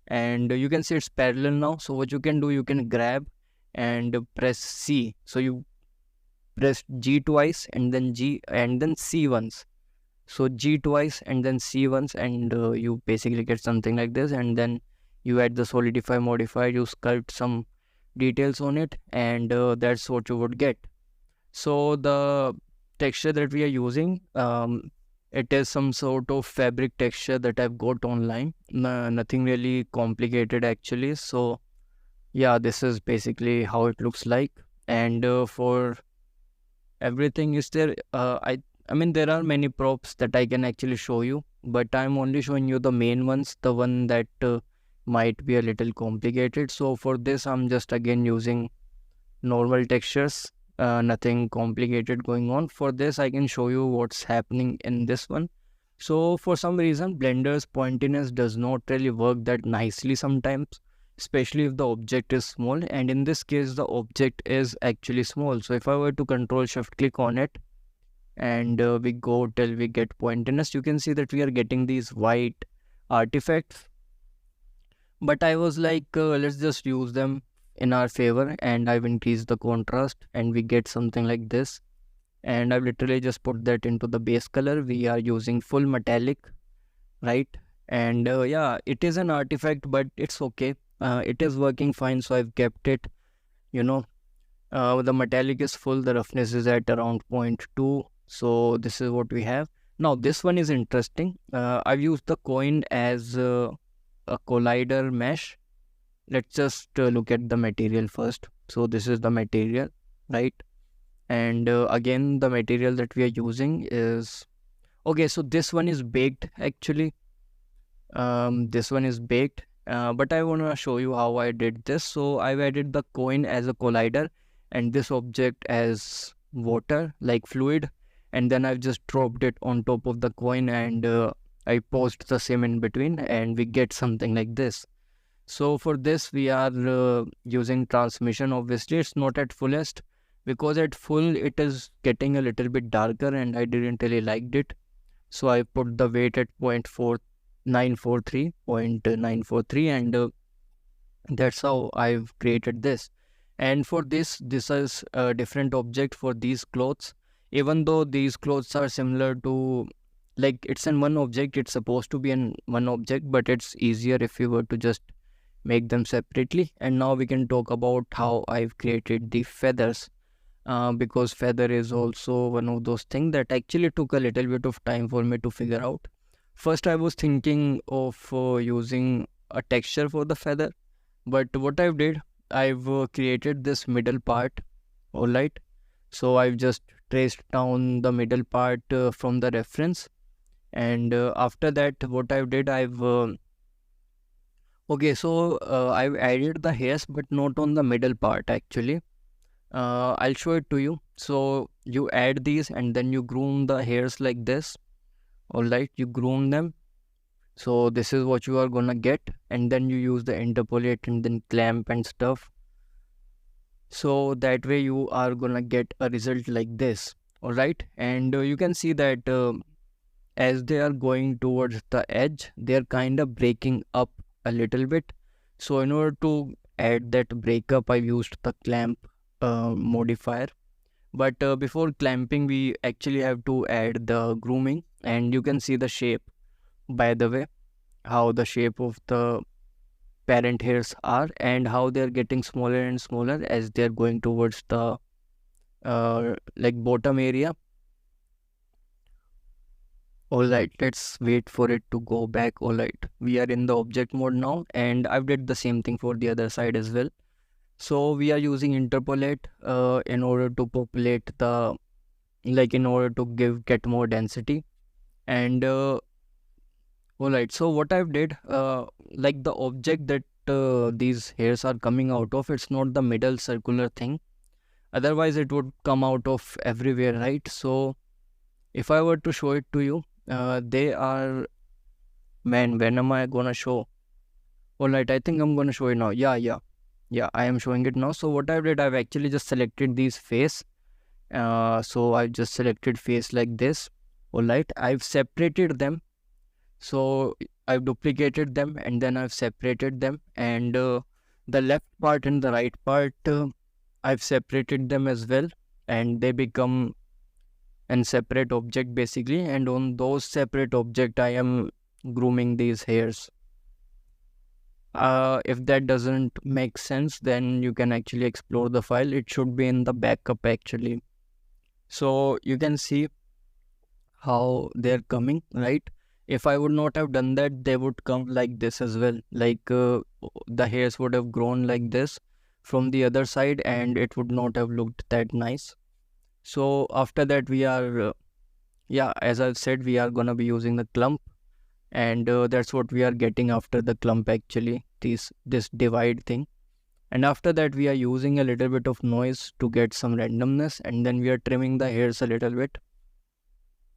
and you can see it's parallel now. So what you can do, you can grab and press C. So you press G twice and then G and then C once. So G twice and then C once, and you basically get something like this. And then you add the solidify modifier, you sculpt some details on it, and that's what you would get. So the texture that we are using, it is some sort of fabric texture that I've got online. Nothing really complicated actually. So yeah, this is basically how it looks like. And for everything, is there I mean there are many props that I can actually show you, but I'm only showing you the main ones, the one that might be a little complicated. So for this, I'm just again using normal textures, nothing complicated going on. For this, I can show you what's happening in this one. So for some reason, Blender's pointiness does not really work that nicely sometimes, especially if the object is small. And in this case, the object is actually small. So if I were to control shift click on it, and we go till we get pointiness, you can see that we are getting these white artifacts. But I was like, let's just use them in our favor, and I've increased the contrast and we get something like this. And I've literally just put that into the base color. We are using full metallic, right? And yeah, it is an artifact, but it's okay. It is working fine, so I've kept it. You know, the metallic is full, the roughness is at around 0.2. So this is what we have. Now this one is interesting. I've used the coin as a collider mesh. Let's just look at the material first. So this is the material, right? And again, the material that we are using is okay. So this one is baked actually. This one is baked, but I want to show you how I did this. So I've added the coin as a collider and this object as water, like fluid, and then I've just dropped it on top of the coin, and I paused the same in between, and we get something like this. So for this, we are using transmission. Obviously, it's not at fullest, because at full it is getting a little bit darker and I didn't really liked it. So I put the weight at 0.943, and that's how I've created this. And for this is a different object for these clothes. Even though these clothes are similar to, like, it's in one object, it's supposed to be in one object, but it's easier if you were to just make them separately. And now we can talk about how I've created the feathers, because feather is also one of those things that actually took a little bit of time for me to figure out. First I was thinking of using a texture for the feather, but what I've created this middle part. All right, so I've just traced down the middle part from the reference, and after that what I've okay, so I've added the hairs, but not on the middle part actually. I'll show it to you. So you add these and then you groom the hairs like this. Alright, you groom them. So this is what you are gonna get, and then you use the interpolate and then clamp and stuff. So that way you are gonna get a result like this. Alright, and you can see that as they are going towards the edge, they are kind of breaking up a little bit. So in order to add that breakup, I used the clamp modifier. But before clamping, we actually have to add the grooming, and you can see the shape, by the way, how the shape of the parent hairs are and how they're getting smaller and smaller as they're going towards the like bottom area. Alright, let's wait for it to go back. Alright, we are in the object mode now, and I've did the same thing for the other side as well. So we are using interpolate in order to populate the, like, in order to get more density. And alright, so what I've did, like the object that these hairs are coming out of, it's not the middle circular thing. Otherwise it would come out of everywhere, right? So if I were to show it to you, they are, man, when am I gonna show? Alright, I think I'm gonna show it now. Yeah, I am showing it now. So what I did, I've actually just selected these face. So I've just selected face like this. Alright, I've separated them. So I've duplicated them and then I've separated them. And the left part and the right part, I've separated them as well. And they become a separate object basically. And on those separate object, I am grooming these hairs. If that doesn't make sense, then you can actually explore the file. It should be in the backup actually. So you can see how they're coming, right? If I would not have done that, they would come like this as well. Like the hairs would have grown like this from the other side and it would not have looked that nice. So after that we are, yeah, as I've said, we are gonna be using the clump. and that's what we are getting after the clump actually, this divide thing. And after that we are using a little bit of noise to get some randomness, and then we are trimming the hairs a little bit.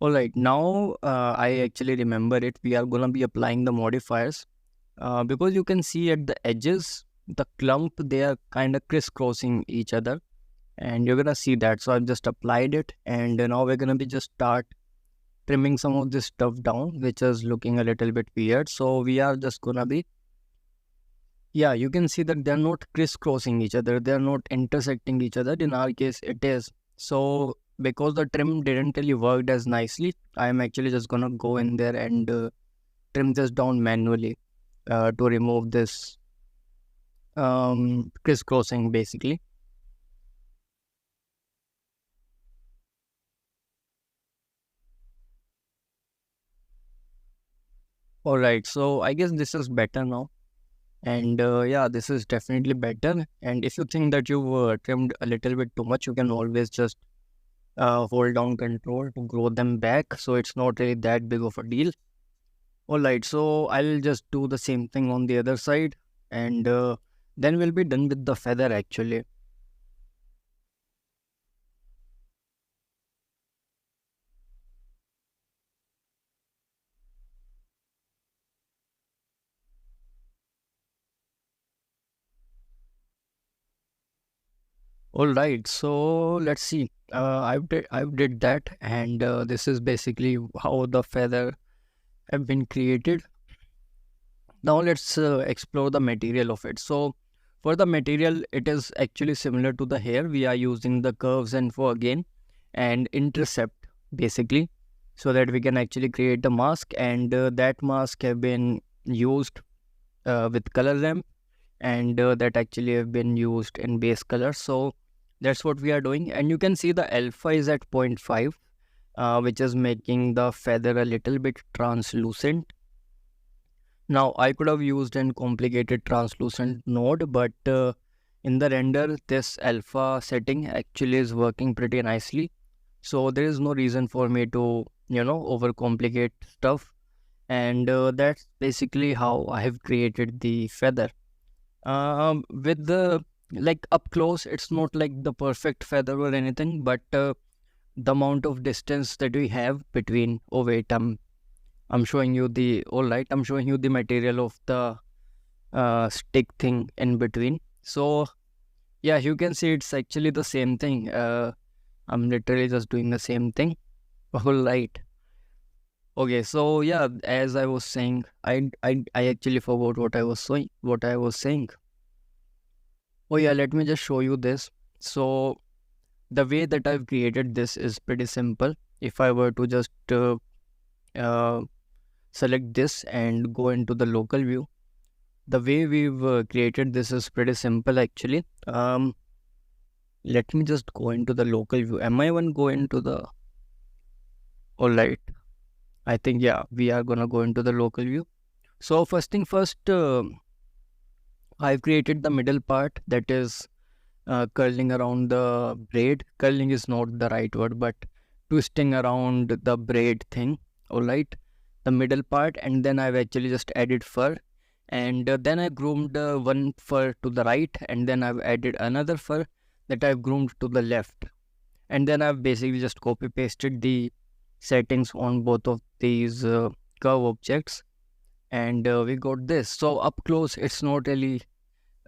Alright, now I actually remember it. We are gonna be applying the modifiers because you can see at the edges, the clump, they are kind of crisscrossing each other, and you're gonna see that. So I've just applied it, and now we're gonna be just start trimming some of this stuff down, which is looking a little bit weird. So we are just gonna be, yeah, you can see that they're not crisscrossing each other, they're not intersecting each other. In our case, it is. So because the trim didn't really work as nicely, I'm actually just gonna go in there and trim this down manually to remove this crisscrossing basically. Alright, so I guess this is better now. And yeah, this is definitely better. And if you think that you've trimmed a little bit too much, you can always just hold down control to grow them back. So it's not really that big of a deal. Alright, so I'll just do the same thing on the other side, and then we'll be done with the feather actually. Alright, so let's see. I've did that, and this is basically how the feather have been created. Now let's explore the material of it. So for the material, it is actually similar to the hair. We are using the curves and for again and intercept basically, so that we can actually create a mask, and that mask have been used with color ramp, and that actually have been used in base color. So that's what we are doing, and you can see the alpha is at 0.5, which is making the feather a little bit translucent. Now I could have used an complicated translucent node, but in the render this alpha setting actually is working pretty nicely. So there is no reason for me to, overcomplicate stuff. And that's basically how I have created the feather. With the, like, up close, it's not like the perfect feather or anything, but the amount of distance that we have between, oh wait, I'm showing you the, all right, I'm showing you the material of the stick thing in between. So yeah, you can see it's actually the same thing. I'm literally just doing the same thing. All right. Okay, so yeah, as I was saying, I actually forgot what I was saying. Oh yeah, let me just show you this. So the way that I've created this is pretty simple. If I were to just uh, select this and go into the local view, the way we've created this is pretty simple actually. Let me just go into the local view. Am I even go into the, all right, I think, yeah, we are gonna go into the local view. So first thing first, I've created the middle part that is curling around the braid. Curling is not the right word, but twisting around the braid thing. All right, the middle part, and then I've actually just added fur, and then I groomed one fur to the right, and then I've added another fur that I've groomed to the left, and then I've basically just copy pasted the settings on both of these curve objects, and we got this. So up close, it's not really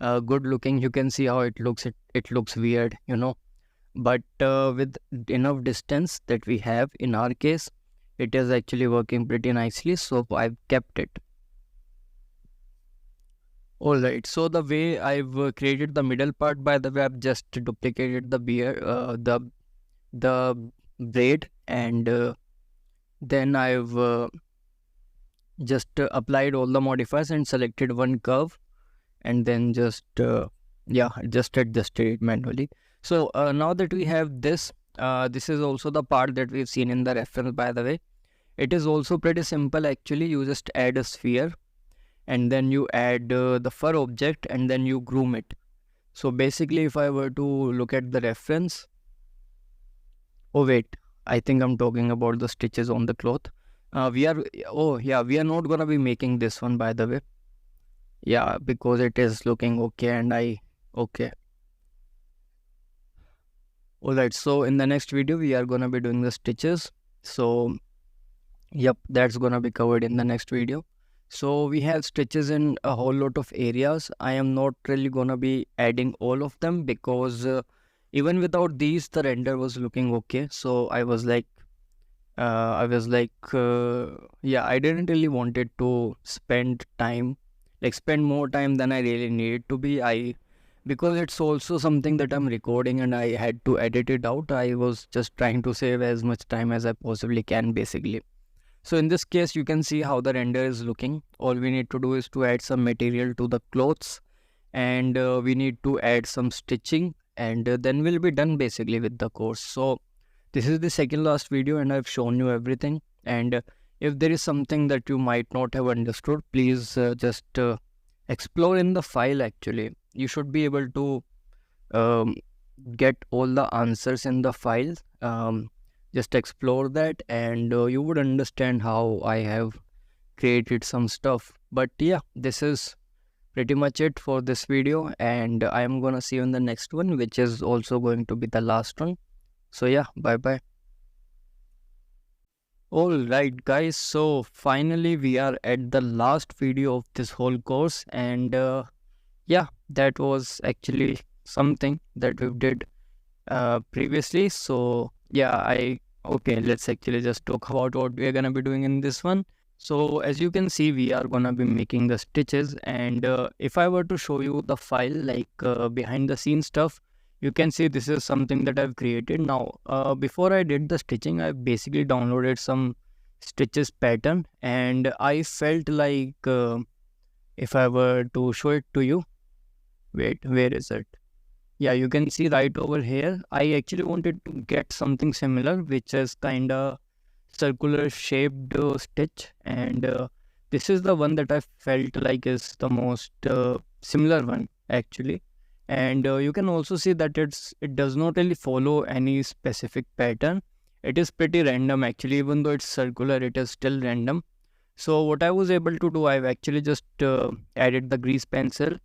good looking. You can see how it looks. It looks weird, but with enough distance that we have in our case, it is actually working pretty nicely. So I've kept it. All right. So the way I've created the middle part, by the way, I've just duplicated the the braid, and then I've just applied all the modifiers and selected one curve, and then just yeah, just adjusted it manually. So now that we have this, this is also the part that we've seen in the reference, by the way. It is also pretty simple actually. You just add a sphere, and then you add the fur object, and then you groom it. So basically, if I were to look at the reference, oh wait, I think I'm talking about the stitches on the cloth. We are, oh yeah, we are not gonna be making this one, by the way. Yeah, because it is looking okay and okay. Alright, so in the next video, we are gonna be doing the stitches. So, yep, that's gonna be covered in the next video. So we have stitches in a whole lot of areas. I am not really gonna be adding all of them because even without these, the render was looking okay. So yeah, I didn't really wanted to spend time, like spend more time than I really needed to be. Because it's also something that I'm recording and I had to edit it out. I was just trying to save as much time as I possibly can, basically. So in this case, you can see how the render is looking. All we need to do is to add some material to the clothes, and we need to add some stitching, and then we'll be done basically with the course. So this is the second last video and I've shown you everything. And if there is something that you might not have understood, please just explore in the file. Actually, you should be able to um, get all the answers in the file. Just explore that and you would understand how I have created some stuff. But yeah, this is pretty much it for this video, and I am gonna see you in the next one, which is also going to be the last one. So yeah, bye bye. Alright guys, so finally we are at the last video of this whole course, and yeah, that was actually something that we did previously. So yeah, okay, let's actually just talk about what we are gonna be doing in this one. So as you can see, we are gonna be making the stitches, and if I were to show you the file, like behind the scenes stuff, you can see this is something that I've created. Now before I did the stitching, I basically downloaded some stitches pattern, and I felt like if I were to show it to you, wait, where is it? Yeah, you can see right over here. I actually wanted to get something similar, which is kind of circular shaped stitch, and this is the one that I felt like is the most similar one actually. And you can also see that it does not really follow any specific pattern. It is pretty random actually. Even though it's circular, it is still random. So what I was able to do, I've actually just added the grease pencil,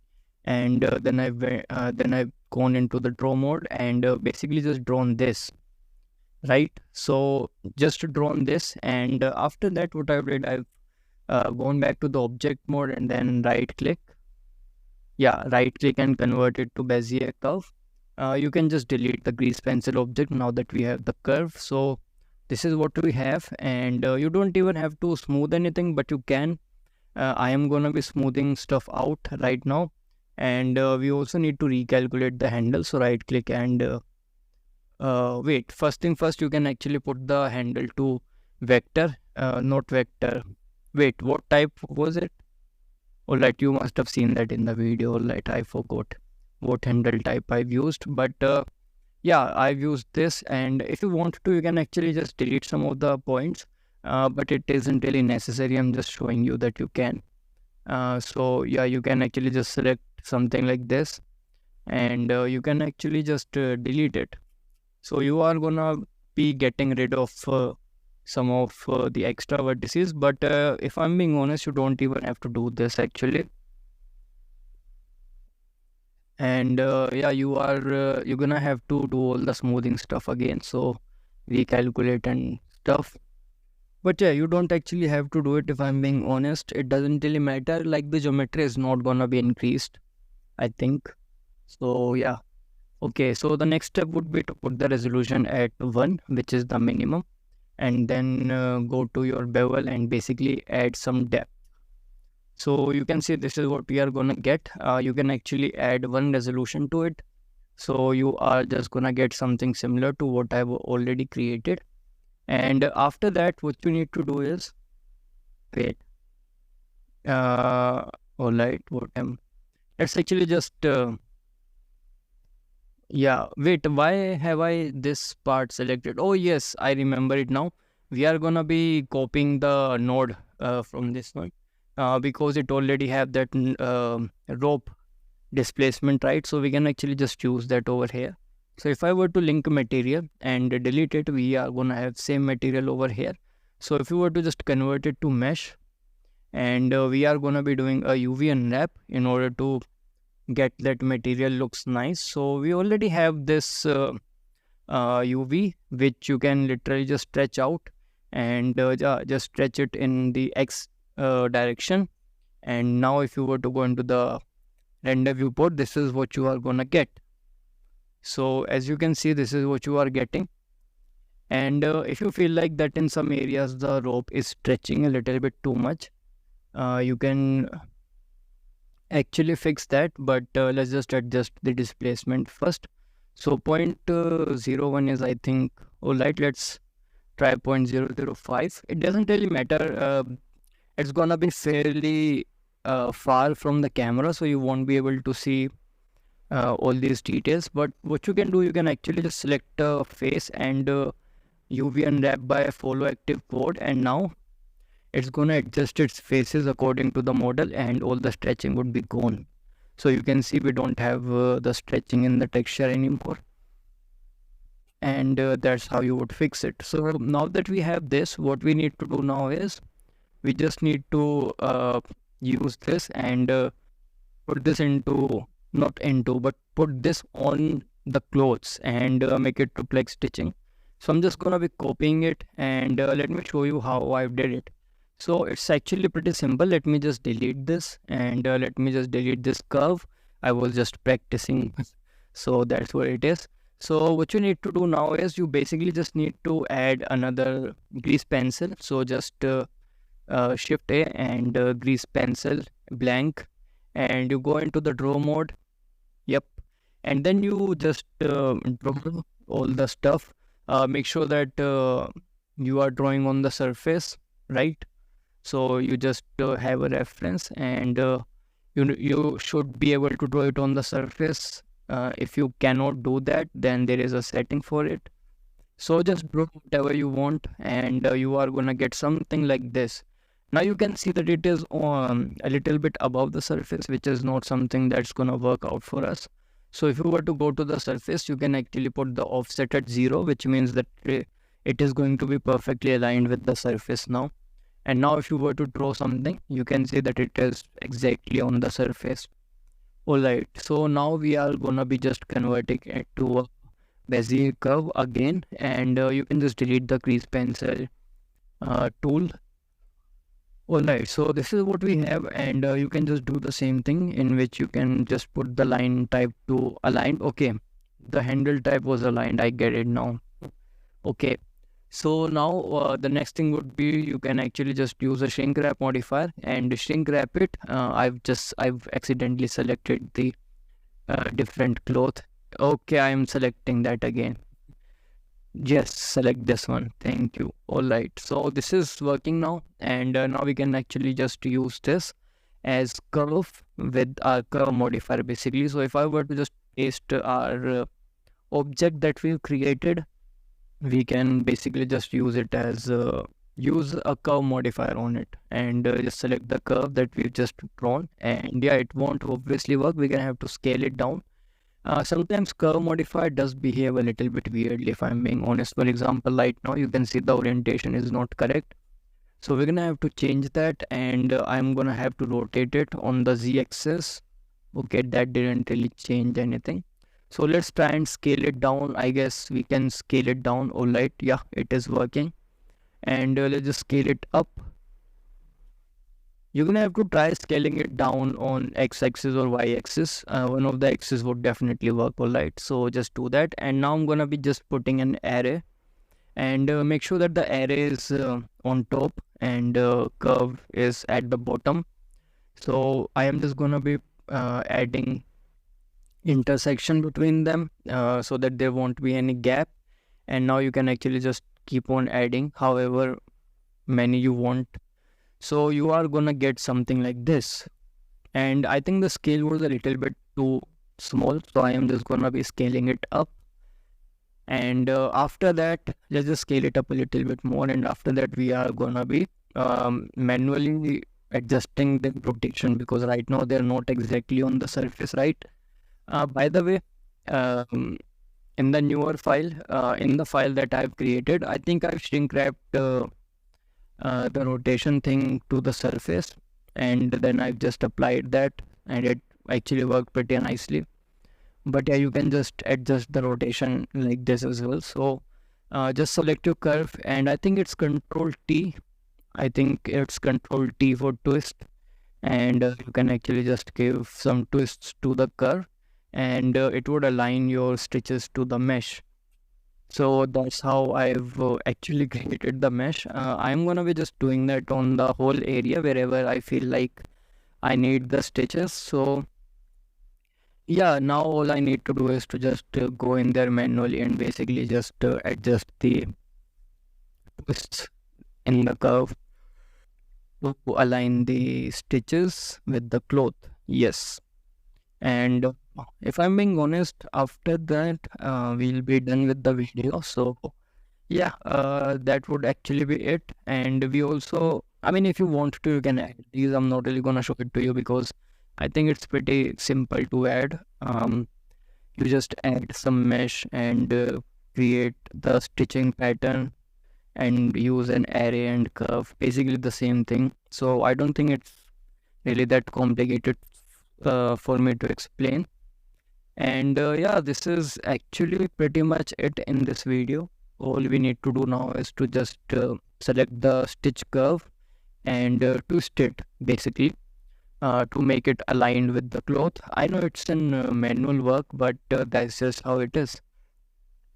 and then I've gone into the draw mode and basically just drawn this, right? So just drawn this, and after that what I did, I've gone back to the object mode and then right click and convert it to Bezier curve. You can just delete the grease pencil object now that we have the curve. So this is what we have, and you don't even have to smooth anything, but you can. I am gonna be smoothing stuff out right now, and we also need to recalculate the handle. So right click and wait, first thing first, you can actually put the handle to vector, not vector. Wait, what type was it? Alright, you must have seen that in the video. Alright, I forgot what handle type I've used, but yeah, I've used this, and if you want to, you can actually just delete some of the points, but it isn't really necessary. I'm just showing you that you can. So yeah, you can actually just select something like this, and you can actually just delete it. So you are gonna be getting rid of some of the extra vertices, but if I'm being honest, you don't even have to do this actually. And yeah, you're gonna have to do all the smoothing stuff again, so recalculate and stuff. But yeah, you don't actually have to do it. If I'm being honest, it doesn't really matter. Like, the geometry is not gonna be increased, I think. So yeah. Okay, so the next step would be to put the resolution at 1, which is the minimum, and then go to your bevel and basically add some depth. So you can see this is what we are gonna get. You can actually add 1 resolution to it. So you are just gonna get something similar to what I've already created. And after that, what you need to do is, wait, alright, let's actually just, yeah, wait, why have I this part selected? Oh yes, I remember it now. We are gonna be copying the node from this one because it already have that rope displacement, right? So we can actually just use that over here. So if I were to link material and delete it, we are gonna have same material over here. So if you were to just convert it to mesh, and we are gonna be doing a UV unwrap in order to get that material looks nice. So we already have this UV, which you can literally just stretch out and just stretch it in the X direction. And now if you were to go into the render viewport, this is what you are gonna get. So as you can see, this is what you are getting. And if you feel like that in some areas the rope is stretching a little bit too much, you can actually fix that, but let's just adjust the displacement first. So 0.01 is, I think, alright. Let's try 0.005. It doesn't really matter. It's gonna be fairly far from the camera, so you won't be able to see all these details. But what you can do, you can actually just select a face and UV unwrap by follow active code, and now it's gonna adjust its faces according to the model, and all the stretching would be gone. So you can see we don't have the stretching in the texture anymore, and that's how you would fix it. So now that we have this, what we need to do now is we just need to use this and put this into, not into, but put this on the clothes and make it look like stitching. So I'm just gonna be copying it, and let me show you how I did it. So it's actually pretty simple. Let me just delete this, and let me just delete this curve. I was just practicing. So that's what it is. So what you need to do now is you basically just need to add another grease pencil. So just Shift A and grease pencil blank, and you go into the draw mode. Yep. And then you just draw all the stuff. Make sure that you are drawing on the surface, right? So you just have a reference, and you should be able to draw it on the surface. If you cannot do that, then there is a setting for it. So just draw whatever you want, and you are gonna get something like this. Now you can see that it is a little bit above the surface, which is not something that's gonna work out for us. So if you were to go to the surface, you can actually put the offset at 0, which means that it is going to be perfectly aligned with the surface now. And now if you were to draw something, you can see that it is exactly on the surface. Alright, so now we are gonna be just converting it to a Bezier curve again, and you can just delete the crease pencil tool. Alright, so this is what we have, and you can just do the same thing, in which you can just put the line type to aligned. Okay, the handle type was aligned, I get it now. Okay, so now the next thing would be you can actually just use a shrink wrap modifier and shrink wrap it. I've accidentally selected the different cloth. Okay, I am selecting that again. Yes, select this one. Thank you. Alright, so this is working now, and now we can actually just use this as curve with our curve modifier basically. So if I were to just paste our object that we've created, we can basically just use it as use a curve modifier on it, and just select the curve that we've just drawn. And yeah, it won't obviously work. We're gonna have to scale it down. Sometimes curve modifier does behave a little bit weirdly, if I'm being honest. For example, right now you can see the orientation is not correct, so we're gonna have to change that, and I'm gonna have to rotate it on the z-axis. Okay, that didn't really change anything. So let's try and scale it down. I guess we can scale it down. Alright, yeah, it is working. And let's just scale it up. You're gonna have to try scaling it down on x-axis or y-axis. One of the axes would definitely work. Alright, so just do that. And now I'm gonna be just putting an array, and make sure that the array is on top and curve is at the bottom. So I am just gonna be adding intersection between them so that there won't be any gap. And now you can actually just keep on adding however many you want. So you are gonna get something like this, and I think the scale was a little bit too small, so I am just gonna be scaling it up. And after that, let's just scale it up a little bit more, and after that we are gonna be manually adjusting the rotation, because right now they're not exactly on the surface, right? By the way, in the newer file, in the file that I've created, I think I've shrink wrapped the rotation thing to the surface, and then I've just applied that, and it actually worked pretty nicely. But yeah, you can just adjust the rotation like this as well. So just select your curve, and I think it's Control T. I think it's Control T for twist, and you can actually just give some twists to the curve, and it would align your stitches to the mesh. So that's how I've actually created the mesh. I'm gonna be just doing that on the whole area wherever I feel like I need the stitches. So yeah, now all I need to do is to just go in there manually and basically just adjust the twists in the curve to align the stitches with the cloth. Yes. And if I'm being honest, after that, we'll be done with the video. So yeah, that would actually be it. And we also, I mean, if you want to, you can add these. I'm not really gonna show it to you because I think it's pretty simple to add. You just add some mesh and create the stitching pattern and use an array and curve, basically the same thing. So I don't think it's really that complicated for me to explain. And yeah, this is actually pretty much it in this video. All we need to do now is to just select the stitch curve and twist it basically to make it aligned with the cloth. I know it's in manual work, but that's just how it is.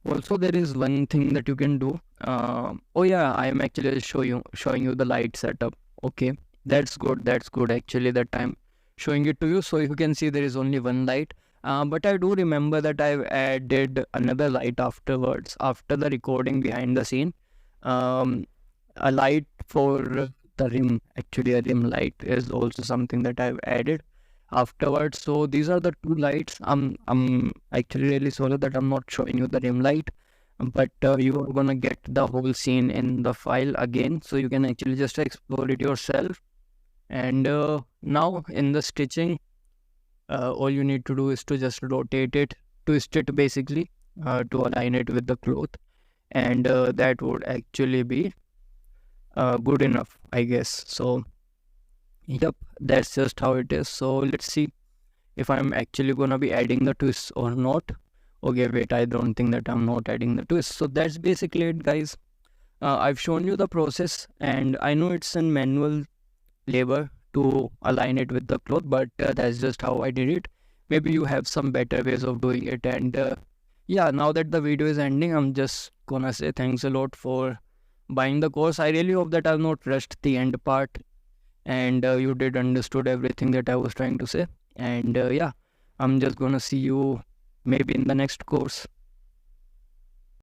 Also, there is one thing that you can do. Oh yeah, I am actually showing you the light setup. Okay, that's good. That's good actually that I'm showing it to you. So you can see there is only one light. But I do remember that I've added another light afterwards, after the recording behind the scene. A light for the rim, actually a rim light is also something that I've added afterwards. So these are the two lights. I'm actually really sorry that I'm not showing you the rim light, but you are gonna get the whole scene in the file again, so you can actually just explore it yourself. And now in the stitching, all you need to do is to just rotate it, twist it basically, to align it with the cloth, and that would actually be good enough, I guess. So yep, that's just how it is. So let's see if I'm actually gonna be adding the twists or not. Okay, wait, I don't think that I'm not adding the twist. So that's basically it, guys. I've shown you the process, and I know it's in manual labor to align it with the cloth, but that's just how I did it. Maybe you have some better ways of doing it. And yeah, now that the video is ending, I'm just gonna say thanks a lot for buying the course. I really hope that I've not rushed the end part, and you did understood everything that I was trying to say. And yeah, I'm just gonna see you maybe in the next course.